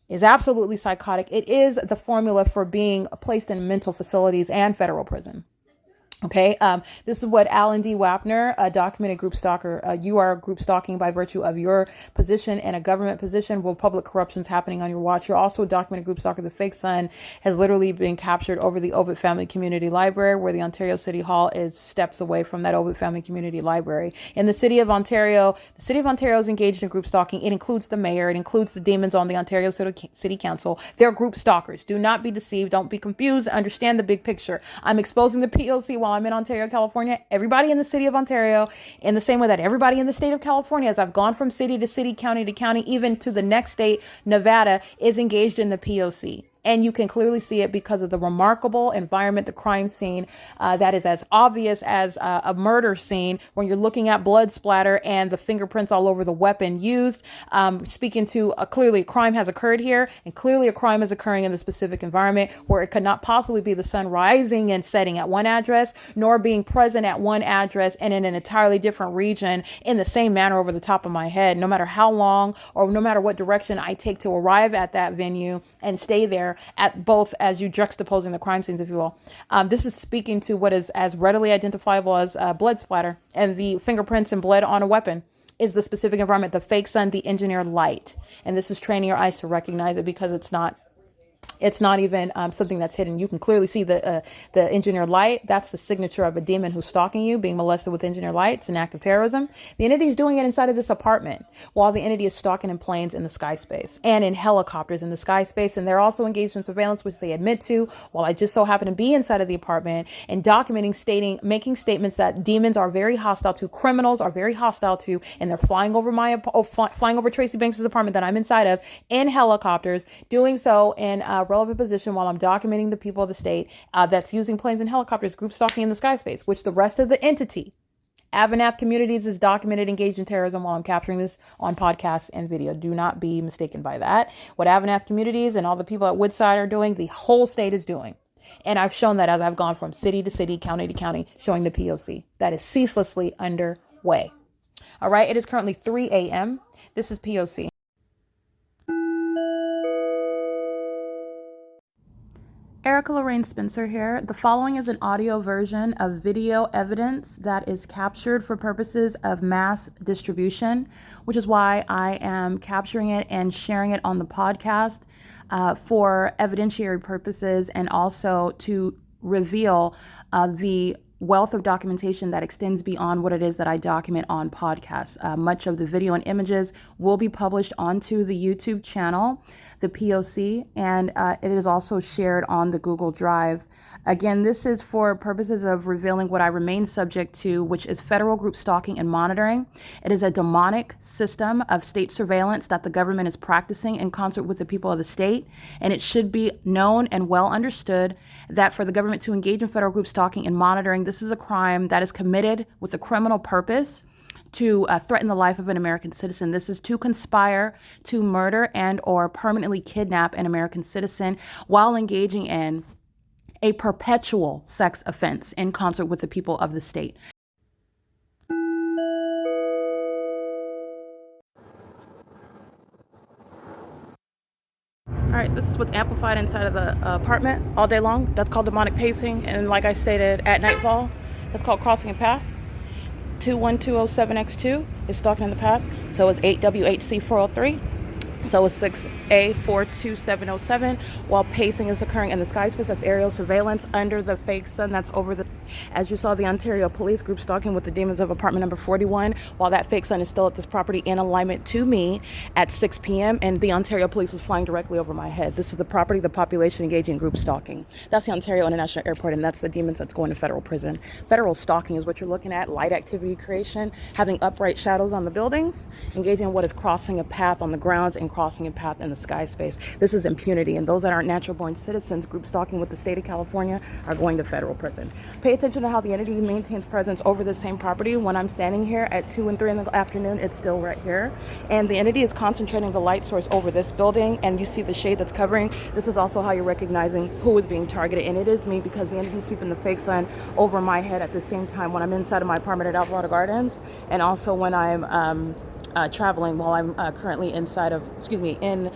is absolutely psychotic. It is the formula for being placed in mental facilities and federal prison. Okay, this is what Alan D. WAPNER, a documented group stalker. You are group stalking by virtue of your position in a government position. Well, public corruption is happening on your watch. You're also a documented group stalker. The fake sun has literally been captured over the Ovid Family Community Library, where the Ontario City Hall is steps away from that Ovid Family Community Library. In the city of Ontario, is engaged in group stalking. It includes the mayor. It includes the demons on the Ontario City Council. They're group stalkers. Do not be deceived. Don't be confused. Understand the big picture. I'm exposing the P.O.C. while I'm in Ontario, California. Everybody in the city of Ontario, in the same way that everybody in the state of California, as I've gone from city to city, county to county, even to the next state, Nevada, is engaged in the P.O.C. And you can clearly see it because of the remarkable environment, the crime scene that is as obvious as a murder scene when you're looking at blood splatter and the fingerprints all over the weapon used, speaking to clearly a crime has occurred here, and clearly a crime is occurring in the specific environment where it could not possibly be the sun rising and setting at one address, nor being present at one address and in an entirely different region in the same manner over the top of my head, no matter how long or no matter what direction I take to arrive at that venue and stay there at both as you juxtaposing the crime scenes, if you will. This is speaking to what is as readily identifiable as blood splatter and the fingerprints and blood on a weapon is the specific environment, the fake sun, the engineered light. And this is training your eyes to recognize it because it's not even something that's hidden. You can clearly see the engineered light. That's the signature of a demon who's stalking you, being molested with engineered light. It's an act of terrorism. The entity is doing it inside of this apartment while the entity is stalking in planes in the sky space and in helicopters in the sky space. And they're also engaged in surveillance, which they admit to, while I just so happen to be inside of the apartment and documenting, making statements that demons are very hostile to, criminals are very hostile to, and they're flying over flying over Tracy Banks' apartment that I'm inside of in helicopters, doing so in relevant position while I'm documenting the people of the state that's using planes and helicopters, group stalking in the sky space, which the rest of the entity, AVANATH Communities, is documented engaged in terrorism while I'm capturing this on podcast and video. Do not be mistaken by that. What AVANATH Communities and all the people at Woodside are doing, the whole state is doing. And I've shown that as I've gone from city to city, county to county, showing the P.O.C. That is ceaselessly underway. All right. It is currently 3 a.m. This is P.O.C. Erica Lorraine Spencer here. The following is an audio version of video evidence that is captured for purposes of mass distribution, which is why I am capturing it and sharing it on the podcast for evidentiary purposes and also to reveal the wealth of documentation that extends beyond what it is that I document on podcasts. Much of the video and images will be published onto the YouTube channel, the P.O.C, and it is also shared on the Google Drive. Again, this is for purposes of revealing what I remain subject to, which is federal group stalking and monitoring. It is a demonic system of state surveillance that the government is practicing in concert with the people of the state. And it should be known and well understood that for the government to engage in federal group stalking and monitoring, this is a crime that is committed with a criminal purpose to threaten the life of an American citizen. This is to conspire to murder and or permanently kidnap an American citizen while engaging in a perpetual sex offense in concert with the people of the state. All right, this is what's amplified inside of the apartment all day long. That's called demonic pacing. And like I stated, at nightfall, that's called crossing a path. 21207X2 is stalking in the path. So is 8WHC403. So is 6A42707, while pacing is occurring in the sky space. That's aerial surveillance under the fake sun that's over the, as you saw, the Ontario Police Group stalking with the demons of apartment number 41, while that fake sun is still at this property in alignment to me at 6 p.m. and the Ontario Police was flying directly over my head. This is the property, the population engaging group stalking. That's the Ontario International Airport, and that's the demons that's going to federal prison. Federal stalking is what you're looking at, light activity creation, having upright shadows on the buildings, engaging in what is crossing a path on the grounds and crossing a path in the sky space. This is impunity, and those that aren't natural born citizens group stalking with the state of California are going to federal prison. Pay attention to how the entity maintains presence over the same property. When I'm standing here at 2 and 3 in the afternoon, it's still right here, and the entity is concentrating the light source over this building, and you see the shade that's covering. This is also how you're recognizing who is being targeted, and it is me, because the entity is keeping the fake sun over my head at the same time when I'm inside of my apartment at Alvarado Gardens, and also when I'm traveling while I'm currently inside of, in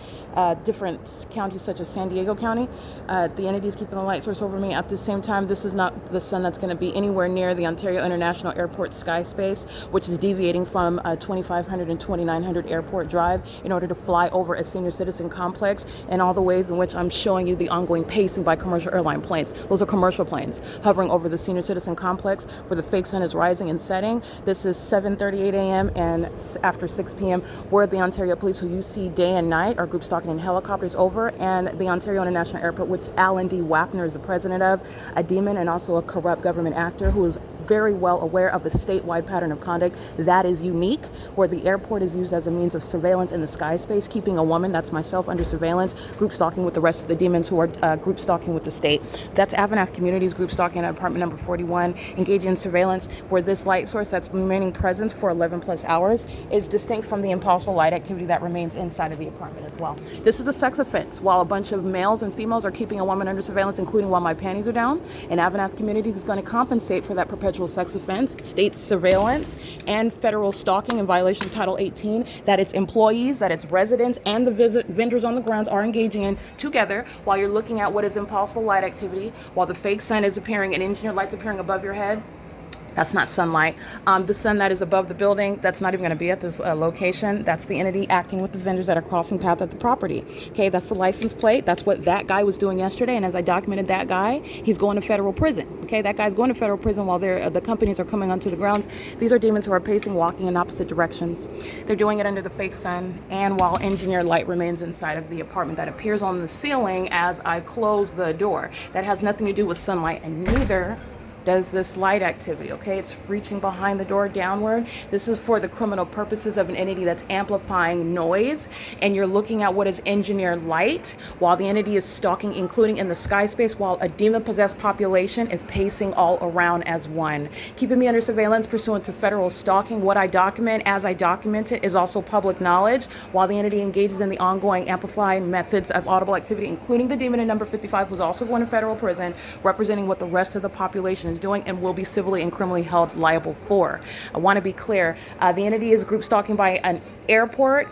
different counties such as San Diego County. The entity is keeping the light source over me. At the same time, this is not the sun that's going to be anywhere near the Ontario International Airport sky space, which is deviating from 2500 and 2900 Airport Drive in order to fly over a senior citizen complex, and all the ways in which I'm showing you the ongoing pacing by commercial airline planes. Those are commercial planes hovering over the senior citizen complex where the fake sun is rising and setting. This is 7:38 a.m. and after 6 p.m. where the Ontario Police, who you see day and night, are group stalking in helicopters over, and the Ontario International Airport, which Alan D. WAPNER is the president of, a demon and also a corrupt government actor who is very well aware of a statewide pattern of conduct that is unique, where the airport is used as a means of surveillance in the sky space, keeping a woman, that's myself, under surveillance, group stalking with the rest of the demons who are group stalking with the state. That's AVANATH Communities group stalking at apartment number 41, engaging in surveillance where this light source that's remaining present for 11 plus hours is distinct from the impossible light activity that remains inside of the apartment as well. This is a sex offense. While a bunch of males and females are keeping a woman under surveillance, including while my panties are down, and AVANATH Communities is going to compensate for that perpetual sex offense, state surveillance, and federal stalking in violation of Title 18 that its employees, that its residents, and the vendors on the grounds are engaging in together while you're looking at what is impossible light activity, while the fake sun is appearing and engineered lights appearing above your head. That's not sunlight. The sun that is above the building, that's not even going to be at this location. That's the entity acting with the vendors that are crossing path at the property. Okay, that's the license plate. That's what that guy was doing yesterday. And as I documented that guy, he's going to federal prison. Okay, that guy's going to federal prison while the companies are coming onto the grounds. These are demons who are pacing, walking in opposite directions. They're doing it under the fake sun and while engineered light remains inside of the apartment that appears on the ceiling as I close the door. That has nothing to do with sunlight, and neither does this light activity. Okay, it's reaching behind the door downward. This is for the criminal purposes of an entity that's amplifying noise, and you're looking at what is engineered light while the entity is stalking, including in the sky space, while a demon-possessed population is pacing all around as one, keeping me under surveillance pursuant to federal stalking. What I document as I document it is also public knowledge, while the entity engages in the ongoing amplifying methods of audible activity, including the demon in number 55, who's also going to federal prison, representing what the rest of the population is doing and will be civilly and criminally held liable for. I want to be clear, the entity is group stalking by airport,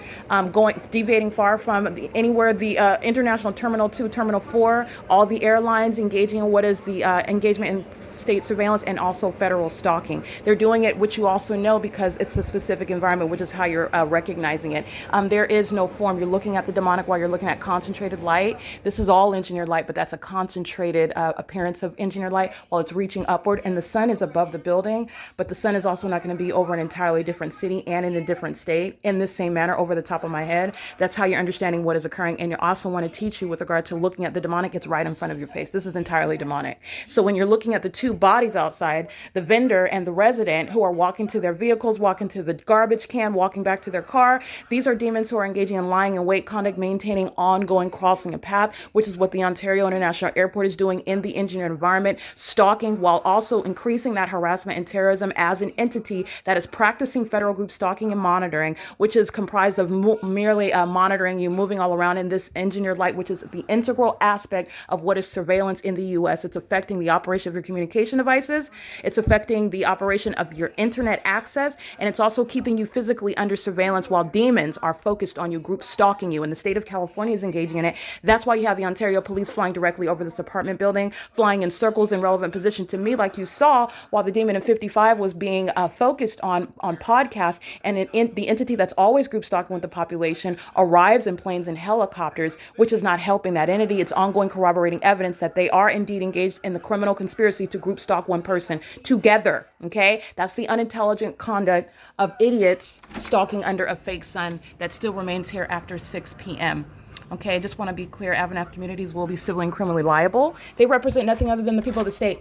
going deviating far from anywhere the international terminal 2, terminal 4, all the airlines engaging in what is the engagement in state surveillance and also federal stalking. They're doing it, which you also know because it's the specific environment, which is how you're recognizing it. There is no form. You're looking at the demonic while you're looking at concentrated light. This is all engineered light, but that's a concentrated appearance of engineered light while it's reaching upward, and the sun is above the building, but the sun is also not going to be over an entirely different city and in a different state in this same manner over the top of my head. That's how you're understanding what is occurring. And you also want to teach you with regard to looking at the demonic, it's right in front of your face. This is entirely demonic. So when you're looking at the two bodies outside, the vendor and the resident who are walking to their vehicles, walking to the garbage can, walking back to their car, these are demons who are engaging in lying in wait conduct, maintaining ongoing crossing a path, which is what the Ontario International Airport is doing in the engineered environment, stalking while also increasing that harassment and terrorism as an entity that is practicing federal group stalking and monitoring, which is comprised of merely monitoring you moving all around in this engineered light, which is the integral aspect of what is surveillance in the U.S. It's affecting the operation of your communication devices. It's affecting the operation of your internet access. And it's also keeping you physically under surveillance while demons are focused on you, group stalking you. And the state of California is engaging in it. That's why you have the Ontario police flying directly over this apartment building, flying in circles in relevant position to me, like you saw while the demon in 55 was being focused on podcast. And the entity that's always group stalking with the population arrives in planes and helicopters, which is not helping that entity. It's ongoing corroborating evidence that they are indeed engaged in the criminal conspiracy to group stalk one person together. Okay, that's the unintelligent conduct of idiots stalking under a fake sun that still remains here after 6 p.m. Okay, I just want to be clear, AVANATH communities will be civilly and criminally liable. They represent nothing other than the people of the state.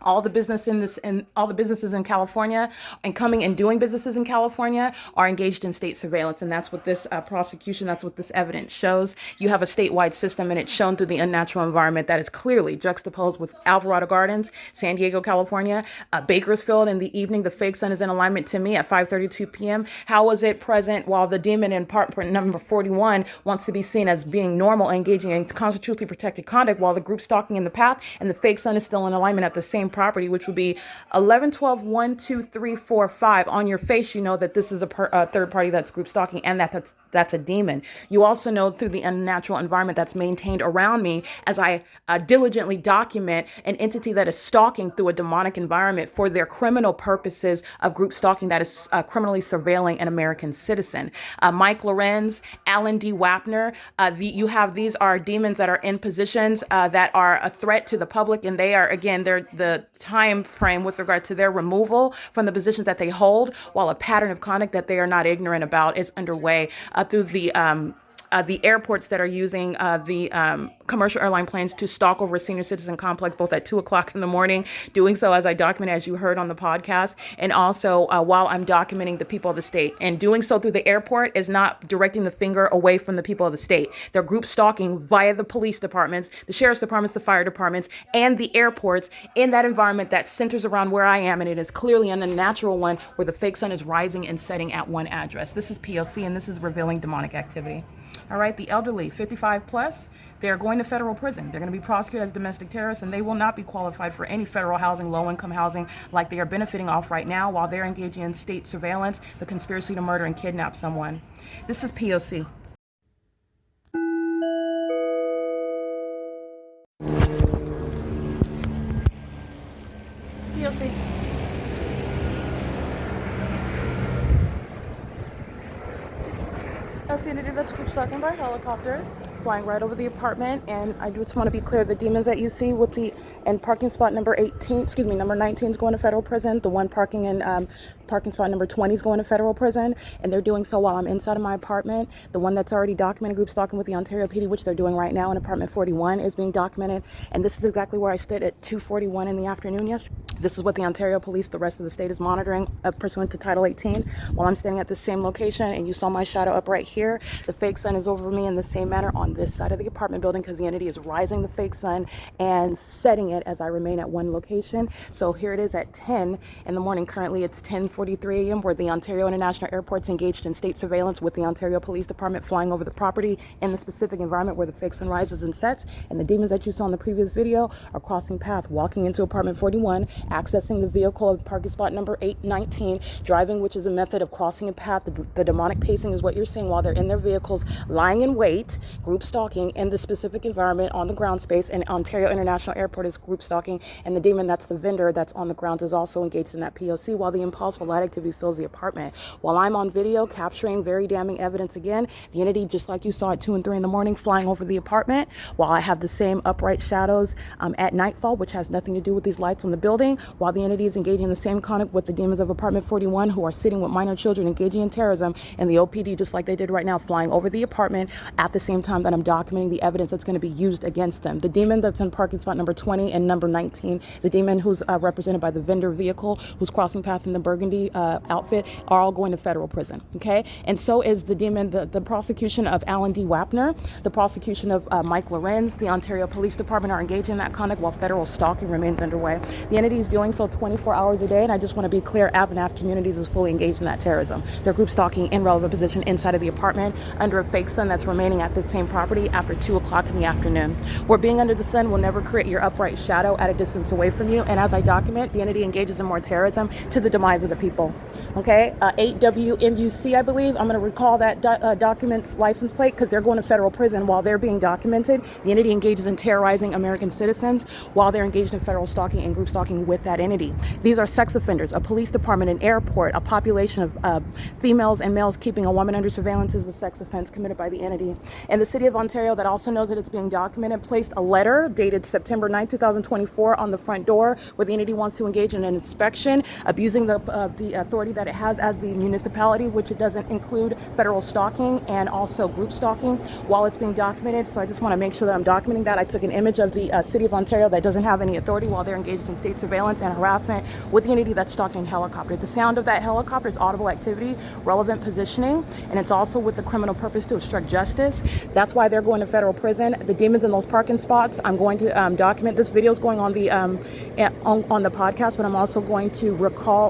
All the businesses in California and coming and doing businesses in California are engaged in state surveillance, and that's what this prosecution, that's what this evidence shows. You have a statewide system, and it's shown through the unnatural environment that is clearly juxtaposed with Alvarado Gardens, San Diego, California, Bakersfield. In the evening, the fake sun is in alignment to me at 5:32 p.m. How was it present while the demon in part number 41 wants to be seen as being normal, engaging in constitutionally protected conduct, while the group stalking in the path and the fake sun is still in alignment at the same property, which would be 11, 12, 1, 2, 3, 4, 5. On your face, you know that this is a third party that's group stalking, and that's a demon. You also know through the unnatural environment that's maintained around me as I diligently document an entity that is stalking through a demonic environment for their criminal purposes of group stalking that is criminally surveilling an American citizen. Mike LORENZ, Alan D. WAPNER, these are demons that are in positions that are a threat to the public, and they are, again, they're the time frame with regard to their removal from the positions that they hold, while a pattern of conduct that they are not ignorant about is underway through the airports that are using the commercial airline planes to stalk over a senior citizen complex, both at 2:00 in the morning, doing so as I document, as you heard on the podcast, and also while I'm documenting the people of the state. And doing so through the airport is not directing the finger away from the people of the state. They're group stalking via the police departments, the sheriff's departments, the fire departments, and the airports in that environment that centers around where I am. And it is clearly an unnatural one where the fake sun is rising and setting at one address. This is P.O.C. and this is revealing demonic activity. All right, the elderly, 55 plus, they're going to federal prison. They're going to be prosecuted as domestic terrorists, and they will not be qualified for any federal housing, low-income housing, like they are benefiting off right now while they're engaging in state surveillance, the conspiracy to murder and kidnap someone. This is P.O.C. P.O.C. I've seen it that's group stalking by helicopter, flying right over the apartment. And I just want to be clear, the demons that you see in parking spot number 19 is going to federal prison. The one parking in parking spot number 20 is going to federal prison, and they're doing so while I'm inside of my apartment. The one that's already documented group stalking with the Ontario PD, which they're doing right now in apartment 41, is being documented. And this is exactly where I stood at 2:41 in the afternoon yesterday. This is what the Ontario police, the rest of the state, is monitoring pursuant to Title 18 while I'm standing at the same location. And you saw my shadow up right here. The fake sun is over me in the same manner on this side of the apartment building because the entity is rising the fake sun and setting it as I remain at one location. So here it is at 10 in the morning. Currently it's 10:30. 10:43 a.m. where the Ontario International Airport's engaged in state surveillance with the Ontario Police Department flying over the property in the specific environment where the fake sun rises and sets. And the demons that you saw in the previous video are crossing path, walking into apartment 41, accessing the vehicle of parking spot number 819, driving, which is a method of crossing a path. The demonic pacing is what you're seeing while they're in their vehicles, lying in wait, group stalking in the specific environment on the ground space. And Ontario International Airport is group stalking, and the demon that's the vendor that's on the grounds is also engaged in that P.O.C. while the impulsive light activity fills the apartment. While I'm on video capturing very damning evidence again, the entity, just like you saw at 2 and 3 in the morning, flying over the apartment, while I have the same upright shadows at nightfall, which has nothing to do with these lights on the building, while the entity is engaging in the same conduct with the demons of apartment 41 who are sitting with minor children engaging in terrorism, and the OPD, just like they did right now, flying over the apartment at the same time that I'm documenting the evidence that's going to be used against them. The demon that's in parking spot number 20 and number 19, the demon who's represented by the vendor vehicle who's crossing path in the burgundy outfit, are all going to federal prison, okay? And so is the demon, the prosecution of Alan D. WAPNER, the prosecution of Mike LORENZ. The Ontario Police Department are engaged in that conduct while federal stalking remains underway. The entity is doing so 24 hours a day, and I just want to be clear, AVANATH Communities is fully engaged in that terrorism. They're group stalking in relevant position inside of the apartment under a fake sun that's remaining at this same property after 2 o'clock in the afternoon. Where being under the sun will never create your upright shadow at a distance away from you, and as I document, the entity engages in more terrorism to the demise of the people. Okay, 8WMUC, I believe. I'm going to recall that document's license plate because they're going to federal prison while they're being documented. The entity engages in terrorizing American citizens while they're engaged in federal stalking and group stalking with that entity. These are sex offenders. A police department, an airport, a population of females and males keeping a woman under surveillance is the sex offense committed by the entity. And the city of Ontario, that also knows that it's being documented, placed a letter dated September 9, 2024 on the front door where the entity wants to engage in an inspection, abusing the authority that it has as the municipality, which it doesn't include federal stalking and also group stalking while it's being documented. So I just want to make sure that I'm documenting that. I took an image of the city of Ontario that doesn't have any authority while they're engaged in state surveillance and harassment with the entity that's stalking in helicopter. The sound of that helicopter is audible activity, relevant positioning, and it's also with the criminal purpose to obstruct justice. That's why they're going to federal prison. The demons in those parking spots, I'm going to document. This video is going on the podcast, but I'm also going to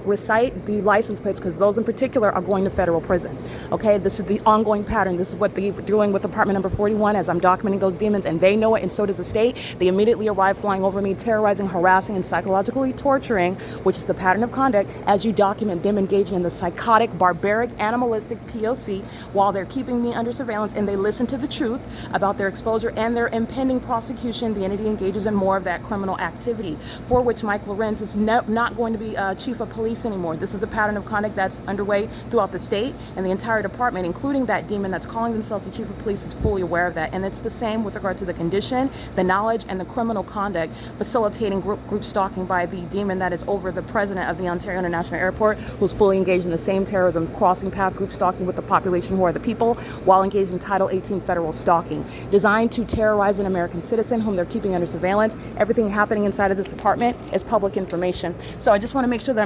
recite the license plates because those in particular are going to federal prison. Okay, this is the ongoing pattern. This is what they're doing with apartment number 41 as I'm documenting those demons, and they know it, and so does the state. They immediately arrive flying over me, terrorizing, harassing, and psychologically torturing, which is the pattern of conduct as you document them engaging in the psychotic, barbaric, animalistic P.O.C. while they're keeping me under surveillance, and they listen to the truth about their exposure and their impending prosecution. The entity engages in more of that criminal activity, for which Mike LORENZ is not going to be chief of police anymore. This is a pattern of conduct that's underway throughout the state, and the entire department, including that demon that's calling themselves the chief of police, is fully aware of that. And it's the same with regard to the condition, the knowledge, and the criminal conduct facilitating group stalking by the demon that is over the president of the Ontario International Airport, who's fully engaged in the same terrorism, crossing path group stalking with the population who are the people, while engaged in Title 18 federal stalking, designed to terrorize an American citizen whom they're keeping under surveillance. Everything happening inside of this apartment is public information. So I just want to make sure that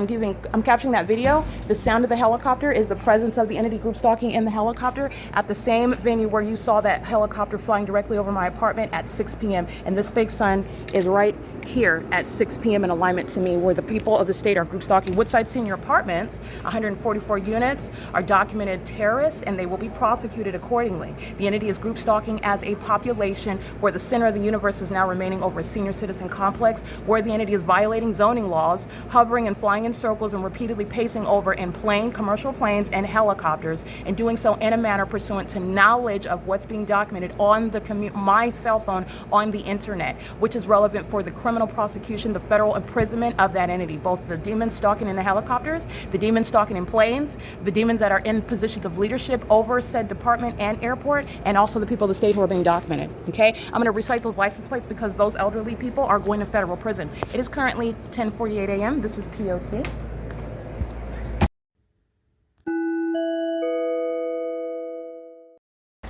I'm capturing that video. The sound of the helicopter is the presence of the entity group stalking in the helicopter at the same venue where you saw that helicopter flying directly over my apartment at 6 p.m. And this fake sun is right here at 6 p.m. in alignment to me, where the people of the state are group stalking. Woodside Senior Apartments, 144 units, are documented terrorists, and they will be prosecuted accordingly. The entity is group stalking as a population where the center of the universe is now remaining over a senior citizen complex, where the entity is violating zoning laws, hovering and flying in circles and repeatedly pacing over in commercial planes and helicopters, and doing so in a manner pursuant to knowledge of what's being documented on my cell phone on the internet, which is relevant for the criminal prosecution, the federal imprisonment of that entity, both the demons stalking in the helicopters, the demons stalking in planes, the demons that are in positions of leadership over said department and airport, and also the people of the state who are being documented. Okay, I'm going to recite those license plates because those elderly people are going to federal prison. It is currently 10:48 a.m. This is P.O.C.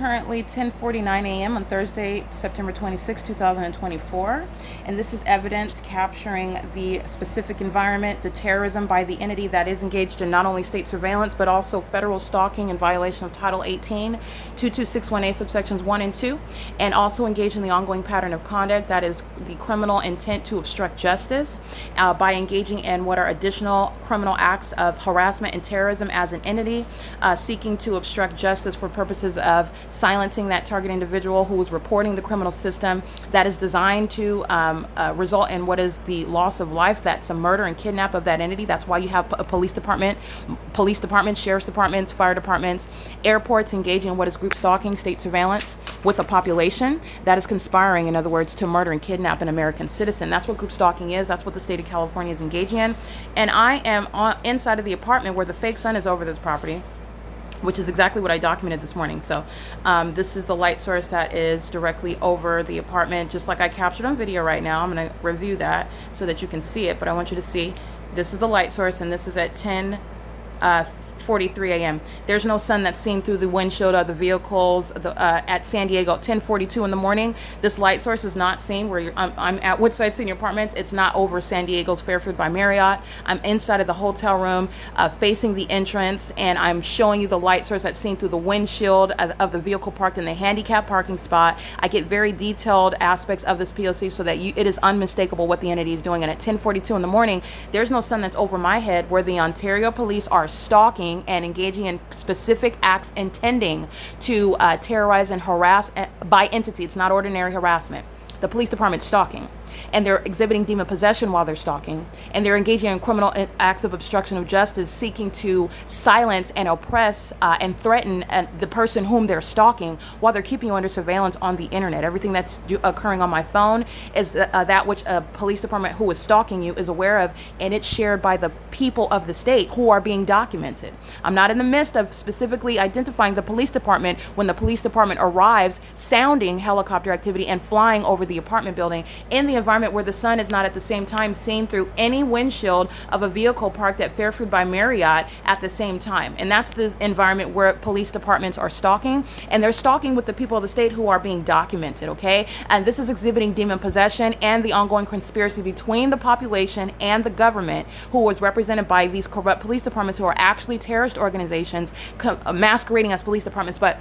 currently 10:49 a.m. on Thursday, September 26, 2024, and this is evidence capturing the specific environment, the terrorism by the entity that is engaged in not only state surveillance, but also federal stalking in violation of Title 18, 2261A subsections 1 and 2, and also engaged in the ongoing pattern of conduct that is the criminal intent to obstruct justice by engaging in what are additional criminal acts of harassment and terrorism as an entity, seeking to obstruct justice for purposes of silencing that target individual who is reporting the criminal system that is designed to result in what is the loss of life. That's a murder and kidnap of that entity. That's why you have a police department, sheriff's departments, fire departments, airports engaging in what is group stalking, state surveillance with a population that is conspiring, in other words, to murder and kidnap an American citizen. That's what group stalking is. That's what the state of California is engaging in. And I am inside of the apartment where the fake sun is over this property, which is exactly what I documented this morning. So this is the light source that is directly over the apartment, just like I captured on video right now. I'm going to review that so that you can see it, but I want you to see this is the light source, and this is at 10:43 a.m. There's no sun that's seen through the windshield of the vehicles at San Diego at 10:42 in the morning. This light source is not seen where I'm at Woodside Senior Apartments. It's not over San Diego's Fairfield by Marriott. I'm inside of the hotel room facing the entrance, and I'm showing you the light source that's seen through the windshield of the vehicle parked in the handicap parking spot. I get very detailed aspects of this P.O.C. so that it is unmistakable what the entity is doing. And at 10:42 in the morning, there's no sun that's over my head where the Ontario police are stalking and engaging in specific acts intending to terrorize and harass by entity. It's not ordinary harassment. The police department's stalking, and they're exhibiting demon possession while they're stalking, and they're engaging in criminal acts of obstruction of justice, seeking to silence and oppress and threaten the person whom they're stalking while they're keeping you under surveillance on the internet. Everything that's occurring on my phone is that which a police department who is stalking you is aware of, and it's shared by the people of the state who are being documented. I'm not in the midst of specifically identifying the police department when the police department arrives, sounding helicopter activity and flying over the apartment building in the environment where the sun is not at the same time seen through any windshield of a vehicle parked at Fairfield by Marriott at the same time. And that's the environment where police departments are stalking, and they're stalking with the people of the state who are being documented, okay? And this is exhibiting demon possession and the ongoing conspiracy between the population and the government, who was represented by these corrupt police departments who are actually terrorist organizations masquerading as police departments, but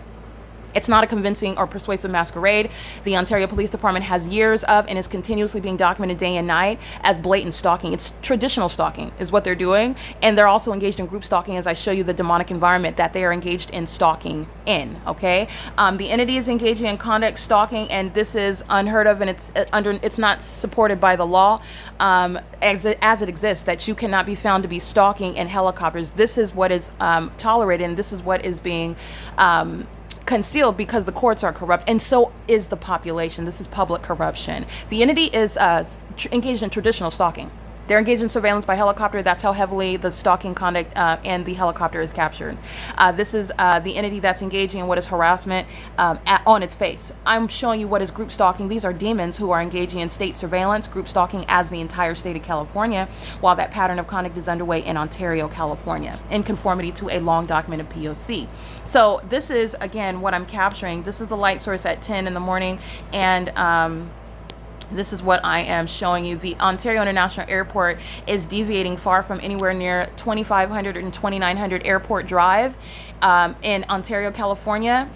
it's not a convincing or persuasive masquerade. The Ontario Police Department has years of and is continuously being documented day and night as blatant stalking. It's traditional stalking is what they're doing. And they're also engaged in group stalking, as I show you the demonic environment that they are engaged in stalking in, okay? The entity is engaging in conduct stalking, and this is unheard of, and it's not supported by the law as it exists, that you cannot be found to be stalking in helicopters. This is what is tolerated, and this is what is being concealed because the courts are corrupt, and so is the population. This is public corruption. The entity is engaged in traditional stalking. They're engaged in surveillance by helicopter. That's how heavily the stalking conduct and the helicopter is captured. This is the entity that's engaging in what is harassment on its face. I'm showing you what is group stalking. These are demons who are engaging in state surveillance, group stalking as the entire state of California, while that pattern of conduct is underway in Ontario, California, in conformity to a long documented P.O.C. So this is, again, what I'm capturing. This is the light source at 10 in the morning, and this is what I am showing you. The Ontario International Airport is deviating far from anywhere near 2500 and 2900 Airport Drive in Ontario, California,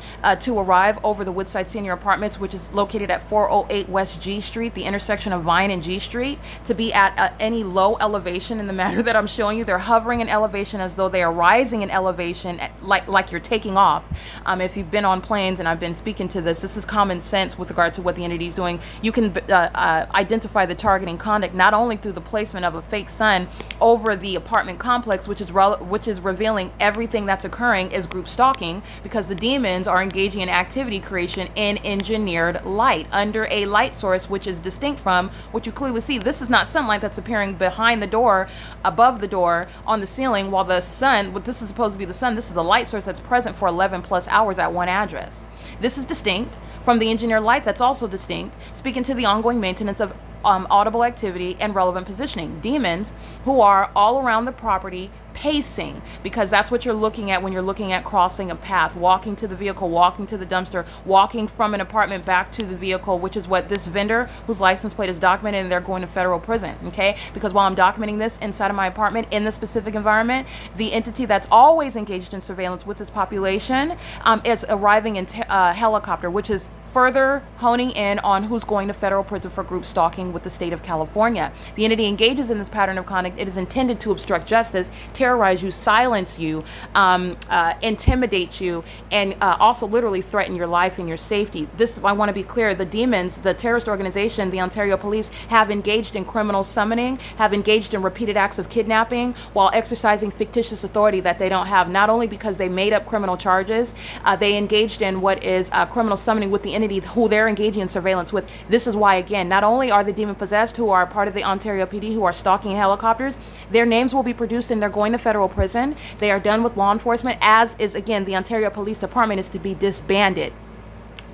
to arrive over the Woodside Senior Apartments, which is located at 408 West G Street, the intersection of Vine and G Street, to be at any low elevation in the manner that I'm showing you. They're hovering in elevation as though they are rising in elevation, like you're taking off. If you've been on planes, and I've been speaking to this is common sense with regard to what the entity is doing. You can identify the targeting conduct not only through the placement of a fake sun over the apartment complex, which is revealing everything that's occurring is group stalking, because the demons are engaging in activity creation in engineered light under a light source which is distinct from what you clearly see. This is not sunlight that's appearing behind the door, above the door, on the ceiling, while the sun, what this is supposed to be the sun, this is a light source that's present for 11 plus hours at one address. This is distinct from the engineered light that's also distinct, speaking to the ongoing maintenance of audible activity and relevant positioning. Demons who are all around the property pacing, because that's what you're looking at when you're looking at crossing a path, walking to the vehicle, walking to the dumpster, walking from an apartment back to the vehicle, which is what this vendor whose license plate is documented, and they're going to federal prison, okay? Because while I'm documenting this inside of my apartment in the specific environment, the entity that's always engaged in surveillance with this population is arriving in helicopter, which is further honing in on who's going to federal prison for group stalking with the state of California. The entity engages in this pattern of conduct. It is intended to obstruct justice, terrorize you, silence you, intimidate you, and also literally threaten your life and your safety. This, I want to be clear, the demons, the terrorist organization, the Ontario Police, have engaged in criminal summoning, have engaged in repeated acts of kidnapping while exercising fictitious authority that they don't have, not only because they made up criminal charges, they engaged in what is criminal summoning with the entity who they're engaging in surveillance with. This is why, again, not only are the demon possessed who are part of the Ontario PD who are stalking in helicopters, their names will be produced and they're going to federal prison. They are done with law enforcement, as is, again, the Ontario Police Department is to be disbanded.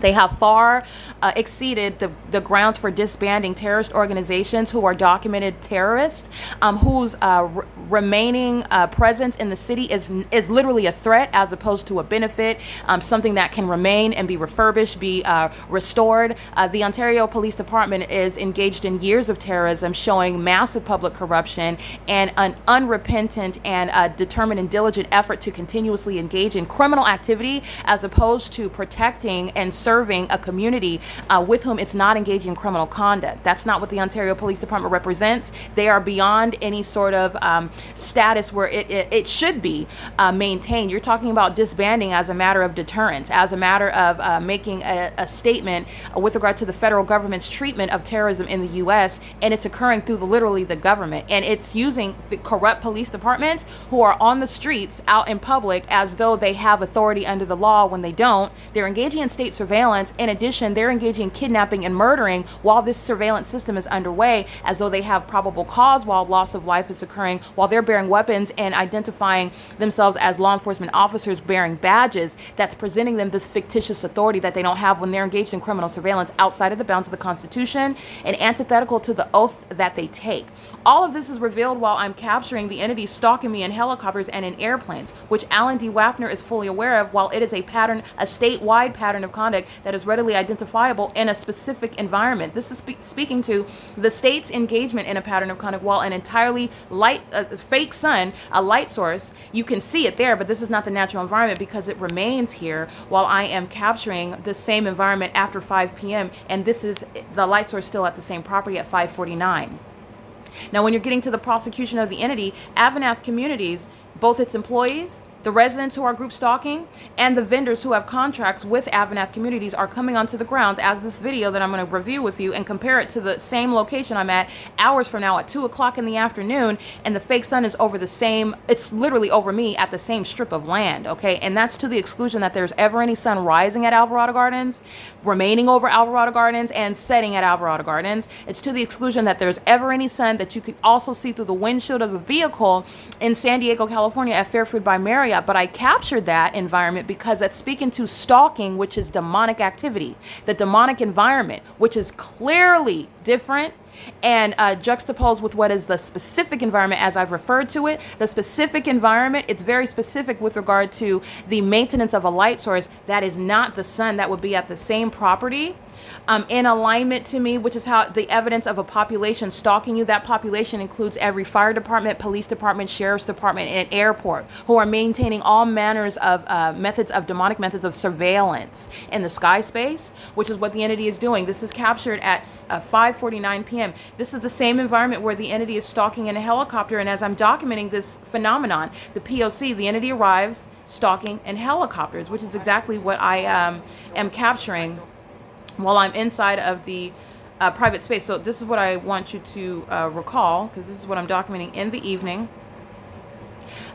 They have far exceeded the grounds for disbanding terrorist organizations who are documented terrorists, whose remaining presence in the city is literally a threat as opposed to a benefit, something that can remain and be refurbished, be restored. The Ontario Police Department is engaged in years of terrorism, showing massive public corruption and an unrepentant and determined and diligent effort to continuously engage in criminal activity as opposed to protecting and serving a community with whom it's not engaging in criminal conduct. That's not what the Ontario Police Department represents. They are beyond any sort of status where it should be maintained. You're talking about disbanding as a matter of deterrence, as a matter of making a statement with regard to the federal government's treatment of terrorism in the U.S., and it's occurring through literally the government. And it's using the corrupt police departments who are on the streets out in public as though they have authority under the law when they don't. They're engaging in state surveillance. In addition, they're engaging in kidnapping and murdering while this surveillance system is underway, as though they have probable cause while loss of life is occurring, while they're bearing weapons and identifying themselves as law enforcement officers bearing badges that's presenting them this fictitious authority that they don't have when they're engaged in criminal surveillance outside of the bounds of the Constitution and antithetical to the oath that they take. All of this is revealed while I'm capturing the entities stalking me in helicopters and in airplanes, which Alan D. WAPNER is fully aware of, while it is a pattern, a statewide pattern of conduct that is readily identifiable in a specific environment. This is speaking to the state's engagement in a pattern of conduct while an entirely fake sun, a light source, you can see it there, but this is not the natural environment because it remains here while I am capturing the same environment after 5 p.m. and this is the light source still at the same property at 5:49. Now, when you're getting to the prosecution of the entity, AVANATH Communities, both its employees, the residents who are group stalking, and the vendors who have contracts with AVANATH Communities are coming onto the grounds as this video that I'm going to review with you and compare it to the same location I'm at hours from now at 2 o'clock in the afternoon, and the fake sun is over the same, it's literally over me at the same strip of land, okay? And that's to the exclusion that there's ever any sun rising at Alvarado Gardens, remaining over Alvarado Gardens, and setting at Alvarado Gardens. It's to the exclusion that there's ever any sun that you can also see through the windshield of a vehicle in San Diego, California at Fairfield by Marriott. But I captured that environment because that's speaking to stalking, which is demonic activity, the demonic environment, which is clearly different and juxtaposed with what is the specific environment as I've referred to it. The specific environment, it's very specific with regard to the maintenance of a light source that is not the sun that would be at the same property. In alignment to me, which is how the evidence of a population stalking you, that population includes every fire department, police department, sheriff's department, and airport who are maintaining all manners of demonic methods of surveillance in the sky space, which is what the entity is doing. This is captured at 5:49 p.m. This is the same environment where the entity is stalking in a helicopter, and as I'm documenting this phenomenon, the P.O.C, the entity arrives stalking in helicopters, which is exactly what I am capturing while I'm inside of the private space. So this is what I want you to recall, because this is what I'm documenting in the evening.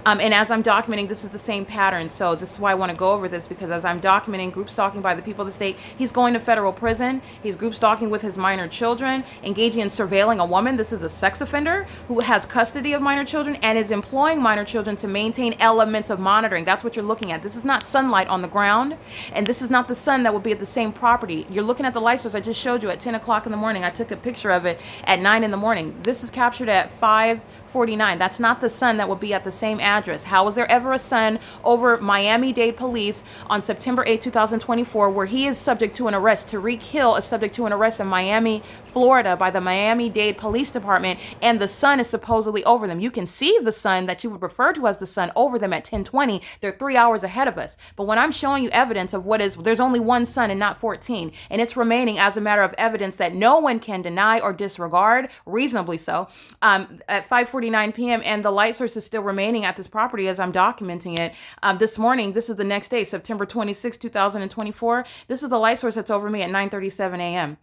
And as I'm documenting, this is the same pattern. So this is why I want to go over this, because as I'm documenting group stalking by the people of the state, he's going to federal prison. He's group stalking with his minor children, engaging in surveilling a woman. This is a sex offender who has custody of minor children and is employing minor children to maintain elements of monitoring. That's what you're looking at. This is not sunlight on the ground, and this is not the sun that would be at the same property. You're looking at the light source I just showed you at 10 o'clock in the morning. I took a picture of it at 9 in the morning. This is captured at 5:49 5:49. That's not the sun that would be at the same address. How was there ever a sun over Miami-Dade police on September 8, 2024, where he is subject to an arrest? Tariq Hill is subject to an arrest in Miami, Florida by the Miami-Dade Police Department, and the sun is supposedly over them. You can see the sun that you would refer to as the sun over them at 10:20. They're 3 hours ahead of us. But when I'm showing you evidence of what is, there's only one sun and not 14, and it's remaining as a matter of evidence that no one can deny or disregard, reasonably so, at 5:49 p.m., and the light source is still remaining at this property as I'm documenting it. This morning, this is the next day, September 26, 2024. This is the light source that's over me at 9:37 a.m.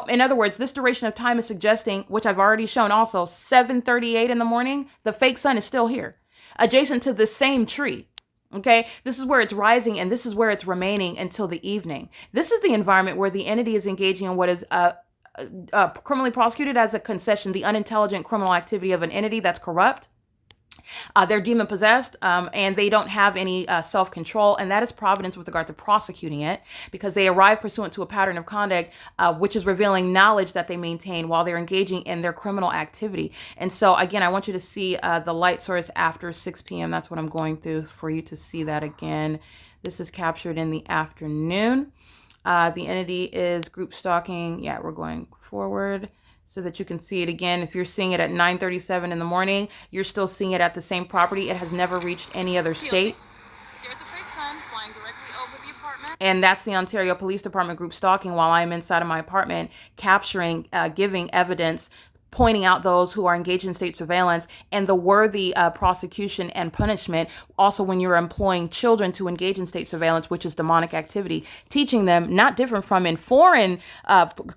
In other words, this duration of time is suggesting, which I've already shown also, 7:38 in the morning, the fake sun is still here, adjacent to the same tree. Okay, this is where it's rising, and this is where it's remaining until the evening. This is the environment where the entity is engaging in what is criminally prosecuted as a concession, the unintelligent criminal activity of an entity that's corrupt. They're demon possessed, and they don't have any self-control, and that is providence with regard to prosecuting it, because they arrive pursuant to a pattern of conduct, which is revealing knowledge that they maintain while they're engaging in their criminal activity. And so, again, I want you to see the light source after 6 p.m. That's what I'm going through for you to see that again. This is captured in the afternoon. The entity is group stalking. Yeah, we're going forward so that you can see it again. If you're seeing it at 9:37 in the morning, you're still seeing it at the same property. It has never reached any other state. There's the fake sun flying directly over the apartment. And that's the Ontario Police Department group stalking while I'm inside of my apartment, capturing, giving evidence, pointing out those who are engaged in state surveillance, and the worthy prosecution and punishment. Also, when you're employing children to engage in state surveillance, which is demonic activity, teaching them, not different from in foreign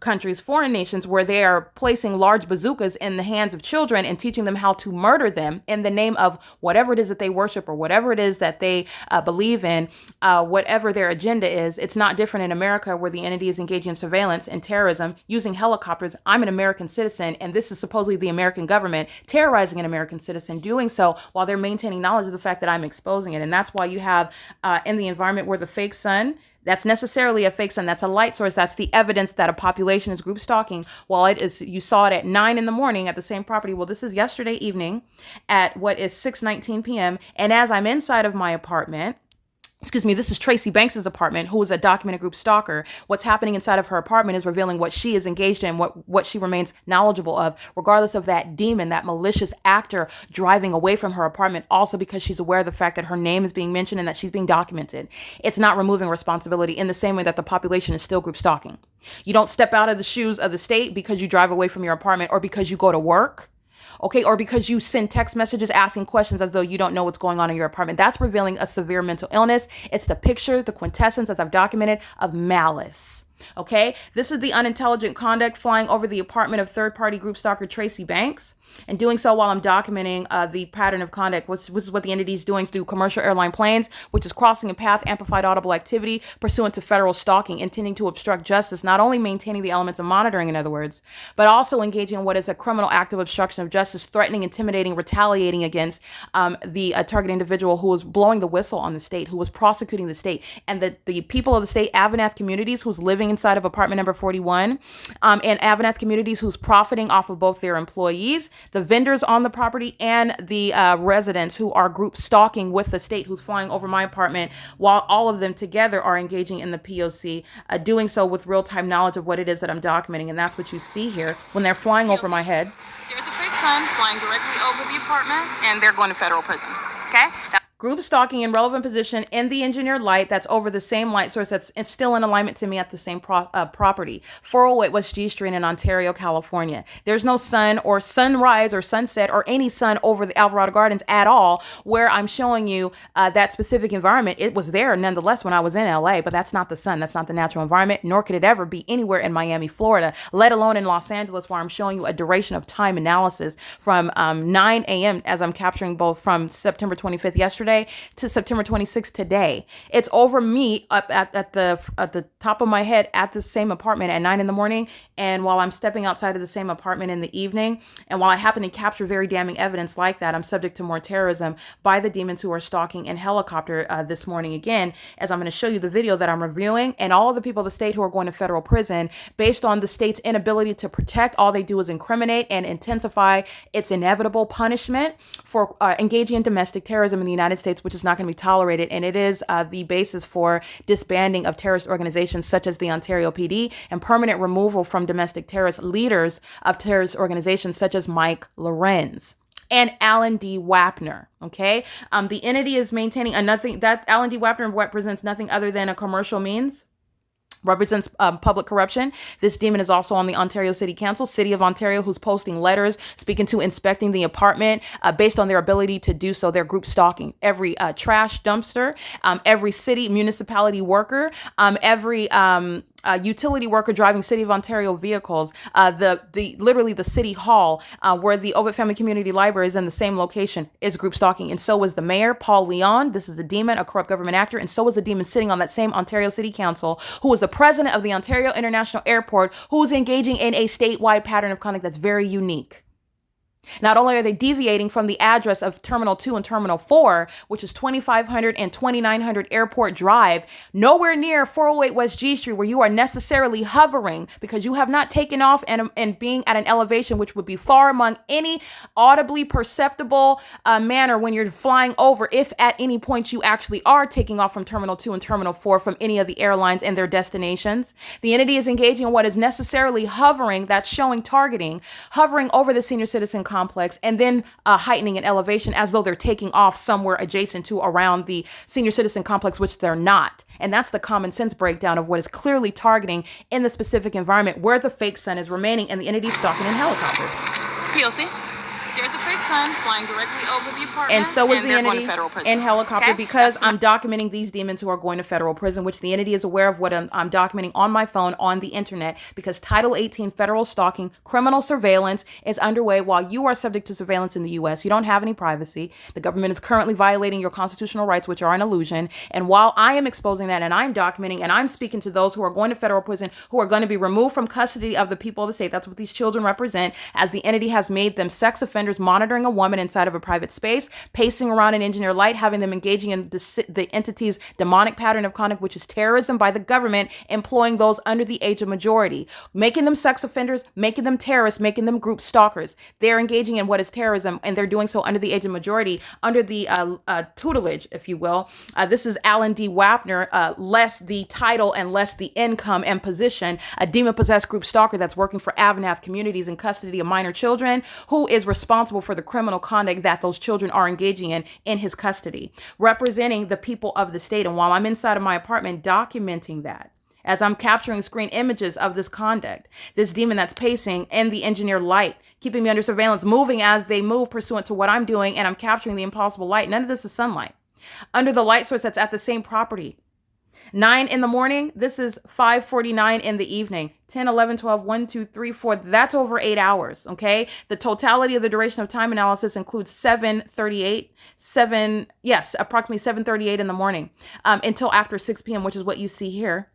countries, foreign nations, where they are placing large bazookas in the hands of children and teaching them how to murder them in the name of whatever it is that they worship or whatever it is that they believe in, whatever their agenda is. It's not different in America, where the entity is engaging in surveillance and terrorism using helicopters. I'm an American citizen, and this is supposedly the American government terrorizing an American citizen, doing so while they're maintaining knowledge of the fact that I'm exposing it. And that's why you have in the environment where the fake sun, that's necessarily a fake sun, that's a light source, that's the evidence that a population is group stalking, while it is, you saw it at 9 in the morning at the same property. Well, this is yesterday evening at what is 6:19 p.m. And as I'm inside of my apartment, this is Tracy Banks's apartment, who is a documented group stalker. What's happening inside of her apartment is revealing what she is engaged in, what she remains knowledgeable of, regardless of that demon, that malicious actor driving away from her apartment, also because she's aware of the fact that her name is being mentioned and that she's being documented. It's not removing responsibility in the same way that the population is still group stalking. You don't step out of the shoes of the state because you drive away from your apartment or because you go to work. Okay, or because you send text messages asking questions as though you don't know what's going on in your apartment. That's revealing a severe mental illness. It's the picture, the quintessence, as I've documented, of malice. Okay, this is the unintelligent conduct flying over the apartment of third-party group stalker Tracy Banks, and doing so while I'm documenting the pattern of conduct, which is what the entity is doing through commercial airline planes, which is crossing a path, amplified audible activity pursuant to federal stalking, intending to obstruct justice, not only maintaining the elements of monitoring, in other words, but also engaging in what is a criminal act of obstruction of justice, threatening, intimidating, retaliating against the target individual who was blowing the whistle on the state, who was prosecuting the state, and the people of the state, AVANATH communities, who's living inside of apartment number 41, and AVANATH communities who's profiting off of both their employees, the vendors on the property, and the residents who are group stalking with the state, who's flying over my apartment, while all of them together are engaging in the P.O.C, doing so with real-time knowledge of what it is that I'm documenting. And that's what you see here when they're flying over my head. There's the fake sun flying directly over the apartment, and they're going to federal prison. Okay? Group stalking in relevant position in the engineered light that's over the same light source that's it's still in alignment to me at the same property. 408 West G Street in Ontario, California. There's no sun or sunrise or sunset or any sun over the Alvarado Gardens at all, where I'm showing you that specific environment. It was there nonetheless when I was in LA, but that's not the sun. That's not the natural environment, nor could it ever be anywhere in Miami, Florida, let alone in Los Angeles, where I'm showing you a duration of time analysis from 9 a.m. as I'm capturing both from September 25th yesterday yesterday to September 26th today. It's over me up at the top of my head at the same apartment at 9 in the morning. And while I'm stepping outside of the same apartment in the evening, and while I happen to capture very damning evidence like that, I'm subject to more terrorism by the demons who are stalking in helicopter this morning again, as I'm going to show you the video that I'm reviewing, and all of the people of the state who are going to federal prison based on the state's inability to protect. All they do is incriminate and intensify its inevitable punishment for engaging in domestic terrorism in the United States, which is not going to be tolerated. And it is the basis for disbanding of terrorist organizations such as the Ontario PD and permanent removal from domestic terrorist leaders of terrorist organizations such as Mike Lorenz and Alan D. WAPNER. Okay. The entity is maintaining nothing that Alan D. WAPNER represents nothing other than a commercial means. Represents public corruption. This demon is also on the Ontario City Council, City of Ontario, who's posting letters speaking to inspecting the apartment based on their ability to do so. They're group stalking every trash dumpster, every city municipality worker, every utility worker driving City of Ontario vehicles, literally the city hall where the Ovid Family Community Library is in the same location is group stalking. And so was the mayor, Paul Leon. This is a demon, a corrupt government actor. And so was the demon sitting on that same Ontario City Council, who was the president of the Ontario International Airport, who's engaging in a statewide pattern of conduct that's very unique. Not only are they deviating from the address of Terminal 2 and Terminal 4, which is 2500 and 2900 Airport Drive, nowhere near 408 West G Street, where you are necessarily hovering because you have not taken off and being at an elevation which would be far among any audibly perceptible manner when you're flying over, if at any point you actually are taking off from Terminal 2 and Terminal 4 from any of the airlines and their destinations. The entity is engaging in what is necessarily hovering, that's showing targeting, hovering over the senior citizen complex, and then heightening an elevation as though they're taking off somewhere adjacent to around the senior citizen complex, which they're not. And that's the common sense breakdown of what is clearly targeting in the specific environment where the fake sun is remaining and the entity stalking in helicopters. P.O.C. There's the fake sun flying directly over the apartment, And so is the they're going entity to federal prison. in helicopter, Okay? because That's I'm documenting these demons who are going to federal prison, which the entity is aware of what I'm documenting on my phone on the internet, because Title 18 federal stalking criminal surveillance is underway while you are subject to surveillance in the U.S. You don't have any privacy. The government is currently violating your constitutional rights, which are an illusion. And while I am exposing that and I'm documenting and I'm speaking to those who are going to federal prison, who are going to be removed from custody of the people of the state, that's what these children represent, as the entity has made them sex offenders monitoring a woman inside of a private space, pacing around in engineer light, having them engaging in the entity's demonic pattern of conduct, which is terrorism by the government, employing those under the age of majority, making them sex offenders, making them terrorists, making them group stalkers. They're engaging in what is terrorism, and they're doing so under the age of majority, under the tutelage, if you will. This is Alan D. WAPNER, less the title and less the income and position, a demon-possessed group stalker that's working for AVANATH Communities in custody of minor children, who is responsible for the criminal conduct that those children are engaging in his custody, representing the people of the state. And while I'm inside of my apartment documenting that, as I'm capturing screen images of this conduct, this demon that's pacing in the engineered light, keeping me under surveillance, moving as they move pursuant to what I'm doing, and I'm capturing the impossible light. None of this is sunlight. Under the light source that's at the same property. 9 in the morning, this is 5:49 in the evening. 10, 11, 12, 1, 2, 3, 4. That's over 8 hours, okay? The totality of the duration of time analysis includes 7:38, approximately 7:38 in the morning until after 6 p.m., which is what you see here.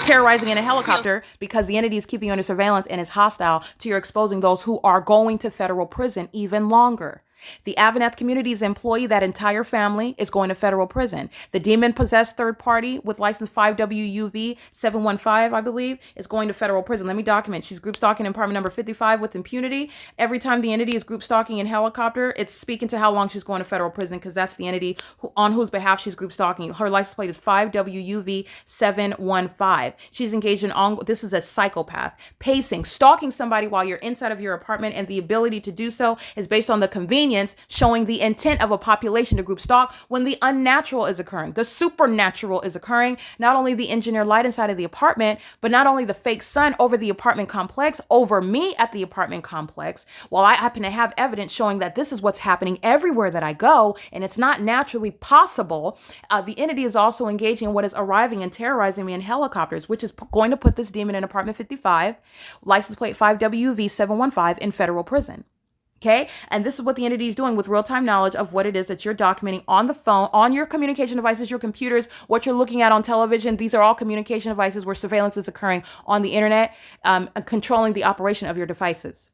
Terrorizing in a helicopter because the entity is keeping you under surveillance and is hostile to your exposing those who are going to federal prison even longer. The AVANATH Communities employee, that entire family, is going to federal prison. The demon-possessed third party with license 5WUV 715, I believe, is going to federal prison. Let me document. She's group stalking in apartment number 55 with impunity. Every time the entity is group stalking in helicopter, it's speaking to how long she's going to federal prison, because that's the entity on whose behalf she's group stalking. Her license plate is 5WUV 715. She's engaged in this is a psychopath. Pacing, stalking somebody while you're inside of your apartment, and the ability to do so is based on the convenience, showing the intent of a population to group stalk when the unnatural is occurring. The supernatural is occurring. Not only the engineered light inside of the apartment, but not only the fake sun over the apartment complex, over me at the apartment complex, while I happen to have evidence showing that this is what's happening everywhere that I go, and it's not naturally possible. The entity is also engaging in what is arriving and terrorizing me in helicopters, which is going to put this demon in apartment 55, license plate 5WV 715, in federal prison. Okay. And this is what the entity is doing with real-time knowledge of what it is that you're documenting on the phone, on your communication devices, your computers, what you're looking at on television. These are all communication devices where surveillance is occurring on the internet, controlling the operation of your devices.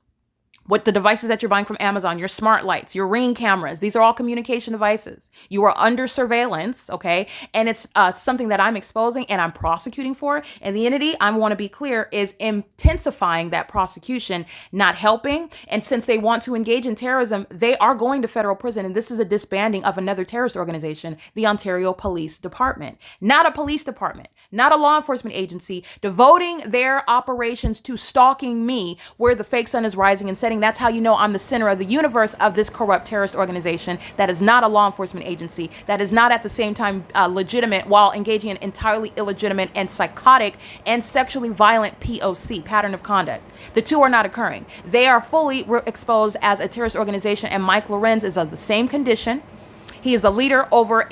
What the devices that you're buying from Amazon, your smart lights, your Ring cameras, these are all communication devices. You are under surveillance, okay? And it's something that I'm exposing and I'm prosecuting for. And the entity, I want to be clear, is intensifying that prosecution, not helping. And since they want to engage in terrorism, they are going to federal prison. And this is a disbanding of another terrorist organization, the Ontario Police Department. Not a police department, not a law enforcement agency, devoting their operations to stalking me where the fake sun is rising and setting. That's how you know I'm the center of the universe of this corrupt terrorist organization that is not a law enforcement agency, that is not at the same time legitimate while engaging in entirely illegitimate and psychotic and sexually violent P.O.C, pattern of conduct. The two are not occurring. They are fully exposed as a terrorist organization, and Mike LORENZ is of the same condition. He is the leader over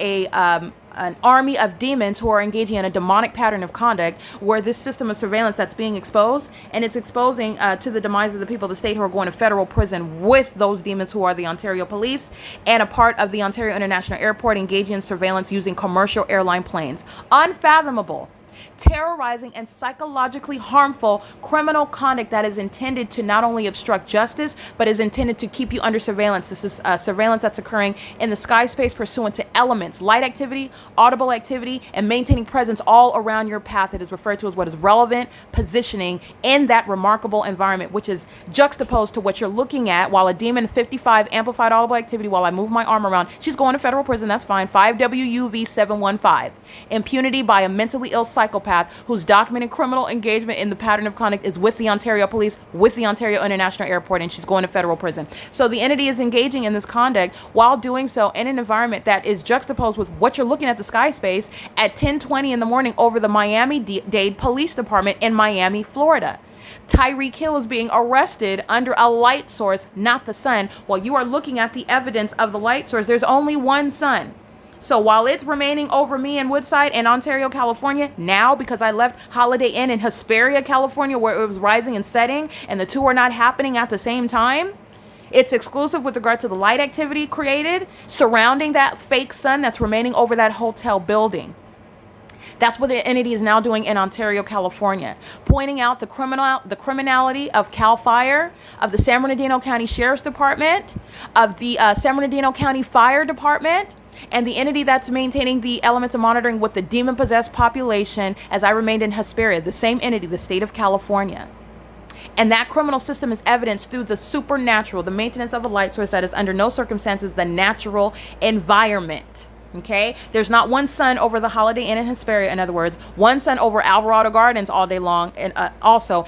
an army of demons who are engaging in a demonic pattern of conduct where this system of surveillance that's being exposed, and it's exposing to the demise of the people of the state who are going to federal prison with those demons who are the Ontario police and a part of the Ontario International Airport engaging in surveillance using commercial airline planes. Unfathomable. Terrorizing and psychologically harmful criminal conduct that is intended to not only obstruct justice, but is intended to keep you under surveillance. This is surveillance that's occurring in the sky space pursuant to elements, light activity, audible activity, and maintaining presence all around your path. It is referred to as what is relevant positioning in that remarkable environment, which is juxtaposed to what you're looking at while a demon 55 amplified audible activity while I move my arm around. She's going to federal prison. That's fine. 5WUV715. Impunity by a mentally ill psychopath whose documented criminal engagement in the pattern of conduct is with the Ontario police, with the Ontario International Airport, and she's going to federal prison. So the entity is engaging in this conduct while doing so in an environment that is juxtaposed with what you're looking at the sky space at 10:20 in the morning over the Miami-Dade Police Department in Miami, Florida. Tyreek Hill is being arrested under a light source, not the sun. While you are looking at the evidence of the light source, there's only one sun. So while it's remaining over me in Woodside and Ontario, California, now because I left Holiday Inn in Hesperia, California, where it was rising and setting, and the two are not happening at the same time, it's exclusive with regard to the light activity created surrounding that fake sun that's remaining over that hotel building. That's what the entity is now doing in Ontario, California, pointing out the criminality of CAL FIRE, of the San Bernardino County Sheriff's Department, of the San Bernardino County Fire Department, and the entity that's maintaining the elements of monitoring with the demon-possessed population as I remained in Hesperia, the same entity, the state of California. And that criminal system is evidenced through the supernatural, the maintenance of a light source that is under no circumstances the natural environment. Okay, there's not one sun over the Holiday Inn in Hesperia, in other words, one sun over Alvarado Gardens all day long, and also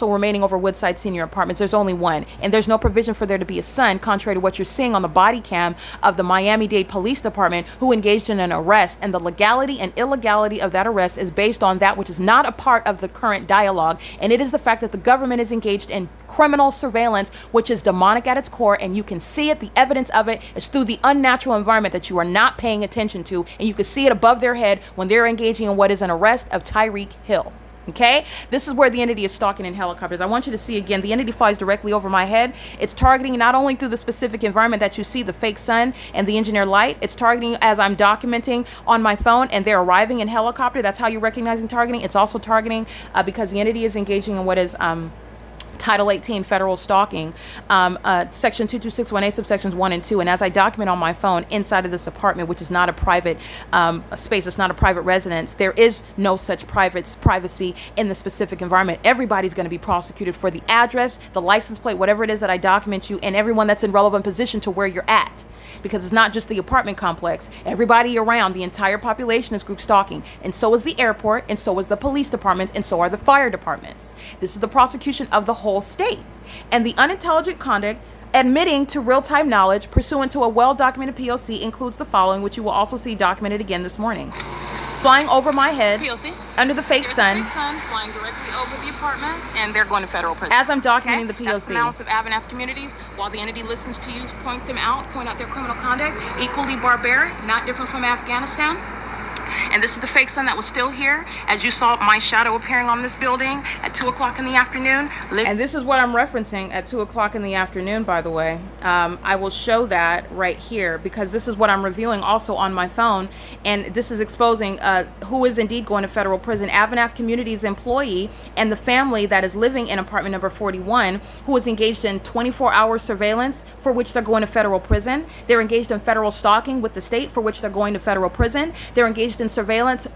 remaining over Woodside Senior Apartments. There's only one, and there's no provision for there to be a sun, contrary to what you're seeing on the body cam of the Miami-Dade Police Department, who engaged in an arrest, and the legality and illegality of that arrest is based on that which is not a part of the current dialogue, and it is the fact that the government is engaged in criminal surveillance, which is demonic at its core, and you can see it. The evidence of it is through the unnatural environment that you are not paying attention to, and you can see it above their head when they're engaging in what is an arrest of Tyreek Hill. Okay, this is where the entity is stalking in helicopters. I want you to see again, the entity flies directly over my head. It's targeting not only through the specific environment that you see, the fake sun and the engineered light, it's targeting as I'm documenting on my phone and they're arriving in helicopter. That's how you're recognizing targeting. It's also targeting because the entity is engaging in what is Title 18 federal stalking, section 2261A subsections 1 and 2. And as I document on my phone inside of this apartment, which is not a private space, it's not a private residence, there is no such privacy in the specific environment. Everybody's going to be prosecuted for the address, the license plate, whatever it is that I document you, and everyone that's in relevant position to where you're at. Because it's not just the apartment complex. Everybody around, the entire population is group stalking. And so is the airport, and so is the police departments, and so are the fire departments. This is the prosecution of the whole state. And the unintelligent conduct admitting to real-time knowledge pursuant to a well-documented P.O.C. includes the following, which you will also see documented again this morning. Flying over my head, P.O.C. under the fake sun. Fake sun flying directly over the apartment, and they're going to federal prison. As I'm documenting the P.O.C. That's the analysis of AVANATH communities. While the entity listens to you, point out their criminal conduct, equally barbaric, not different from Afghanistan. And this is the fake sun that was still here, as you saw my shadow appearing on this building at 2 o'clock in the afternoon. And this is what I'm referencing at 2 o'clock in the afternoon, by the way. I will show that right here because this is what I'm reviewing also on my phone. And this is exposing who is indeed going to federal prison. AVANATH Communities employee and the family that is living in apartment number 41 who is engaged in 24-hour surveillance for which they're going to federal prison. They're engaged in federal stalking with the state for which they're going to federal prison. They're engaged in surveillance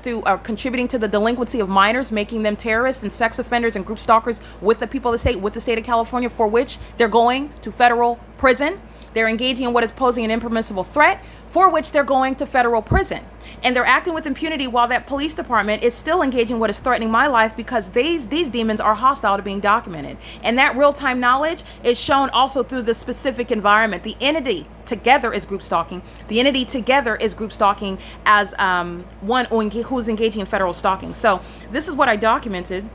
through contributing to the delinquency of minors, making them terrorists and sex offenders and group stalkers with the people of the state, with the state of California, for which they're going to federal prison. They're engaging in what is posing an impermissible threat, for which they're going to federal prison. And they're acting with impunity while that police department is still engaging what is threatening my life, because these demons are hostile to being documented. And that real-time knowledge is shown also through the specific environment. The entity together is group stalking. The entity together is group stalking as one who's engaging in federal stalking. So this is what I documented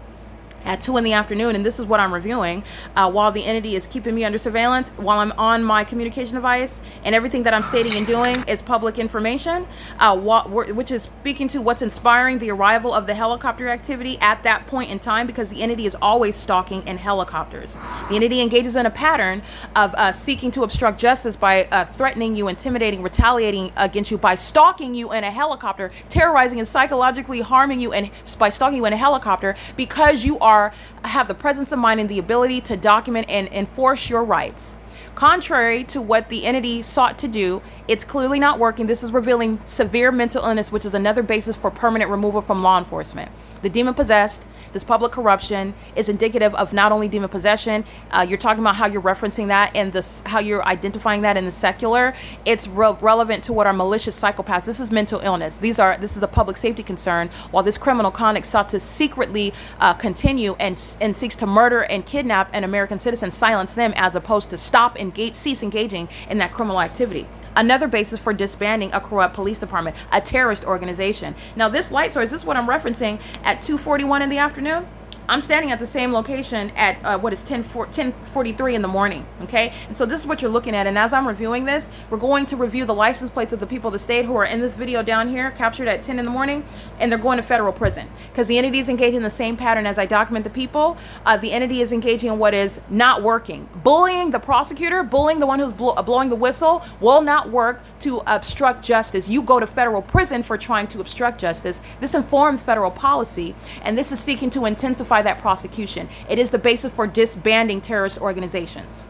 at 2 in the afternoon, and this is what I'm reviewing while the entity is keeping me under surveillance, while I'm on my communication device, and everything that I'm stating and doing is public information, which is speaking to what's inspiring the arrival of the helicopter activity at that point in time, because the entity is always stalking in helicopters. The entity engages in a pattern of seeking to obstruct justice by threatening you, intimidating, retaliating against you, by stalking you in a helicopter, terrorizing and psychologically harming you, and by stalking you in a helicopter because you have the presence of mind and the ability to document and enforce your rights. Contrary to what the entity sought to do, it's clearly not working. This is revealing severe mental illness, which is another basis for permanent removal from law enforcement. The demon possessed, this public corruption is indicative of not only demon possession. You're talking about how you're referencing that and how you're identifying that in the secular. It's relevant to what are malicious psychopaths. This is mental illness. This is a public safety concern, while this criminal conduct sought to secretly continue and seeks to murder and kidnap an American citizen, silence them, as opposed to cease engaging in that criminal activity. Another basis for disbanding a corrupt police department, a terrorist organization. Now, this light source, this is what I'm referencing at 2:41 in the afternoon. I'm standing at the same location at 10:43 in the morning, okay? And so this is what you're looking at. And as I'm reviewing this, we're going to review the license plates of the people of the state who are in this video down here, captured at 10 in the morning, and they're going to federal prison. Because the entity is engaging in the same pattern as I document the people. The entity is engaging in what is not working. Bullying the prosecutor, bullying the one who's blowing the whistle, will not work to obstruct justice. You go to federal prison for trying to obstruct justice. This informs federal policy, and this is seeking to intensify that prosecution. It is the basis for disbanding terrorist organizations.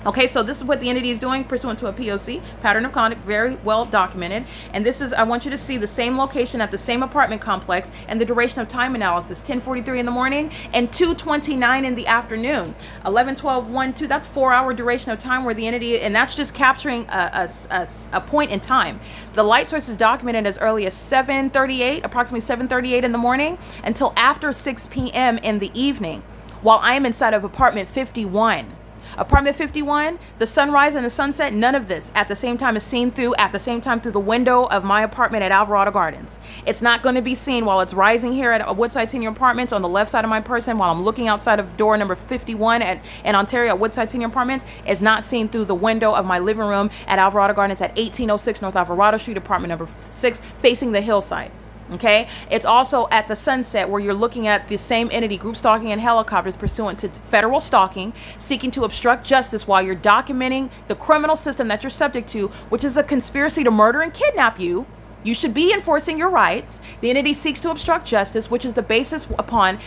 Okay, so this is what the entity is doing pursuant to a P.O.C, pattern of conduct, very well documented. And this is, I want you to see the same location at the same apartment complex and the duration of time analysis, 10:43 in the morning and 2:29 in the afternoon. 11, 12, 1, 2, that's 4-hour duration of time where the entity, and that's just capturing a point in time. The light source is documented as early as 7:38, approximately 7:38 in the morning, until after 6 p.m. in the evening, while I am inside of apartment 51. Apartment 51, the sunrise and the sunset, none of this at the same time is seen through the window of my apartment at Alvarado Gardens. It's not going to be seen while it's rising here at Woodside Senior Apartments on the left side of my person, while I'm looking outside of door number 51 in Ontario at Woodside Senior Apartments. It's not seen through the window of my living room at Alvarado Gardens at 1806 North Alvarado Street, apartment number 6, facing the hillside. Okay, it's also at the sunset where you're looking at the same entity, group stalking and helicopters, pursuant to federal stalking, seeking to obstruct justice while you're documenting the criminal system that you're subject to, which is a conspiracy to murder and kidnap you. You should be enforcing your rights. The entity seeks to obstruct justice, which is the basis upon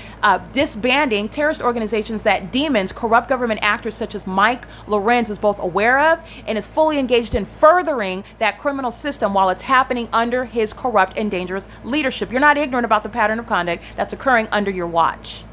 disbanding terrorist organizations that demons, corrupt government actors such as Mike LORENZ is both aware of and is fully engaged in furthering that criminal system while it's happening under his corrupt and dangerous leadership. You're not ignorant about the pattern of conduct that's occurring under your watch.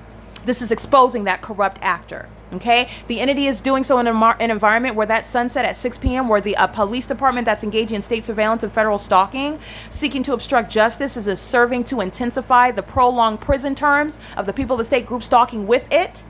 This is exposing that corrupt actor. Okay, the entity is doing so in an environment where that sunset at 6 p.m., where the police department that's engaging in state surveillance and federal stalking, seeking to obstruct justice, is serving to intensify the prolonged prison terms of the people of the state group stalking with it.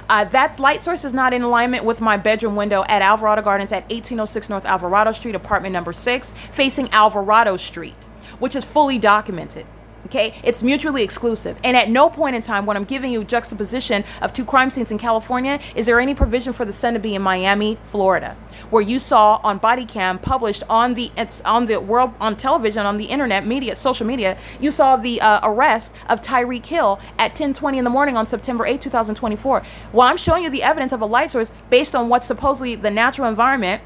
That light source is not in alignment with my bedroom window at Alvarado Gardens at 1806 North Alvarado Street, apartment number 6, facing Alvarado Street, which is fully documented. Okay, it's mutually exclusive. And at no point in time when I'm giving you juxtaposition of two crime scenes in California, is there any provision for the son to be in Miami, Florida, where you saw on body cam published on the world, on television, on the internet media, social media, you saw the arrest of Tyreek Hill at 10:20 in the morning on September 8, 2024. Well, I'm showing you the evidence of a light source based on what's supposedly the natural environment,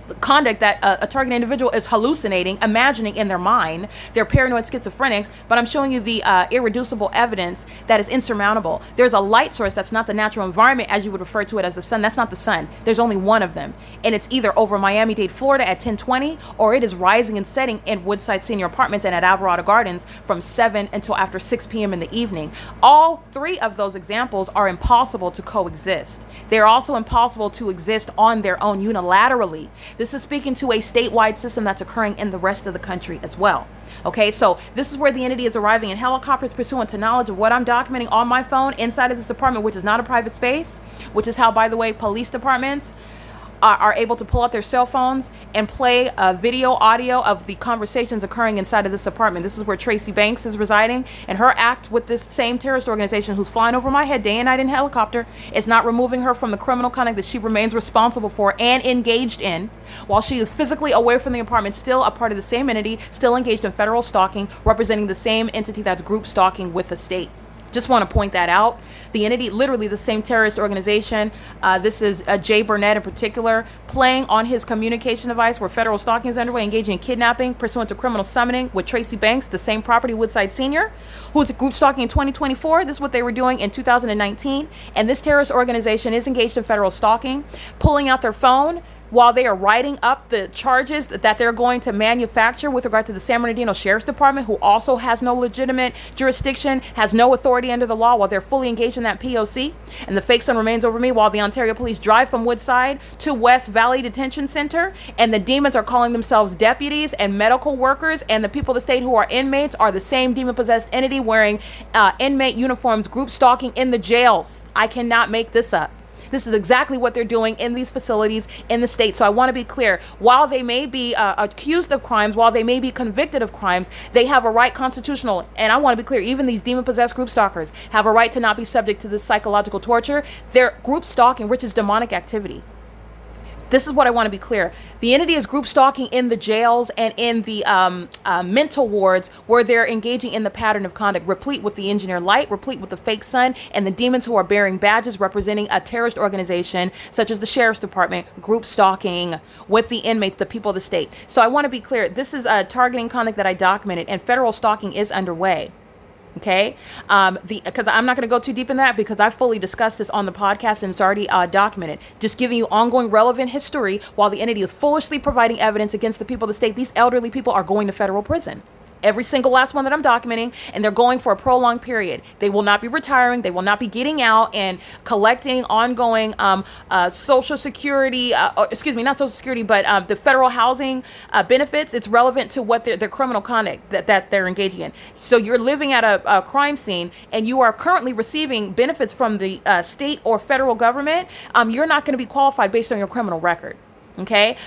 the conduct that a target individual is hallucinating, imagining in their mind. They're paranoid schizophrenics, but I'm showing you the irreducible evidence that is insurmountable. There's a light source that's not the natural environment as you would refer to it as the sun. That's not the sun. There's only one of them. And it's either over Miami-Dade, Florida at 10:20, or it is rising and setting in Woodside Senior Apartments and at Alvarado Gardens from 7 until after 6 p.m. in the evening. All three of those examples are impossible to coexist. They're also impossible to exist on their own unilaterally. This is speaking to a statewide system that's occurring in the rest of the country as well. Okay, so this is where the entity is arriving in helicopters pursuant to knowledge of what I'm documenting on my phone inside of this apartment, which is not a private space, which is how, by the way, police departments are able to pull out their cell phones and play video, audio of the conversations occurring inside of this apartment. This is where Tracy Banks is residing, and her act with this same terrorist organization who's flying over my head day and night in helicopter is not removing her from the criminal conduct that she remains responsible for and engaged in, while she is physically away from the apartment, still a part of the same entity, still engaged in federal stalking, representing the same entity that's group stalking with the state. Just want to point that out. The entity, literally the same terrorist organization. This is Jay Burnett in particular, playing on his communication device where federal stalking is underway, engaging in kidnapping pursuant to criminal summoning with Tracy Banks, the same property, Woodside Senior, who was group stalking in 2024. This is what they were doing in 2019. And this terrorist organization is engaged in federal stalking, pulling out their phone while they are writing up the charges that they're going to manufacture with regard to the San Bernardino Sheriff's Department, who also has no legitimate jurisdiction, has no authority under the law, while they're fully engaged in that P.O.C. And the fake sun remains over me while the Ontario police drive from Woodside to West Valley Detention Center, and the demons are calling themselves deputies and medical workers, and the people of the state who are inmates are the same demon-possessed entity wearing inmate uniforms, group stalking in the jails. I cannot make this up. This is exactly what they're doing in these facilities in the state. So I want to be clear. While they may be accused of crimes, while they may be convicted of crimes, they have a right constitutional. And I want to be clear, even these demon-possessed group stalkers have a right to not be subject to this psychological torture. Their group stalking, which is demonic activity. This is what I want to be clear. The entity is group stalking in the jails and in the mental wards where they're engaging in the pattern of conduct, replete with the engineer light, replete with the fake sun, and the demons who are bearing badges representing a terrorist organization such as the Sheriff's Department, group stalking with the inmates, the people of the state. So I want to be clear. This is a targeting conduct that I documented, and federal stalking is underway. Okay, because I'm not going to go too deep in that because I fully discussed this on the podcast and it's already documented. Just giving you ongoing relevant history while the entity is foolishly providing evidence against the people of the state. These elderly people are going to federal prison. Every single last one that I'm documenting, and they're going for a prolonged period. They will not be retiring. They will not be getting out and collecting ongoing Social Security, excuse me, not Social Security, but the federal housing benefits. It's relevant to what their criminal conduct that they're engaging in. So you're living at a crime scene and you are currently receiving benefits from the state or federal government. You're not going to be qualified based on your criminal record. Okay,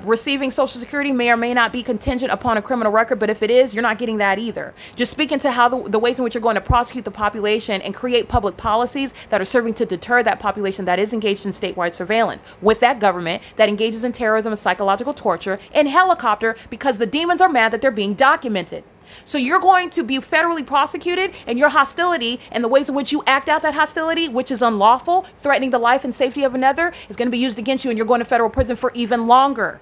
receiving Social Security may or may not be contingent upon a criminal record, but if it is, you're not getting that either. Just speaking to how the ways in which you're going to prosecute the population and create public policies that are serving to deter that population that is engaged in statewide surveillance with that government that engages in terrorism and psychological torture in helicopter because the demons are mad that they're being documented. So you're going to be federally prosecuted, and your hostility and the ways in which you act out that hostility, which is unlawful, threatening the life and safety of another, is going to be used against you, and you're going to federal prison for even longer.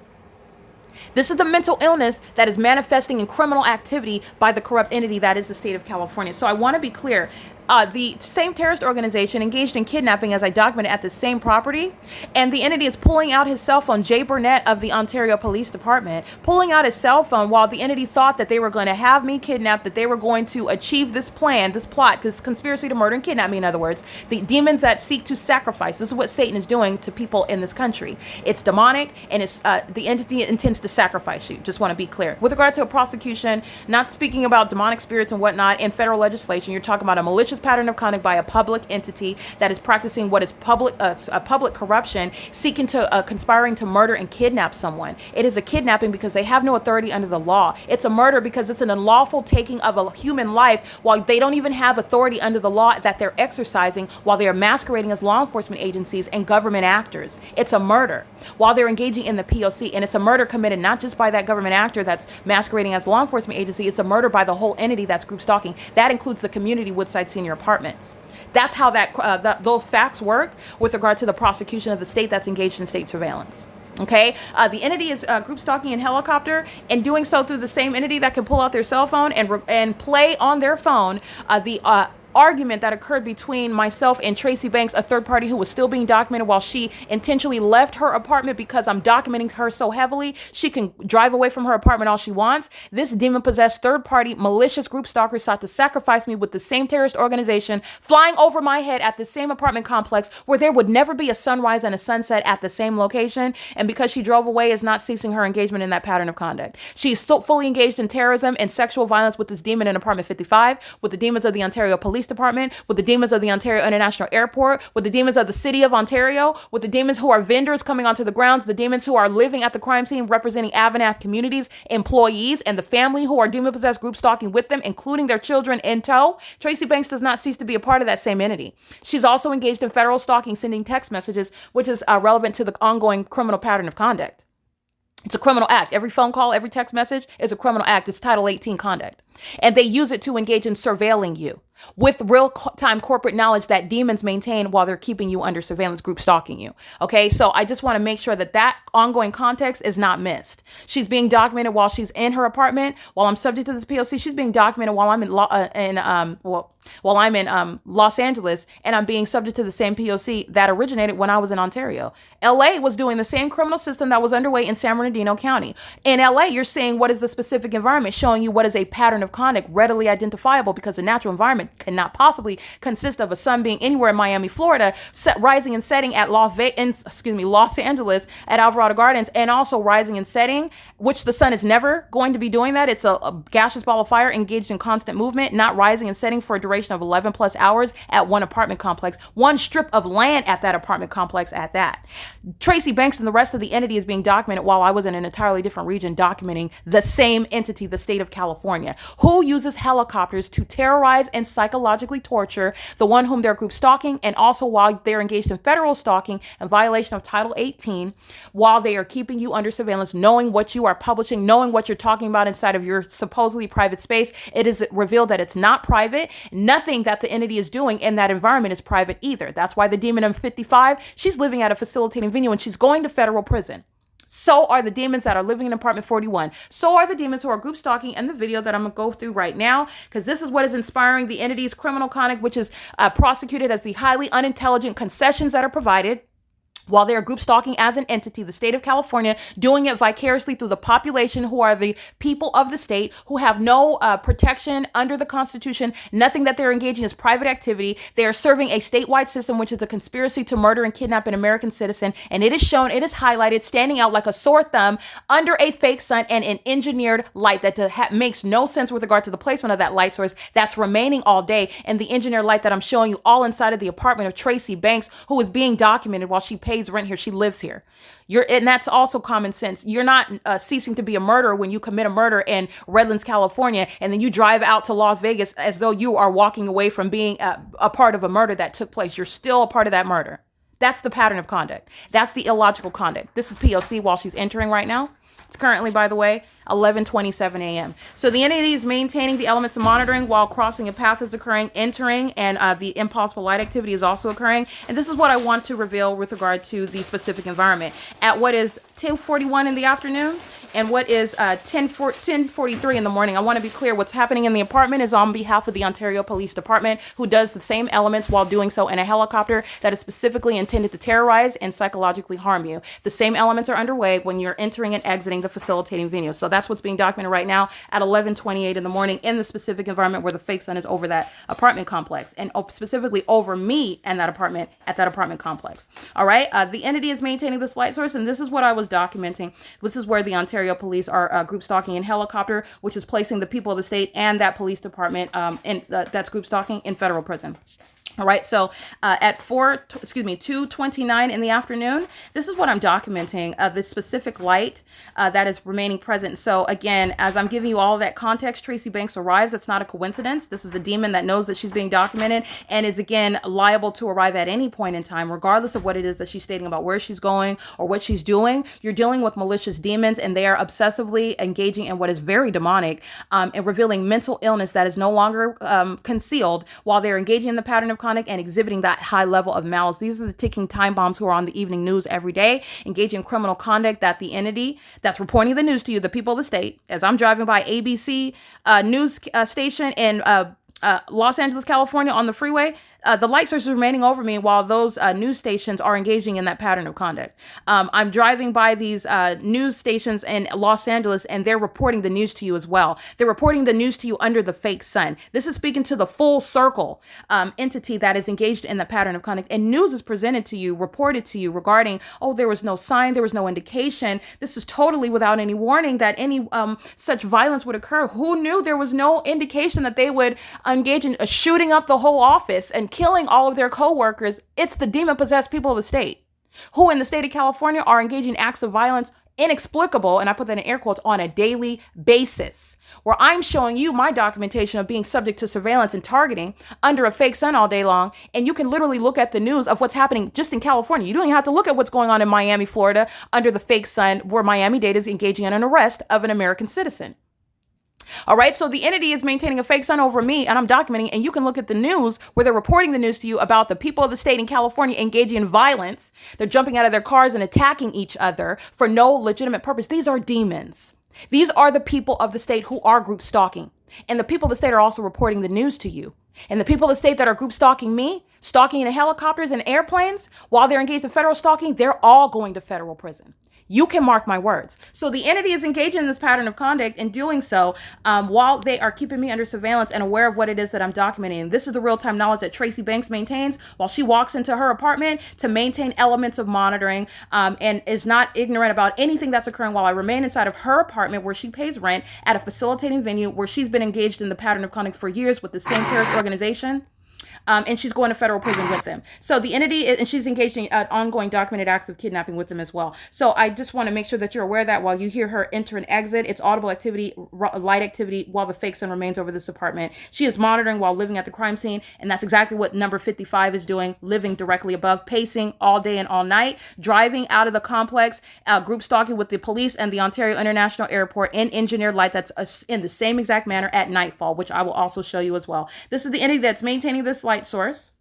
This is the mental illness that is manifesting in criminal activity by the corrupt entity that is the state of California. So I want to be clear. The same terrorist organization engaged in kidnapping as I documented at the same property, and the entity is pulling out his cell phone, Jay Burnett of the Ontario Police Department, pulling out his cell phone while the entity thought that they were going to have me kidnapped, that they were going to achieve this plan, this plot, this conspiracy to murder and kidnap me, in other words, the demons that seek to sacrifice. This is what Satan is doing to people in this country. It's demonic, and it's the entity intends to sacrifice you. Just want to be clear. With regard to a prosecution, not speaking about demonic spirits and whatnot in federal legislation, you're talking about a malicious malicious pattern of conduct by a public entity that is practicing what is public corruption, seeking to conspiring to murder and kidnap someone. It is a kidnapping because they have no authority under the law. It's a murder because it's an unlawful taking of a human life while they don't even have authority under the law that they're exercising, while they are masquerading as law enforcement agencies and government actors. It's a murder while they're engaging in the P.O.C. And it's a murder committed not just by that government actor that's masquerading as law enforcement agency. It's a murder by the whole entity that's group stalking. That includes the community Woodside Senior Apartments. That's how those facts work with regard to the prosecution of the state that's engaged in state surveillance. Okay, the entity is group stalking in helicopter, and doing so through the same entity that can pull out their cell phone and play on their phone the argument that occurred between myself and Tracy Banks, a third party who was still being documented while she intentionally left her apartment because I'm documenting her so heavily she can drive away from her apartment all she wants. This demon-possessed third party malicious group stalker sought to sacrifice me with the same terrorist organization flying over my head at the same apartment complex where there would never be a sunrise and a sunset at the same location. And because she drove away is not ceasing her engagement in that pattern of conduct. She's still fully engaged in terrorism and sexual violence with this demon in apartment 55, with the demons of the Ontario Police Department, with the demons of the Ontario International Airport, with the demons of the City of Ontario, with the demons who are vendors coming onto the grounds, the demons who are living at the crime scene representing AVANATH communities, employees, and the family who are demon-possessed group stalking with them, including their children in tow. Tracy Banks does not cease to be a part of that same entity. She's also engaged in federal stalking, sending text messages, which is relevant to the ongoing criminal pattern of conduct. It's a criminal act. Every phone call, every text message is a criminal act. It's Title 18 conduct. And they use it to engage in surveilling you with real-time corporate knowledge that demons maintain while they're keeping you under surveillance, group stalking you. Okay, so I just want to make sure that that ongoing context is not missed. She's being documented while she's in her apartment. While I'm subject to this P.O.C., she's being documented while I'm in Los Angeles, and I'm being subject to the same P.O.C. that originated when I was in Ontario. L.A. was doing the same criminal system that was underway in San Bernardino County. In L.A., you're seeing what is the specific environment, showing you what is a pattern of conduct readily identifiable, because the natural environment cannot possibly consist of a sun being anywhere in Miami, Florida, rising and setting at Los Angeles at Alvarado Gardens, and also rising and setting, which the sun is never going to be doing that. It's a gaseous ball of fire engaged in constant movement, not rising and setting for a duration of 11 plus hours at one apartment complex, one strip of land at that apartment complex at that. Tracy Banks and the rest of the entity is being documented while I was in an entirely different region documenting the same entity, the state of California, who uses helicopters to terrorize and psychologically torture the one whom they're group stalking, and also while they're engaged in federal stalking and violation of Title 18, while they are keeping you under surveillance, knowing what you are publishing, knowing what you're talking about inside of your supposedly private space. It is revealed that it's not private. Nothing that the entity is doing in that environment is private either. That's why the demon in 55, she's living at a facilitating venue and she's going to federal prison. So are the demons that are living in apartment 41. So are the demons who are group stalking in the video that I'm going to go through right now, because this is what is inspiring the entity's criminal conduct, which is prosecuted as the highly unintelligent concessions that are provided while they are group stalking as an entity, the state of California, doing it vicariously through the population who are the people of the state, who have no protection under the Constitution. Nothing that they're engaging is private activity. They are serving a statewide system, which is a conspiracy to murder and kidnap an American citizen. And it is shown, it is highlighted, standing out like a sore thumb under a fake sun and an engineered light that makes no sense with regard to the placement of that light source that's remaining all day. And the engineered light that I'm showing you all inside of the apartment of Tracy Banks, who is being documented while she pays rent here. She lives here. And that's also common sense. You're not ceasing to be a murderer when you commit a murder in Redlands, California, and then you drive out to Las Vegas as though you are walking away from being a part of a murder that took place. You're still a part of that murder. That's the pattern of conduct. That's the illogical conduct. This is P.O.C. while she's entering right now. It's currently, by the way, 11:27 a.m. So the entity is maintaining the elements of monitoring while crossing a path is occurring, entering, and the impossible light activity is also occurring. And this is what I want to reveal with regard to the specific environment. At what is 2:41 in the afternoon and what is 10:43 in the morning, I want to be clear. What's happening in the apartment is on behalf of the Ontario Police Department, who does the same elements while doing so in a helicopter that is specifically intended to terrorize and psychologically harm you. The same elements are underway when you're entering and exiting the facilitating venue. So That's what's being documented right now at 11:28 in the morning in the specific environment where the fake sun is over that apartment complex, and specifically over me and that apartment at that apartment complex. All right. The entity is maintaining this light source, and this is what I was documenting. This is where the Ontario police are group stalking in helicopter, which is placing the people of the state and that police department that's group stalking in federal prison. All right, so at 2:29 in the afternoon, this is what I'm documenting, this specific light that is remaining present. So again, as I'm giving you all of that context, Tracy Banks arrives. That's not a coincidence. This is a demon that knows that she's being documented and is, again, liable to arrive at any point in time, regardless of what it is that she's stating about where she's going or what she's doing. You're dealing with malicious demons, and they are obsessively engaging in what is very demonic and revealing mental illness that is no longer concealed while they're engaging in the pattern of conduct and exhibiting that high level of malice. These are the ticking time bombs who are on the evening news every day, engaging in criminal conduct that the entity that's reporting the news to you, the people of the state, as I'm driving by ABC news station in Los Angeles, California on the freeway, the light source is remaining over me while those news stations are engaging in that pattern of conduct. I'm driving by these news stations in Los Angeles, and they're reporting the news to you as well. They're reporting the news to you under the fake sun. This is speaking to the full circle entity that is engaged in the pattern of conduct. And news is presented to you, reported to you regarding, oh, there was no sign, there was no indication. This is totally without any warning that any such violence would occur. Who knew? There was no indication that they would engage in shooting up the whole office and killing all of their co-workers. It's the demon-possessed people of the state who in the state of California are engaging in acts of violence inexplicable, and I put that in air quotes, on a daily basis, where I'm showing you my documentation of being subject to surveillance and targeting under a fake sun all day long. And you can literally look at the news of what's happening just in California. You don't even have to look at what's going on in Miami, Florida, under the fake sun, where Miami-Dade is engaging in an arrest of an American citizen. All right. So the entity is maintaining a fake sun over me, and I'm documenting, and you can look at the news where they're reporting the news to you about the people of the state in California engaging in violence. They're jumping out of their cars and attacking each other for no legitimate purpose. These are demons. These are the people of the state who are group stalking. And the people of the state are also reporting the news to you. And the people of the state that are group stalking me, stalking in helicopters and airplanes, while they're engaged in federal stalking, they're all going to federal prison. You can mark my words. So the entity is engaging in this pattern of conduct and doing so while they are keeping me under surveillance and aware of what it is that I'm documenting. This is the real-time knowledge that Tracy Banks maintains while she walks into her apartment to maintain elements of monitoring and is not ignorant about anything that's occurring while I remain inside of her apartment where she pays rent at a facilitating venue where she's been engaged in the pattern of conduct for years with the same terrorist organization. And she's going to federal prison with them. So the entity, and she's engaged in ongoing documented acts of kidnapping with them as well. So I just want to make sure that you're aware that while you hear her enter and exit, it's audible activity, light activity, while the fake sun remains over this apartment. She is monitoring while living at the crime scene, and that's exactly what number 55 is doing, living directly above, pacing all day and all night, driving out of the complex, group stalking with the police and the Ontario International Airport in engineered light that's in the same exact manner at nightfall, which I will also show you as well. This is the entity that's maintaining this light source.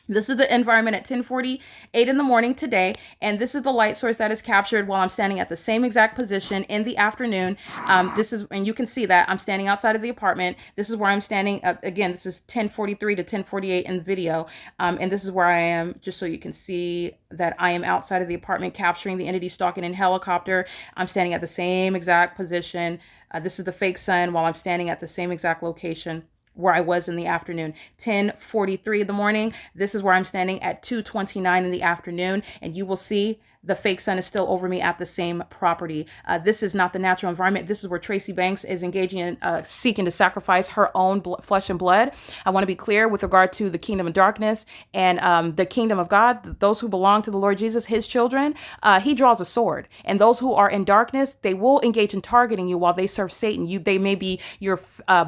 This is the environment at 10:48 in the morning today, and this is the light source that is captured while I'm standing at the same exact position in the afternoon. And you can see that I'm standing outside of the apartment. This is where I'm standing. Again, this is 10:43 to 10:48 in the video, and this is where I am, just so you can see that I am outside of the apartment capturing the entity stalking in helicopter. I'm standing at the same exact position. This is the fake sun while I'm standing at the same exact location where I was in the afternoon. 10:43 in the morning. This is where I'm standing at 2:29 in the afternoon, and you will see the fake sun is still over me at the same property. This is not the natural environment. This is where Tracy Banks is engaging in seeking to sacrifice her own flesh and blood. I want to be clear with regard to the kingdom of darkness and the kingdom of God, those who belong to the Lord Jesus, his children. He draws a sword, and those who are in darkness, they will engage in targeting you while they serve Satan. They may be your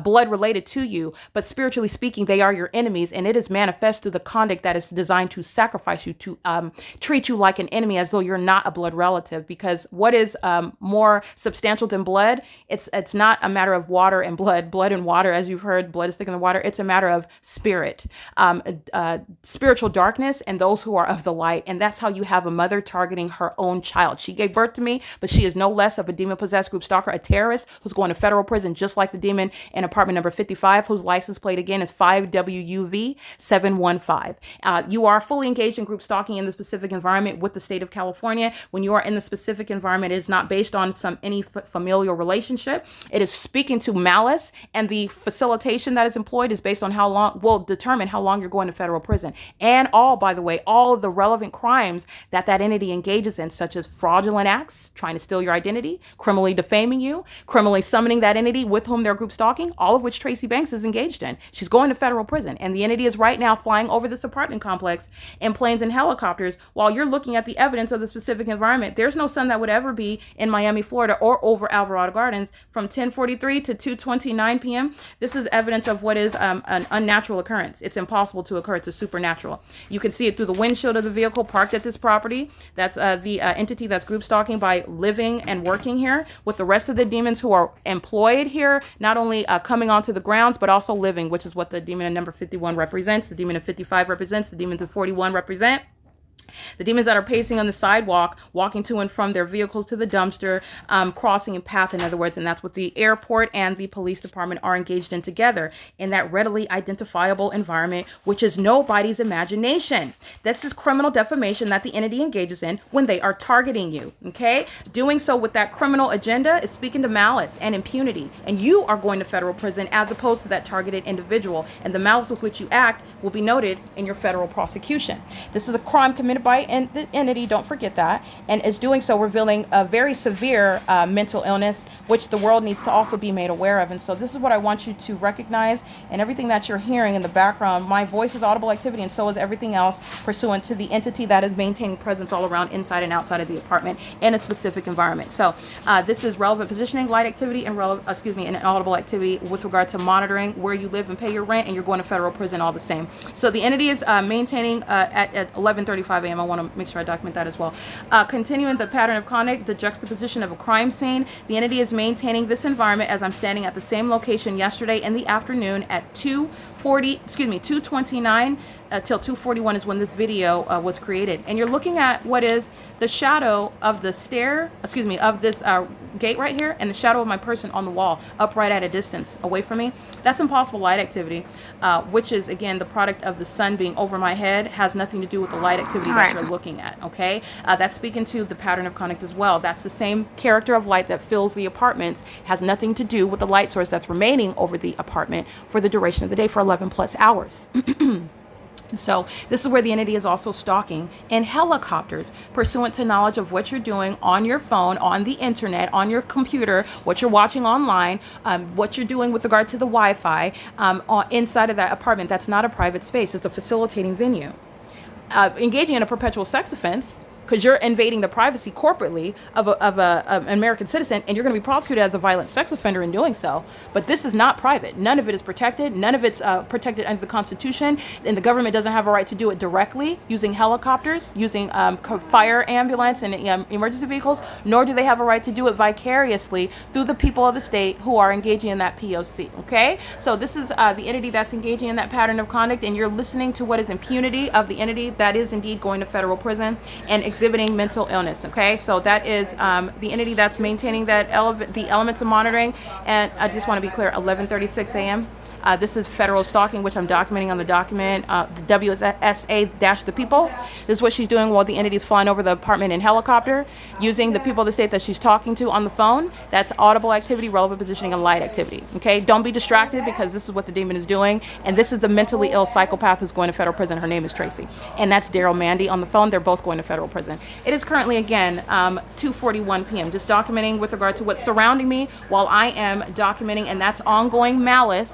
blood related to you, but spiritually speaking, they are your enemies, and it is manifest through the conduct that is designed to sacrifice you, to treat you like an enemy as though you're not a blood relative. Because what is more substantial than blood? It's not a matter of water and blood and water, as you've heard, blood is thicker than water. It's a matter of spirit, spiritual darkness, and those who are of the light. And that's how you have a mother targeting her own child. She gave birth to me, but she is no less of a demon-possessed group stalker, a terrorist who's going to federal prison, just like the demon in apartment number 55, whose license plate again is 5WUV715. You are fully engaged in group stalking in the specific environment with the state of California. California, when you are in the specific environment, it is not based on any familial relationship. It is speaking to malice, and the facilitation that is employed is based on how long, will determine how long you're going to federal prison. And by the way, all of the relevant crimes that entity engages in, such as fraudulent acts, trying to steal your identity, criminally defaming you, criminally summoning that entity with whom they're group stalking, all of which Tracy Banks is engaged in. She's going to federal prison, and the entity is right now flying over this apartment complex in planes and helicopters while you're looking at the evidence of the specific environment. There's no sun that would ever be in Miami, Florida, or over Alvarado Gardens from 10:43 to 2:29 p.m. This is evidence of what is an unnatural occurrence. It's impossible to occur. It's a supernatural. You can see it through the windshield of the vehicle parked at this property. That's the entity that's group stalking by living and working here with the rest of the demons who are employed here, not only coming onto the grounds, but also living, which is what the demon in number 51 represents, the demon of 55 represents, the demons of 41 represent. The demons that are pacing on the sidewalk, walking to and from their vehicles to the dumpster, crossing a path, in other words, and that's what the airport and the police department are engaged in together in that readily identifiable environment, which is nobody's imagination. This is criminal defamation that the entity engages in when they are targeting you, okay? Doing so with that criminal agenda is speaking to malice and impunity, and you are going to federal prison as opposed to that targeted individual, and the malice with which you act will be noted in your federal prosecution. This is a crime committed by the entity, don't forget that, and is doing so revealing a very severe mental illness, which the world needs to also be made aware of. And so this is what I want you to recognize, and everything that you're hearing in the background, my voice is audible activity, and so is everything else pursuant to the entity that is maintaining presence all around, inside and outside of the apartment in a specific environment. So this is relevant positioning, light activity, and and audible activity with regard to monitoring where you live and pay your rent, and you're going to federal prison all the same. So the entity is maintaining at 11:35 a.m. I want to make sure I document that as well. Continuing the pattern of conduct, the juxtaposition of a crime scene, the entity is maintaining this environment as I'm standing at the same location yesterday in the afternoon at 2:29 till 2:41 is when this video was created. And you're looking at what is the shadow of the of this gate right here, and the shadow of my person on the wall, upright at a distance away from me. That's impossible light activity, which is, again, the product of the sun being over my head, has nothing to do with the light activity that you're looking at, okay? That's speaking to the pattern of conduct as well. That's the same character of light that fills the apartments, has nothing to do with the light source that's remaining over the apartment for the duration of the day for 11 plus hours. So this is where the entity is also stalking in helicopters, pursuant to knowledge of what you're doing on your phone, on the internet, on your computer, what you're watching online, what you're doing with regard to the Wi-Fi inside of that apartment. That's not a private space. It's a facilitating venue. Engaging in a perpetual sex offense, because you're invading the privacy corporately of an American citizen, and you're going to be prosecuted as a violent sex offender in doing so. But this is not private. None of it is protected. None of it's protected under the Constitution, and the government doesn't have a right to do it directly using helicopters, using fire ambulance and emergency vehicles, nor do they have a right to do it vicariously through the people of the state who are engaging in that P.O.C. Okay? So this is the entity that's engaging in that pattern of conduct, and you're listening to what is impunity of the entity that is indeed going to federal prison and exhibiting mental illness. Okay, so that is the entity that's maintaining that the elements of monitoring. And I just want to be clear, 11:36 a.m. This is federal stalking, which I'm documenting on the document, the WSA-the people. This is what she's doing while the entity is flying over the apartment in helicopter, using the people of the state that she's talking to on the phone. That's audible activity, relevant positioning, and light activity. Okay, don't be distracted, because this is what the demon is doing. And this is the mentally ill psychopath who's going to federal prison. Her name is Tracy. And that's Daryl Mandy on the phone. They're both going to federal prison. It is currently, again, 2:41 p.m. Just documenting with regard to what's surrounding me while I am documenting, and that's ongoing malice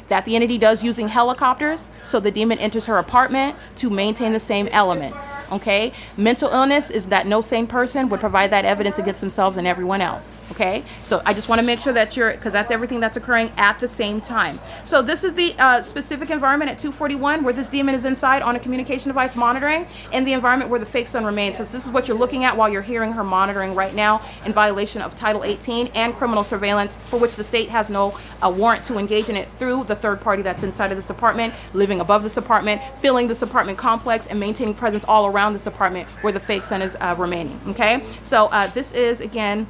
that the entity does using helicopters. So the demon enters her apartment to maintain the same elements, okay? Mental illness is that no sane person would provide that evidence against themselves and everyone else, okay? So I just want to make sure that because that's everything that's occurring at the same time. So this is the specific environment at 2:41 where this demon is inside on a communication device monitoring, and the environment where the fake sun remains. So this is what you're looking at while you're hearing her monitoring right now in violation of Title 18 and criminal surveillance, for which the state has no warrant to engage in it through the third party that's inside of this apartment, living above this apartment, filling this apartment complex, and maintaining presence all around this apartment where the fake sun is remaining. Okay, so this is, again,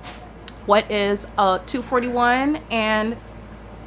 what is 2:41 and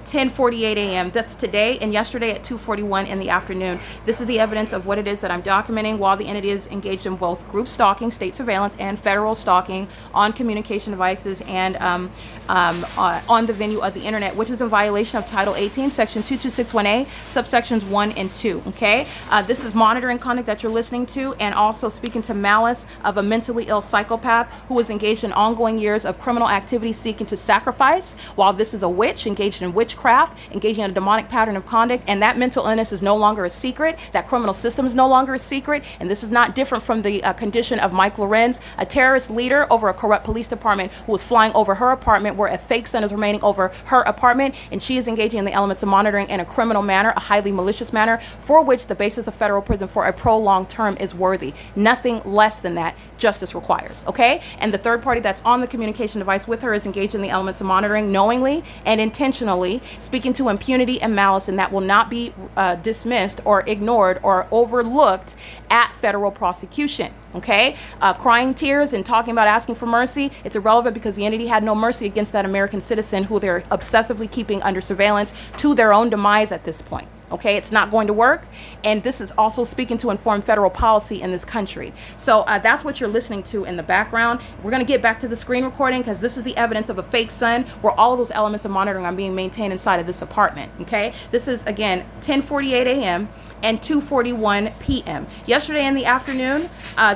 10:48 a.m. That's today and yesterday at 2:41 in the afternoon. This is the evidence of what it is that I'm documenting while the entity is engaged in both group stalking, state surveillance, and federal stalking on communication devices and on the venue of the internet, which is in violation of Title 18, Section 2261A, subsections 1 and 2. Okay, this is monitoring conduct that you're listening to, and also speaking to malice of a mentally ill psychopath who is engaged in ongoing years of criminal activity seeking to sacrifice, while this is a witch engaged in witchcraft, engaging in a demonic pattern of conduct, and that mental illness is no longer a secret. That criminal system is no longer a secret, and this is not different from the condition of Mike LORENZ, a terrorist leader over a corrupt police department who was flying over her apartment, where a fake sun is remaining over her apartment, and she is engaging in the elements of monitoring in a criminal manner, a highly malicious manner, for which the basis of federal prison for a prolonged term is worthy. Nothing less than that justice requires. Okay, and the third party that's on the communication device with her is engaged in the elements of monitoring knowingly and intentionally, speaking to impunity and malice, and that will not be dismissed or ignored or overlooked at federal prosecution. Okay, crying tears and talking about asking for mercy, it's irrelevant because the entity had no mercy against that American citizen who they're obsessively keeping under surveillance to their own demise at this point. Okay, it's not going to work, and this is also speaking to inform federal policy in this country. So that's what you're listening to in the background. We're going to get back to the screen recording because this is the evidence of a fake sun where all of those elements of monitoring are being maintained inside of this apartment. Okay, this is again 10:48 a.m. and 2:41 p.m. Yesterday in the afternoon,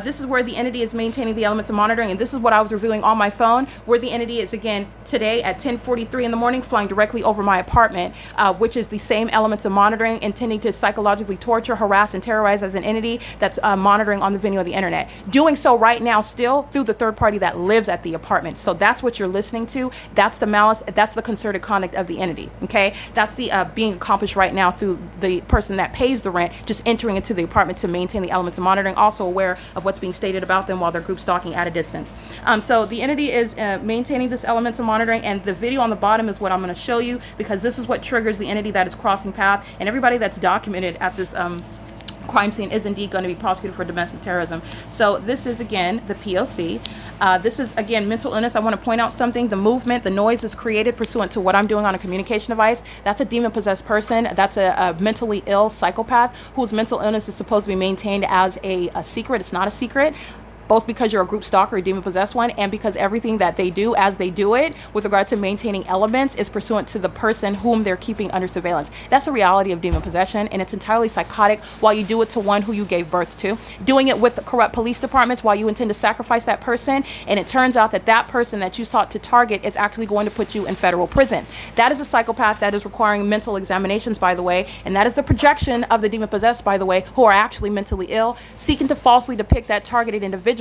this is where the entity is maintaining the elements of monitoring, and this is what I was reviewing on my phone, where the entity is again today at 10:43 in the morning flying directly over my apartment, which is the same elements of monitoring, intending to psychologically torture, harass, and terrorize as an entity that's monitoring on the venue of the internet. Doing so right now still through the third party that lives at the apartment. So that's what you're listening to. That's the malice, that's the concerted conduct of the entity. Okay, that's the being accomplished right now through the person that pays the rent, just entering into the apartment to maintain the elements of monitoring, also aware of what's being stated about them while they're group stalking at a distance. So the entity is maintaining this elements of monitoring, and the video on the bottom is what I'm going to show you because this is what triggers the entity that is crossing path, and everybody that's documented at this crime scene is indeed going to be prosecuted for domestic terrorism. So this is again the P.O.C. This is again mental illness. I want to point out something. The movement, the noise is created pursuant to what I'm doing on a communication device. That's a demon-possessed person. That's a mentally ill psychopath whose mental illness is supposed to be maintained as a secret. It's not a secret, both because you're a group stalker, a demon-possessed one, and because everything that they do as they do it with regard to maintaining elements is pursuant to the person whom they're keeping under surveillance. That's the reality of demon possession, and it's entirely psychotic while you do it to one who you gave birth to. Doing it with the corrupt police departments while you intend to sacrifice that person, and it turns out that that person that you sought to target is actually going to put you in federal prison. That is a psychopath that is requiring mental examinations, by the way, and that is the projection of the demon-possessed, by the way, who are actually mentally ill, seeking to falsely depict that targeted individual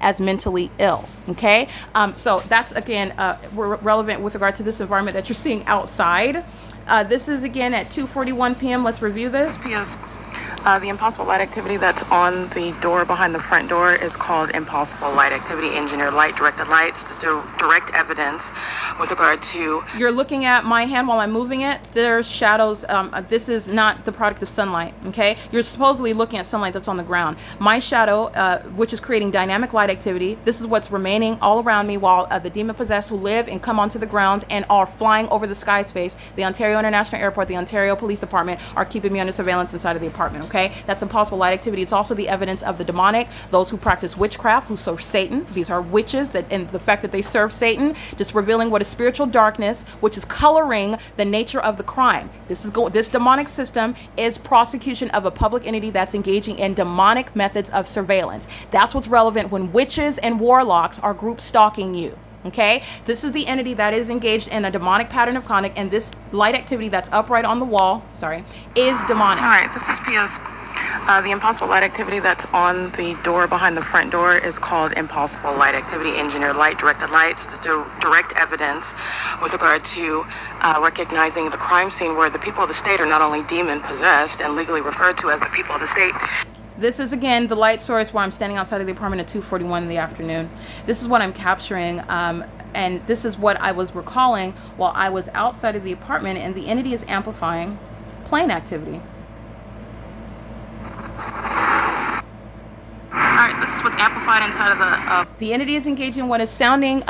as mentally ill. Okay, so that's again relevant with regard to this environment that you're seeing outside. This is again at 2:41 p.m. Let's review this. P.O.C. The impossible light activity that's on the door behind the front door is called impossible light activity, engineered light, directed lights, the direct evidence with regard to... You're looking at my hand while I'm moving it. There's shadows. This is not the product of sunlight, okay? You're supposedly looking at sunlight that's on the ground. My shadow, which is creating dynamic light activity, this is what's remaining all around me while the demon-possessed who live and come onto the grounds and are flying over the sky space, the Ontario International Airport, the Ontario Police Department, are keeping me under surveillance inside of the apartment. Okay, that's impossible light activity. It's also the evidence of the demonic, those who practice witchcraft, who serve Satan. These are witches, that, and the fact that they serve Satan, just revealing what is spiritual darkness, which is coloring the nature of the crime. This demonic system is prosecution of a public entity that's engaging in demonic methods of surveillance. That's what's relevant when witches and warlocks are group stalking you. Okay, this is the entity that is engaged in a demonic pattern of conduct, and this light activity that's upright on the wall, is demonic. All right, this is P.O.C. The impossible light activity that's on the door behind the front door is called impossible light activity, engineered light, directed lights, the direct evidence with regard to recognizing the crime scene where the people of the state are not only demon possessed and legally referred to as the people of the state. This is again the light source where I'm standing outside of the apartment at 2:41 in the afternoon. This is what I'm capturing, and this is what I was recalling while I was outside of the apartment, and the entity is amplifying plane activity. All right, this is what's amplifying amplified inside of the entity is engaging in what is sounding,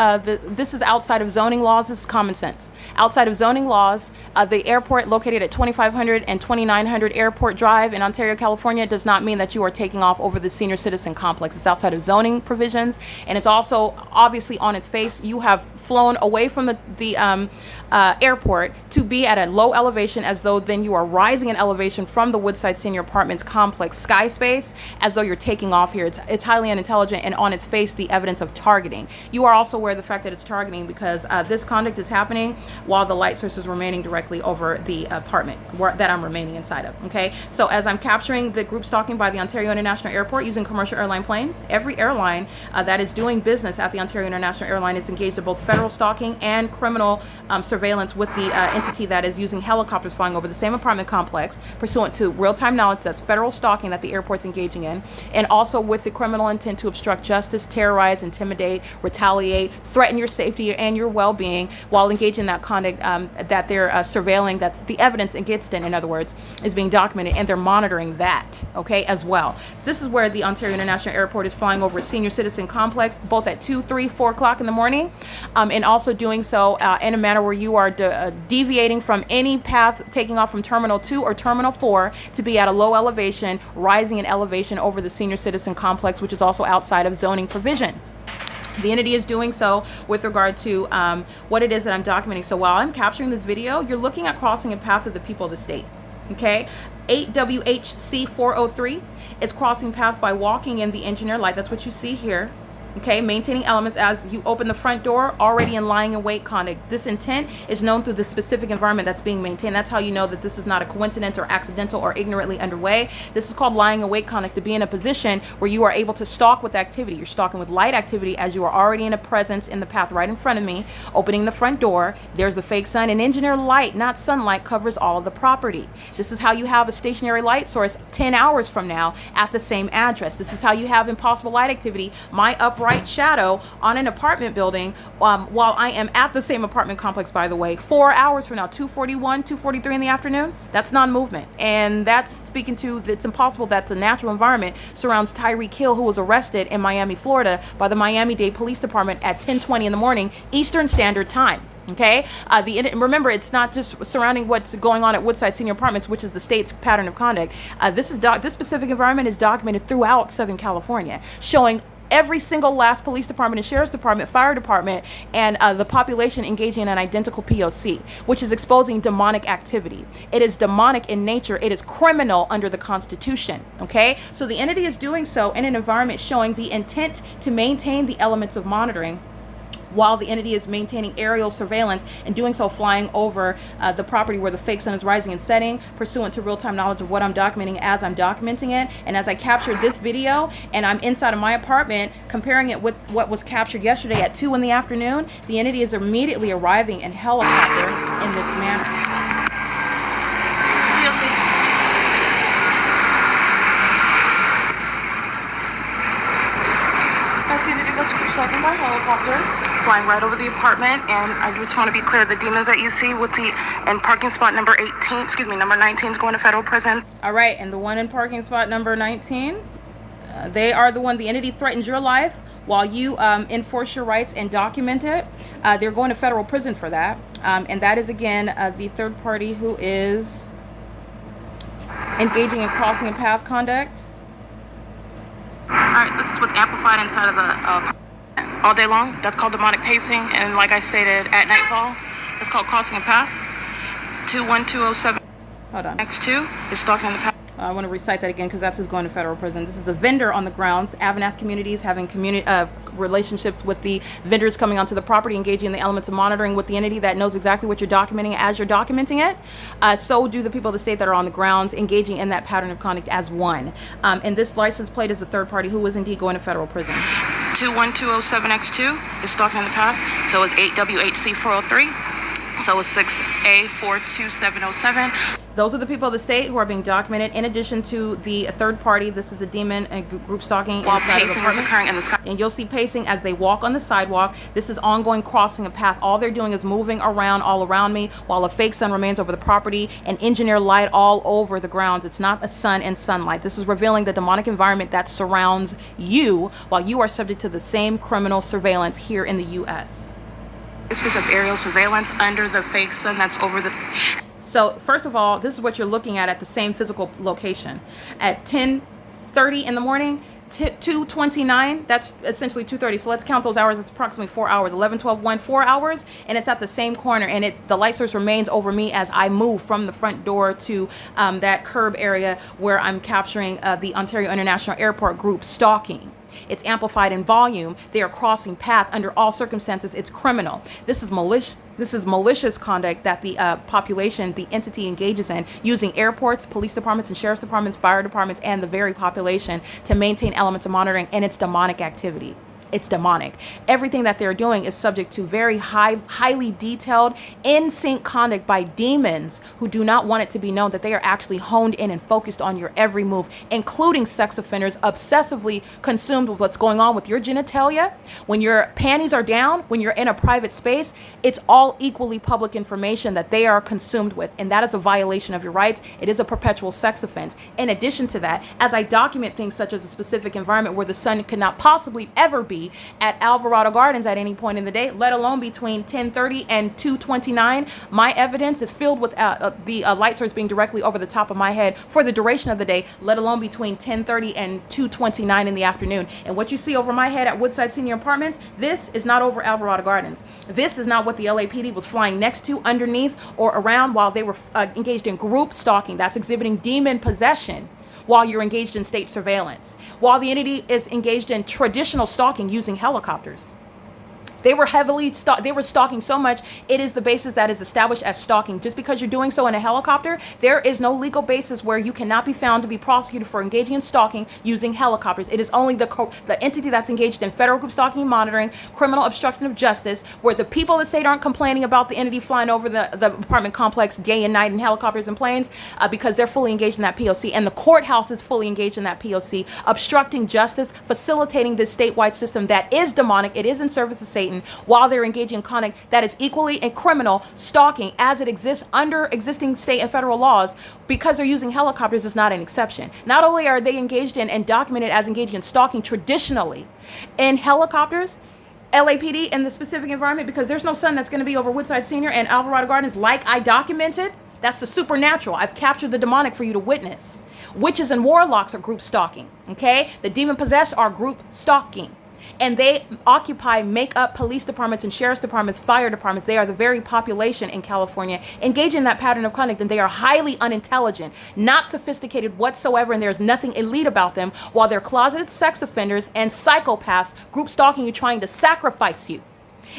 this is outside of zoning laws, this is common sense. Outside of zoning laws, the airport located at 2500 and 2900 Airport Drive in Ontario, California does not mean that you are taking off over the senior citizen complex. It's outside of zoning provisions, and it's also obviously on its face. You have flown away from the airport to be at a low elevation, as though then you are rising in elevation from the Woodside Senior Apartments complex sky space, as though you're taking off here. It's highly unintelligent, and on its face, the evidence of targeting. You are also aware of the fact that it's targeting because this conduct is happening while the light source is remaining directly over the apartment that I'm remaining inside of. Okay, so as I'm capturing the group stalking by the Ontario International Airport using commercial airline planes, every airline that is doing business at the Ontario International Airline is engaged in both federal stalking and criminal surveillance with the entity that is using helicopters flying over the same apartment complex pursuant to real-time knowledge. That's federal stalking that the airport's engaging in, and also with the criminal intent to obstruct justice, terrorize, intimidate, retaliate, threaten your safety and your well-being while engaging in that conduct that they're surveilling, that's the evidence against it, in other words, is being documented, and they're monitoring that, okay, as well. This is where the Ontario International Airport is flying over a senior citizen complex, both at 2, 3, 4 o'clock in the morning, and also doing so in a manner where you are deviating from any path taking off from Terminal 2 or Terminal 4 to be at a low elevation, rising in elevation over the senior citizen complex, which is also outside of zoning provisions. The entity is doing so with regard to what it is that I'm documenting. So while I'm capturing this video, you're looking at crossing a path of the people of the state. Okay, 8WHC 403 is crossing path by walking in the engineer light. That's what you see here. Okay, maintaining elements as you open the front door, already in lying in wait conduct. This intent is known through the specific environment that's being maintained. That's how you know that this is not a coincidence or accidental or ignorantly underway. This is called lying in wait conduct, to be in a position where you are able to stalk with activity. You're stalking with light activity as you are already in a presence in the path right in front of me, opening the front door. There's the fake sun, and engineer light, not sunlight, covers all of the property. This is how you have a stationary light source 10 hours from now at the same address. This is how you have impossible light activity, my upright shadow on an apartment building while I am at the same apartment complex, by the way, 4 hours from now, 2:41, 2:43 in the afternoon. That's non-movement, and that's speaking to, it's impossible that the natural environment surrounds Tyreek Hill, who was arrested in Miami, Florida by the Miami-Dade Police Department at 10:20 in the morning Eastern Standard Time. Okay, remember, it's not just surrounding what's going on at Woodside Senior Apartments, which is the state's pattern of conduct. This specific environment is documented throughout Southern California, showing every single last police department and sheriff's department, fire department, and the population engaging in an identical P.O.C, which is exposing demonic activity. It is demonic in nature. It is criminal under the Constitution. Okay, so the entity is doing so in an environment showing the intent to maintain the elements of monitoring, while the entity is maintaining aerial surveillance and doing so flying over the property where the fake sun is rising and setting, pursuant to real-time knowledge of what I'm documenting as I'm documenting it. And as I captured this video and I'm inside of my apartment comparing it with what was captured yesterday at 2 in the afternoon, the entity is immediately arriving in helicopter in this manner. Stalking by helicopter, flying right over the apartment, and I just want to be clear, the demons that you see with the in parking spot number 18, number 19 is going to federal prison. All right, and the one in parking spot number 19, they are the one, the entity threatens your life while you enforce your rights and document it. They're going to federal prison for that, and that is again the third party who is engaging in crossing a path conduct. All right, this is what's amplified inside of the all day long. That's called demonic pacing, and like I stated, at nightfall, it's called crossing a path. 21207. Hold on. X2 is stalking in the path. I want to recite that again because that's who's going to federal prison. This is a vendor on the grounds. AVANATH communities having relationships with the vendors coming onto the property, engaging in the elements of monitoring with the entity that knows exactly what you're documenting as you're documenting it. So do the people of the state that are on the grounds, engaging in that pattern of conduct as one. And this license plate is the third party who is indeed going to federal prison. 21207X2 is stalking in the path. So is 8WHC 403. So it's 6A42707. Those are the people of the state who are being documented in addition to the third party. This is a demon and group stalking While inside of the pacing is apartment. occurring in the sky. And you'll see pacing as they walk on the sidewalk. This is ongoing crossing a path. All they're doing is moving around all around me while a fake sun remains over the property and engineer light all over the grounds. It's not a sun and sunlight. This is revealing the demonic environment that surrounds you while you are subject to the same criminal surveillance here in the U.S. This presents aerial surveillance under the fake sun that's over the... So first of all, this is what you're looking at the same physical location. At 10:30 in the morning, 2:29, that's essentially 2:30. So let's count those hours. It's approximately 4 hours. 11, 12, 1, 4 hours. And it's at the same corner. And the light source remains over me as I move from the front door to that curb area where I'm capturing the Ontario International Airport group stalking. It's amplified in volume. They are crossing path under all circumstances. It's criminal. This is malicious conduct that the population, the entity engages in, using airports, police departments and sheriff's departments, fire departments, and the very population to maintain elements of monitoring, and it's demonic activity. It's demonic. Everything that they're doing is subject to very highly detailed, in sync conduct by demons who do not want it to be known that they are actually honed in and focused on your every move, including sex offenders obsessively consumed with what's going on with your genitalia. When your panties are down, when you're in a private space, it's all equally public information that they are consumed with, and that is a violation of your rights. It is a perpetual sex offense. In addition to that, as I document things such as a specific environment where the sun could not possibly ever be at Alvarado Gardens at any point in the day, let alone between 10:30 and 2:29. My evidence is filled with the light source being directly over the top of my head for the duration of the day, let alone between 10:30 and 2:29 in the afternoon. And what you see over my head at Woodside Senior Apartments, this is not over Alvarado Gardens. This is not what the LAPD was flying next to, underneath, or around while they were engaged in group stalking. That's exhibiting demon possession while you're engaged in state surveillance, while the entity is engaged in traditional stalking using helicopters. They were stalking so much, it is the basis that is established as stalking. Just because you're doing so in a helicopter, there is no legal basis where you cannot be found to be prosecuted for engaging in stalking using helicopters. It is only the entity that's engaged in federal group stalking and monitoring, criminal obstruction of justice, where the people of the state aren't complaining about the entity flying over the apartment complex day and night in helicopters and planes because they're fully engaged in that P.O.C. And the courthouse is fully engaged in that P.O.C., obstructing justice, facilitating this statewide system that is demonic. It is in service of Satan, while they're engaging in conduct that is equally a criminal stalking as it exists under existing state and federal laws. Because they're using helicopters is not an exception. Not only are they engaged in and documented as engaging in stalking traditionally in helicopters, LAPD in the specific environment, because there's no sun that's going to be over Woodside Senior and Alvarado Gardens like I documented. That's the supernatural. I've captured the demonic for you to witness. Witches and warlocks are group stalking, okay? The demon possessed are group stalking. And they occupy, make up police departments and sheriff's departments, fire departments. They are the very population in California engaged in that pattern of conduct, and they are highly unintelligent, not sophisticated whatsoever, and there's nothing elite about them, while they're closeted sex offenders and psychopaths group stalking you, trying to sacrifice you.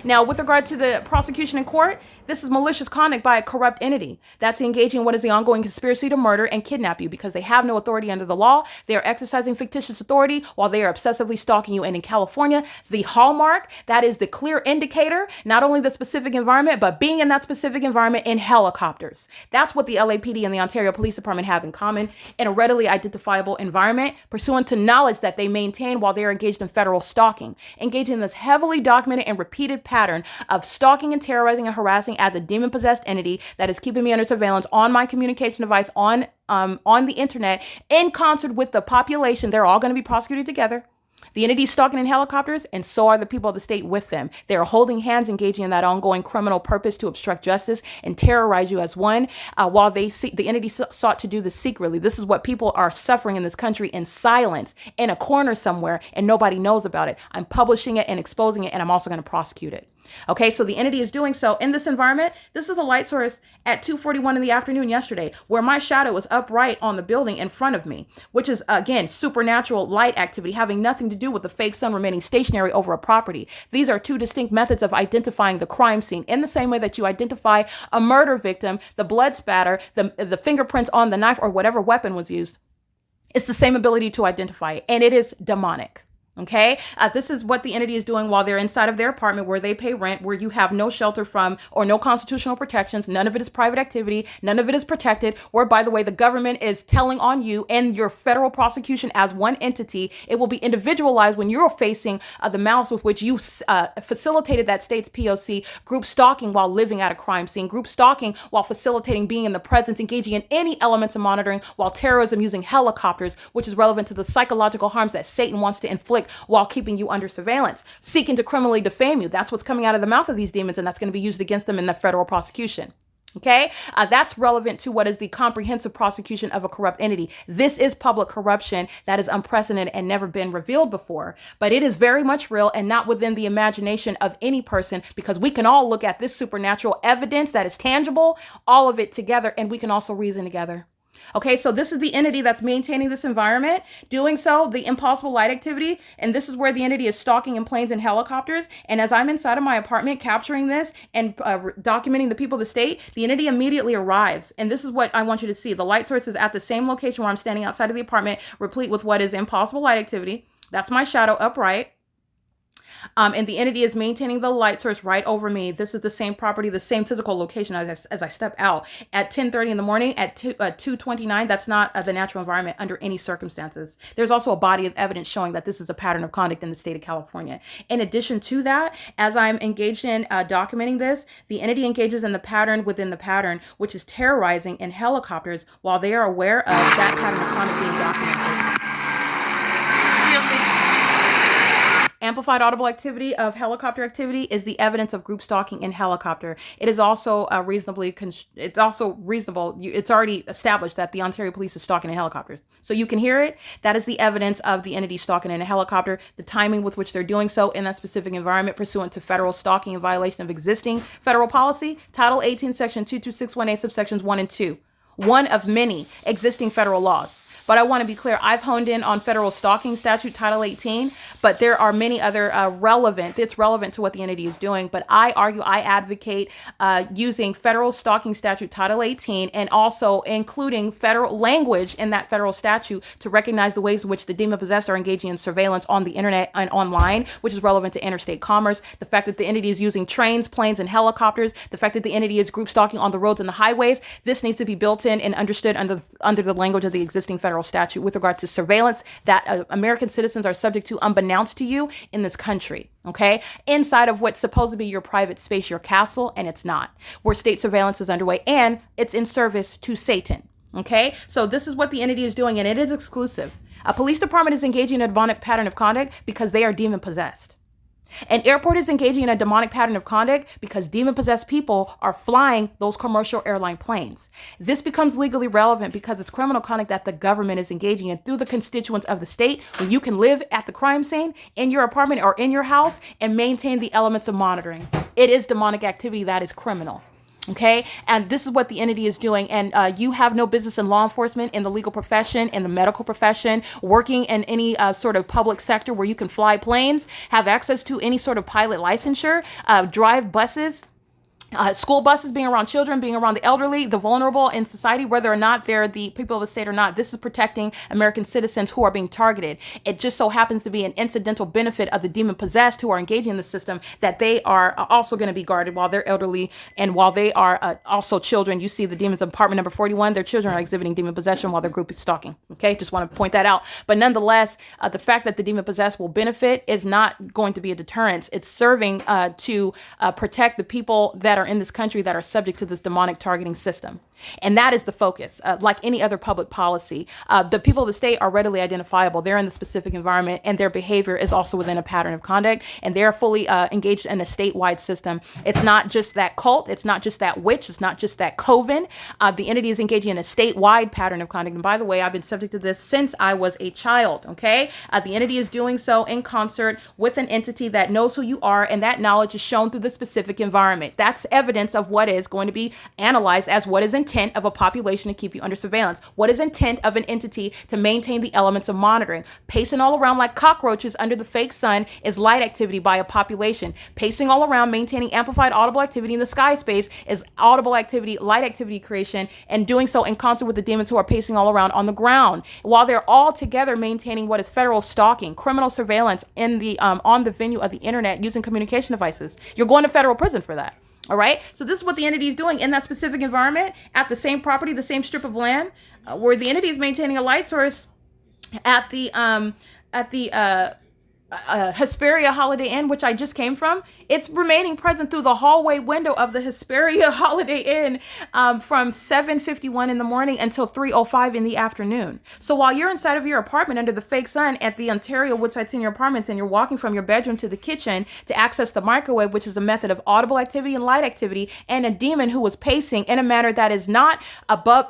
Now, with regard to the prosecution in court, this is malicious conduct by a corrupt entity that's engaging in what is the ongoing conspiracy to murder and kidnap you, because they have no authority under the law. They are exercising fictitious authority while they are obsessively stalking you. And in California, the hallmark, that is the clear indicator, not only the specific environment, but being in that specific environment in helicopters. That's what the LAPD and the Ontario Police Department have in common, in a readily identifiable environment, pursuant to knowledge that they maintain while they are engaged in federal stalking, engaging in this heavily documented and repeated pattern of stalking and terrorizing and harassing as a demon-possessed entity that is keeping me under surveillance on my communication device, on the internet, in concert with the population. They're all going to be prosecuted together. The entity is stalking in helicopters, and so are the people of the state with them. They are holding hands, engaging in that ongoing criminal purpose to obstruct justice and terrorize you as one, while the entity sought to do this secretly. This is what people are suffering in this country in silence, in a corner somewhere, and nobody knows about it. I'm publishing it and exposing it, and I'm also going to prosecute it. Okay, so the entity is doing so in this environment. This is the light source at 2:41 in the afternoon yesterday, where my shadow is upright on the building in front of me, which is, again, supernatural light activity having nothing to do with the fake sun remaining stationary over a property. These are two distinct methods of identifying the crime scene. In the same way that you identify a murder victim, the blood spatter, the fingerprints on the knife or whatever weapon was used, it's the same ability to identify it, and it is demonic. Okay, this is what the entity is doing while they're inside of their apartment where they pay rent, where you have no shelter from or no constitutional protections. None of it is private activity. None of it is protected. Where, by the way, the government is telling on you and your federal prosecution as one entity. It will be individualized when you're facing the malice with which you facilitated that state's P.O.C. group stalking while living at a crime scene, group stalking while facilitating being in the presence, engaging in any elements of monitoring, while terrorism using helicopters, which is relevant to the psychological harms that Satan wants to inflict while keeping you under surveillance, seeking to criminally defame you. That's what's coming out of the mouth of these demons, and that's going to be used against them in the federal prosecution. Okay, that's relevant to what is the comprehensive prosecution of a corrupt entity. This is public corruption that is unprecedented and never been revealed before, but it is very much real and not within the imagination of any person, because we can all look at this supernatural evidence that is tangible, all of it together, and we can also reason together. Okay, so this is the entity that's maintaining this environment, doing so, the impossible light activity, and this is where the entity is stalking in planes and helicopters. And as I'm inside of my apartment capturing this and documenting the people of the state, the entity immediately arrives. And this is what I want you to see. The light source is at the same location where I'm standing outside of the apartment, replete with what is impossible light activity. That's my shadow upright. And the entity is maintaining the light source right over me. This is the same property, the same physical location as I step out at 10:30 in the morning at 2:29. That's not the natural environment under any circumstances. There's also a body of evidence showing that this is a pattern of conduct in the state of California. In addition to that, as I'm engaged in documenting this, the entity engages in the pattern within the pattern, which is terrorizing in helicopters while they are aware of that pattern of conduct being documented. Amplified audible activity of helicopter activity is the evidence of group stalking in helicopter. It is also it's already established that the Ontario Police is stalking in helicopters. So you can hear it. That is the evidence of the entity stalking in a helicopter, the timing with which they're doing so in that specific environment pursuant to federal stalking in violation of existing federal policy, Title 18, Section 22618, subsections 1 and 2. One of many existing federal laws. But I want to be clear, I've honed in on federal stalking statute, Title 18, but there are many other it's relevant to what the entity is doing. But I advocate using federal stalking statute, Title 18, and also including federal language in that federal statute to recognize the ways in which the demon-possessed are engaging in surveillance on the internet and online, which is relevant to interstate commerce. The fact that the entity is using trains, planes, and helicopters, the fact that the entity is group stalking on the roads and the highways, this needs to be built in and understood under the language of the existing federal statute with regard to surveillance that American citizens are subject to unbeknownst to you in this country, okay? Inside of what's supposed to be your private space, your castle, and it's not, where state surveillance is underway, and it's in service to Satan, okay? So this is what the entity is doing, and it is exclusive. A police department is engaging in a demonic pattern of conduct because they are demon-possessed. An airport is engaging in a demonic pattern of conduct because demon-possessed people are flying those commercial airline planes. This becomes legally relevant because it's criminal conduct that the government is engaging in through the constituents of the state, when you can live at the crime scene in your apartment or in your house and maintain the elements of monitoring. It is demonic activity that is criminal. Okay, and this is what the entity is doing. And you have no business in law enforcement, in the legal profession, in the medical profession, working in any sort of public sector where you can fly planes, have access to any sort of pilot licensure, drive buses, school buses, being around children, being around the elderly, the vulnerable in society, whether or not they're the people of the state or not. This is protecting American citizens who are being targeted. It just so happens to be an incidental benefit of the demon-possessed who are engaging in the system that they are also going to be guarded while they're elderly and while they are also children. You see the demons in apartment number 41, their children are exhibiting demon possession while their group is stalking. Okay, just want to point that out. But nonetheless, the fact that the demon-possessed will benefit is not going to be a deterrent. It's serving to protect the people that are in this country that are subject to this demonic targeting system. And that is the focus. Like any other public policy, the people of the state are readily identifiable. They're in the specific environment and their behavior is also within a pattern of conduct, and they're fully engaged in a statewide system. It's not just that cult. It's not just that witch. It's not just that coven. The entity is engaging in a statewide pattern of conduct. And by the way, I've been subject to this since I was a child. Okay. The entity is doing so in concert with an entity that knows who you are, and that knowledge is shown through the specific environment. That's evidence of what is going to be analyzed as what is intended intent of a population to keep you under surveillance? What is intent of an entity to maintain the elements of monitoring? Pacing all around like cockroaches under the fake sun is light activity by a population. Pacing all around, maintaining amplified audible activity in the sky space is audible activity, light activity creation, and doing so in concert with the demons who are pacing all around on the ground, while they're all together maintaining what is federal stalking, criminal surveillance in the on the venue of the internet using communication devices. You're going to federal prison for that. All right. So this is what the entity is doing in that specific environment at the same property, the same strip of land, where the entity is maintaining a light source at the Hesperia Holiday Inn, which I just came from. It's remaining present through the hallway window of the Hesperia Holiday Inn from 7:51 in the morning until 3:05 in the afternoon. So while you're inside of your apartment under the fake sun at the Ontario Woodside Senior Apartments, and you're walking from your bedroom to the kitchen to access the microwave, which is a method of audible activity and light activity, and a demon who was pacing in a manner that is not above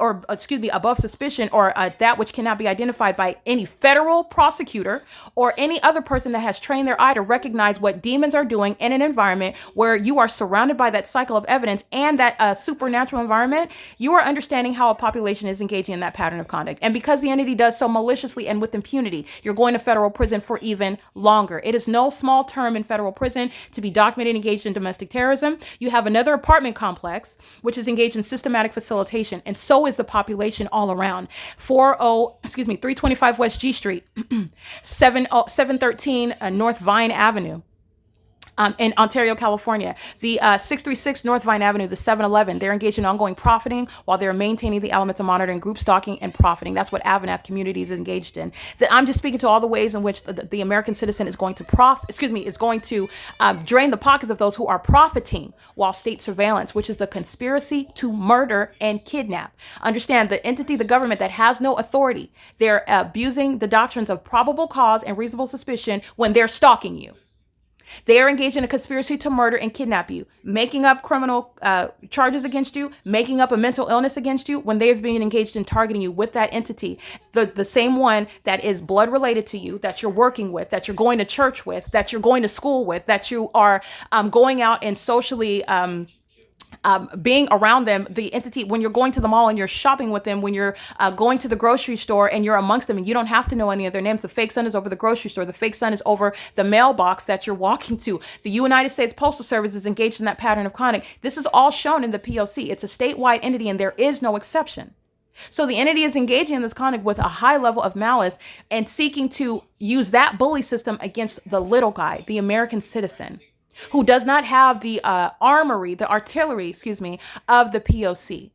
suspicion, or that which cannot be identified by any federal prosecutor or any other person that has trained their eye to recognize what demons are doing in an environment where you are surrounded by that cycle of evidence and that supernatural environment, you are understanding how a population is engaging in that pattern of conduct. And because the entity does so maliciously and with impunity, you're going to federal prison for even longer. It is no small term in federal prison to be documented engaged in domestic terrorism. You have another apartment complex which is engaged in systematic facilitation, and so is the population all around. 325 West G Street, 713 North Vine Avenue. In Ontario, California, the 636 North Vine Avenue, the 711, they're engaged in ongoing profiting while they're maintaining the elements of monitoring, group stalking, and profiting. That's what AVANATH community is engaged in. I'm just speaking to all the ways in which the American citizen is going to drain the pockets of those who are profiting while state surveillance, which is the conspiracy to murder and kidnap. Understand, the entity, the government that has no authority, they're abusing the doctrines of probable cause and reasonable suspicion when they're stalking you. They are engaged in a conspiracy to murder and kidnap you, making up criminal charges against you, making up a mental illness against you when they've been engaged in targeting you with that entity, the same one that is blood related to you, that you're working with, that you're going to church with, that you're going to school with, that you are going out and socially being around them, the entity, when you're going to the mall and you're shopping with them, when you're going to the grocery store and you're amongst them and you don't have to know any of their names. The fake sun is over the grocery store. The fake sun is over the mailbox that you're walking to. The United States Postal Service is engaged in that pattern of conduct. This is all shown in the P.O.C. It's a statewide entity and there is no exception. So the entity is engaging in this conduct with a high level of malice and seeking to use that bully system against the little guy, the American citizen, who does not have the artillery, of the P.O.C.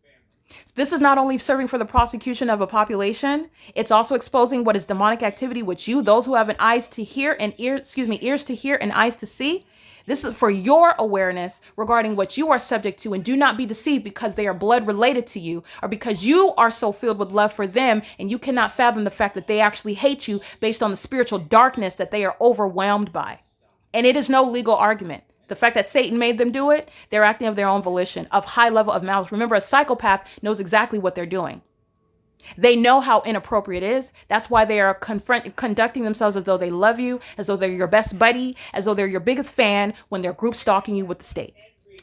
This is not only serving for the prosecution of a population, it's also exposing what is demonic activity which you, those who have an ears to hear and ears to hear and eyes to see. This is for your awareness regarding what you are subject to, and do not be deceived because they are blood related to you or because you are so filled with love for them and you cannot fathom the fact that they actually hate you based on the spiritual darkness that they are overwhelmed by. And it is no legal argument. The fact that Satan made them do it, they're acting of their own volition, of high level of malice. Remember, a psychopath knows exactly what they're doing. They know how inappropriate it is. That's why they are conducting themselves as though they love you, as though they're your best buddy, as though they're your biggest fan when they're group stalking you with the state.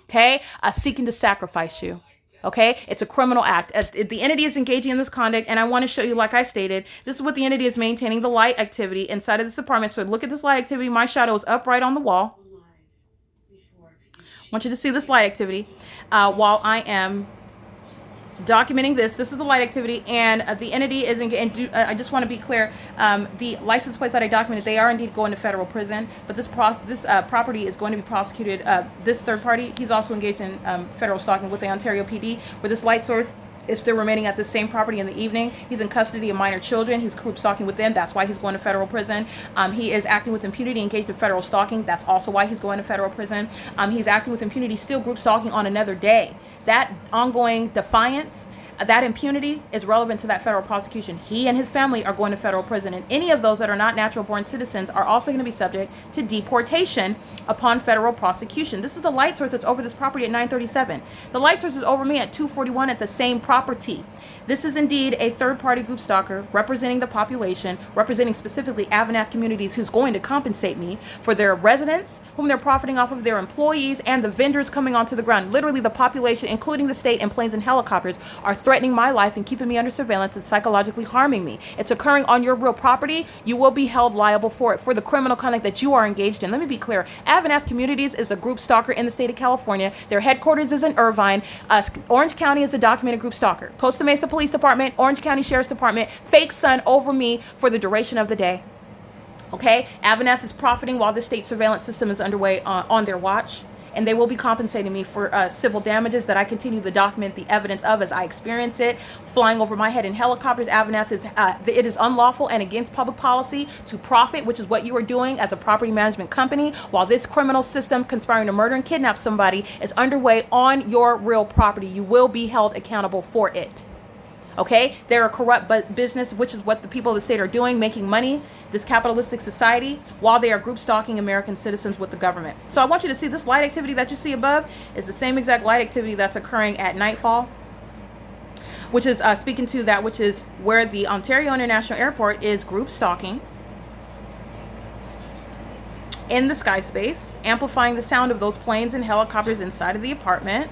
Okay? Seeking to sacrifice you. Okay, it's a criminal act. The entity is engaging in this conduct, and I want to show you, like I stated, this is what the entity is maintaining, the light activity inside of this apartment. So look at this light activity. My shadow is up right on the wall. I want you to see this light activity while I am documenting this. This is the light activity, and the entity is I just want to be clear, the license plate that I documented, they are indeed going to federal prison, but this property is going to be prosecuted. This third party, he's also engaged in federal stalking with the Ontario PD, where this light source is still remaining at the same property in the evening. He's in custody of minor children. He's group stalking with them. That's why he's going to federal prison. He is acting with impunity, engaged in federal stalking. That's also why he's going to federal prison. He's acting with impunity, still group stalking on another day. That ongoing defiance, That impunity is relevant to that federal prosecution. He and his family are going to federal prison, and any of those that are not natural born citizens are also going to be subject to deportation upon federal prosecution. This is the light source that's over this property at 937. The light source is over me at 241 at the same property. This is indeed a third-party group stalker representing the population, representing specifically AVANATH communities, who's going to compensate me for their residents, whom they're profiting off of, their employees, and the vendors coming onto the ground. Literally, the population, including the state, and planes and helicopters, are threatening my life and keeping me under surveillance and psychologically harming me. It's occurring on your real property. You will be held liable for it, for the criminal conduct that you are engaged in. Let me be clear. AVANATH Communities is a group stalker in the state of California. Their headquarters is in Irvine. Orange County is a documented group stalker. Costa Mesa Police Department, Orange County Sheriff's Department, fake son over me for the duration of the day. Okay? AVANATH is profiting while the state surveillance system is underway on their watch. And they will be compensating me for civil damages that I continue to document the evidence of as I experience it. Flying over my head in helicopters. AVANATH is, it is unlawful and against public policy to profit, which is what you are doing as a property management company, while this criminal system conspiring to murder and kidnap somebody is underway on your real property. You will be held accountable for it. Okay? They're a corrupt business, which is what the people of the state are doing, making money, this capitalistic society, while they are group stalking American citizens with the government. So I want you to see this light activity that you see above is the same exact light activity that's occurring at nightfall, which is speaking to that, which is where the Ontario International Airport is group stalking in the sky space, amplifying the sound of those planes and helicopters inside of the apartment.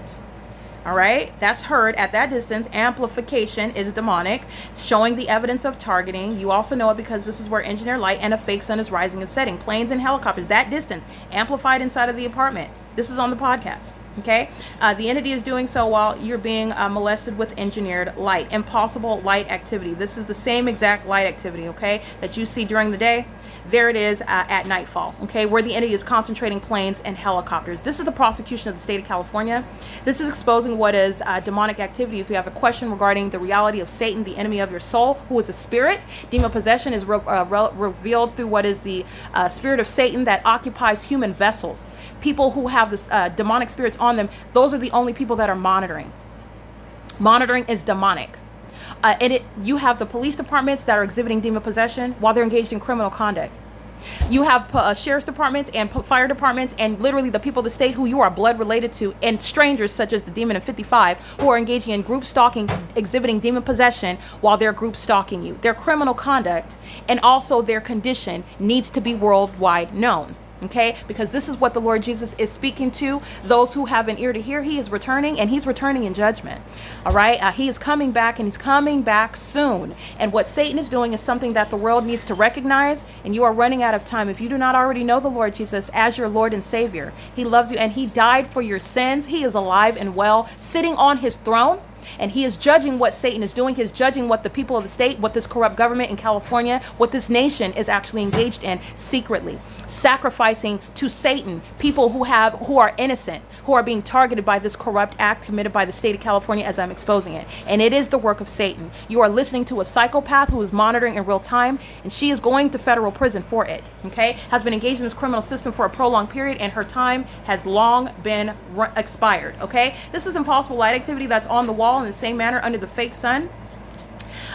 All right, that's heard at that distance. Amplification is demonic, showing the evidence of targeting. You also know it because this is where engineer light and a fake sun is rising and setting. Planes and helicopters, that distance, amplified inside of the apartment. This is on the podcast. Okay, the entity is doing so while you're being molested with engineered light, impossible light activity. This is the same exact light activity, okay, that you see during the day. There it is at nightfall, okay, where the entity is concentrating planes and helicopters. This is the prosecution of the state of California. This is exposing what is demonic activity. If you have a question regarding the reality of Satan, the enemy of your soul, who is a spirit, demon possession is revealed through what is the spirit of Satan that occupies human vessels. People who have this demonic spirits on them, those are the only people that are monitoring. Monitoring is demonic. You have the police departments that are exhibiting demon possession while they're engaged in criminal conduct. You have sheriff's departments and fire departments and literally the people of the state who you are blood related to, and strangers such as the demon of 55 who are engaging in group stalking, exhibiting demon possession while they're group stalking you. Their criminal conduct and also their condition needs to be worldwide known. Okay, because this is what the Lord Jesus is speaking to those who have an ear to hear. He is returning, and he's returning in judgment. All right, he is coming back, and he's coming back soon. And what Satan is doing is something that the world needs to recognize, and you are running out of time. If you do not already know the Lord Jesus as your Lord and Savior, he loves you, and he died for your sins. He is alive and well, sitting on his throne. And he is judging what Satan is doing. He is judging what the people of the state, what this corrupt government in California, what this nation is actually engaged in secretly. Sacrificing to Satan people who are innocent, who are being targeted by this corrupt act committed by the state of California as I'm exposing it. And it is the work of Satan. You are listening to a psychopath who is monitoring in real time, and she is going to federal prison for it. Okay? Has been engaged in this criminal system for a prolonged period, and her time has long been expired. Okay? This is impossible light activity that's on the wall in the same manner under the fake sun,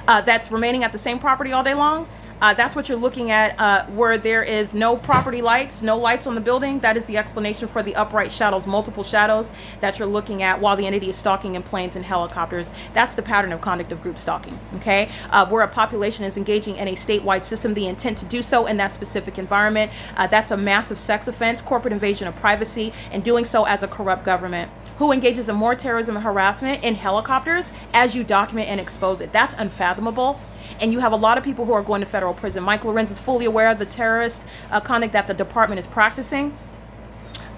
that's remaining at the same property all day long. That's what you're looking at, where there is no property lights, no lights on the building. That is the explanation for the upright shadows, multiple shadows that you're looking at while the entity is stalking in planes and helicopters. That's the pattern of conduct of group stalking, okay? Where a population is engaging in a statewide system, the intent to do so in that specific environment. That's a massive sex offense, corporate invasion of privacy, and doing so as a corrupt government who engages in more terrorism and harassment in helicopters as you document and expose it. That's unfathomable. And you have a lot of people who are going to federal prison. Mike LORENZ is fully aware of the terrorist conduct that the department is practicing.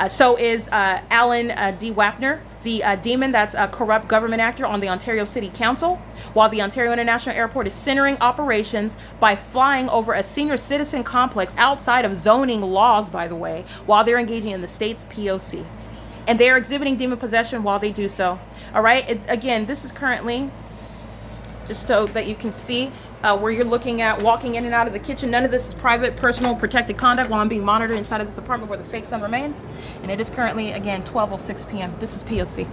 So is Alan D. WAPNER, the demon that's a corrupt government actor on the Ontario City Council, while the Ontario International Airport is centering operations by flying over a senior citizen complex outside of zoning laws, by the way, while they're engaging in the state's P.O.C. And they're exhibiting demon possession while they do so. All right. Again, this is currently, just so that you can see where you're looking at walking in and out of the kitchen. None of this is private, personal, protected conduct while I'm being monitored inside of this apartment where the fake sun remains. And it is currently, again, 12:06 p.m. This is P.O.C.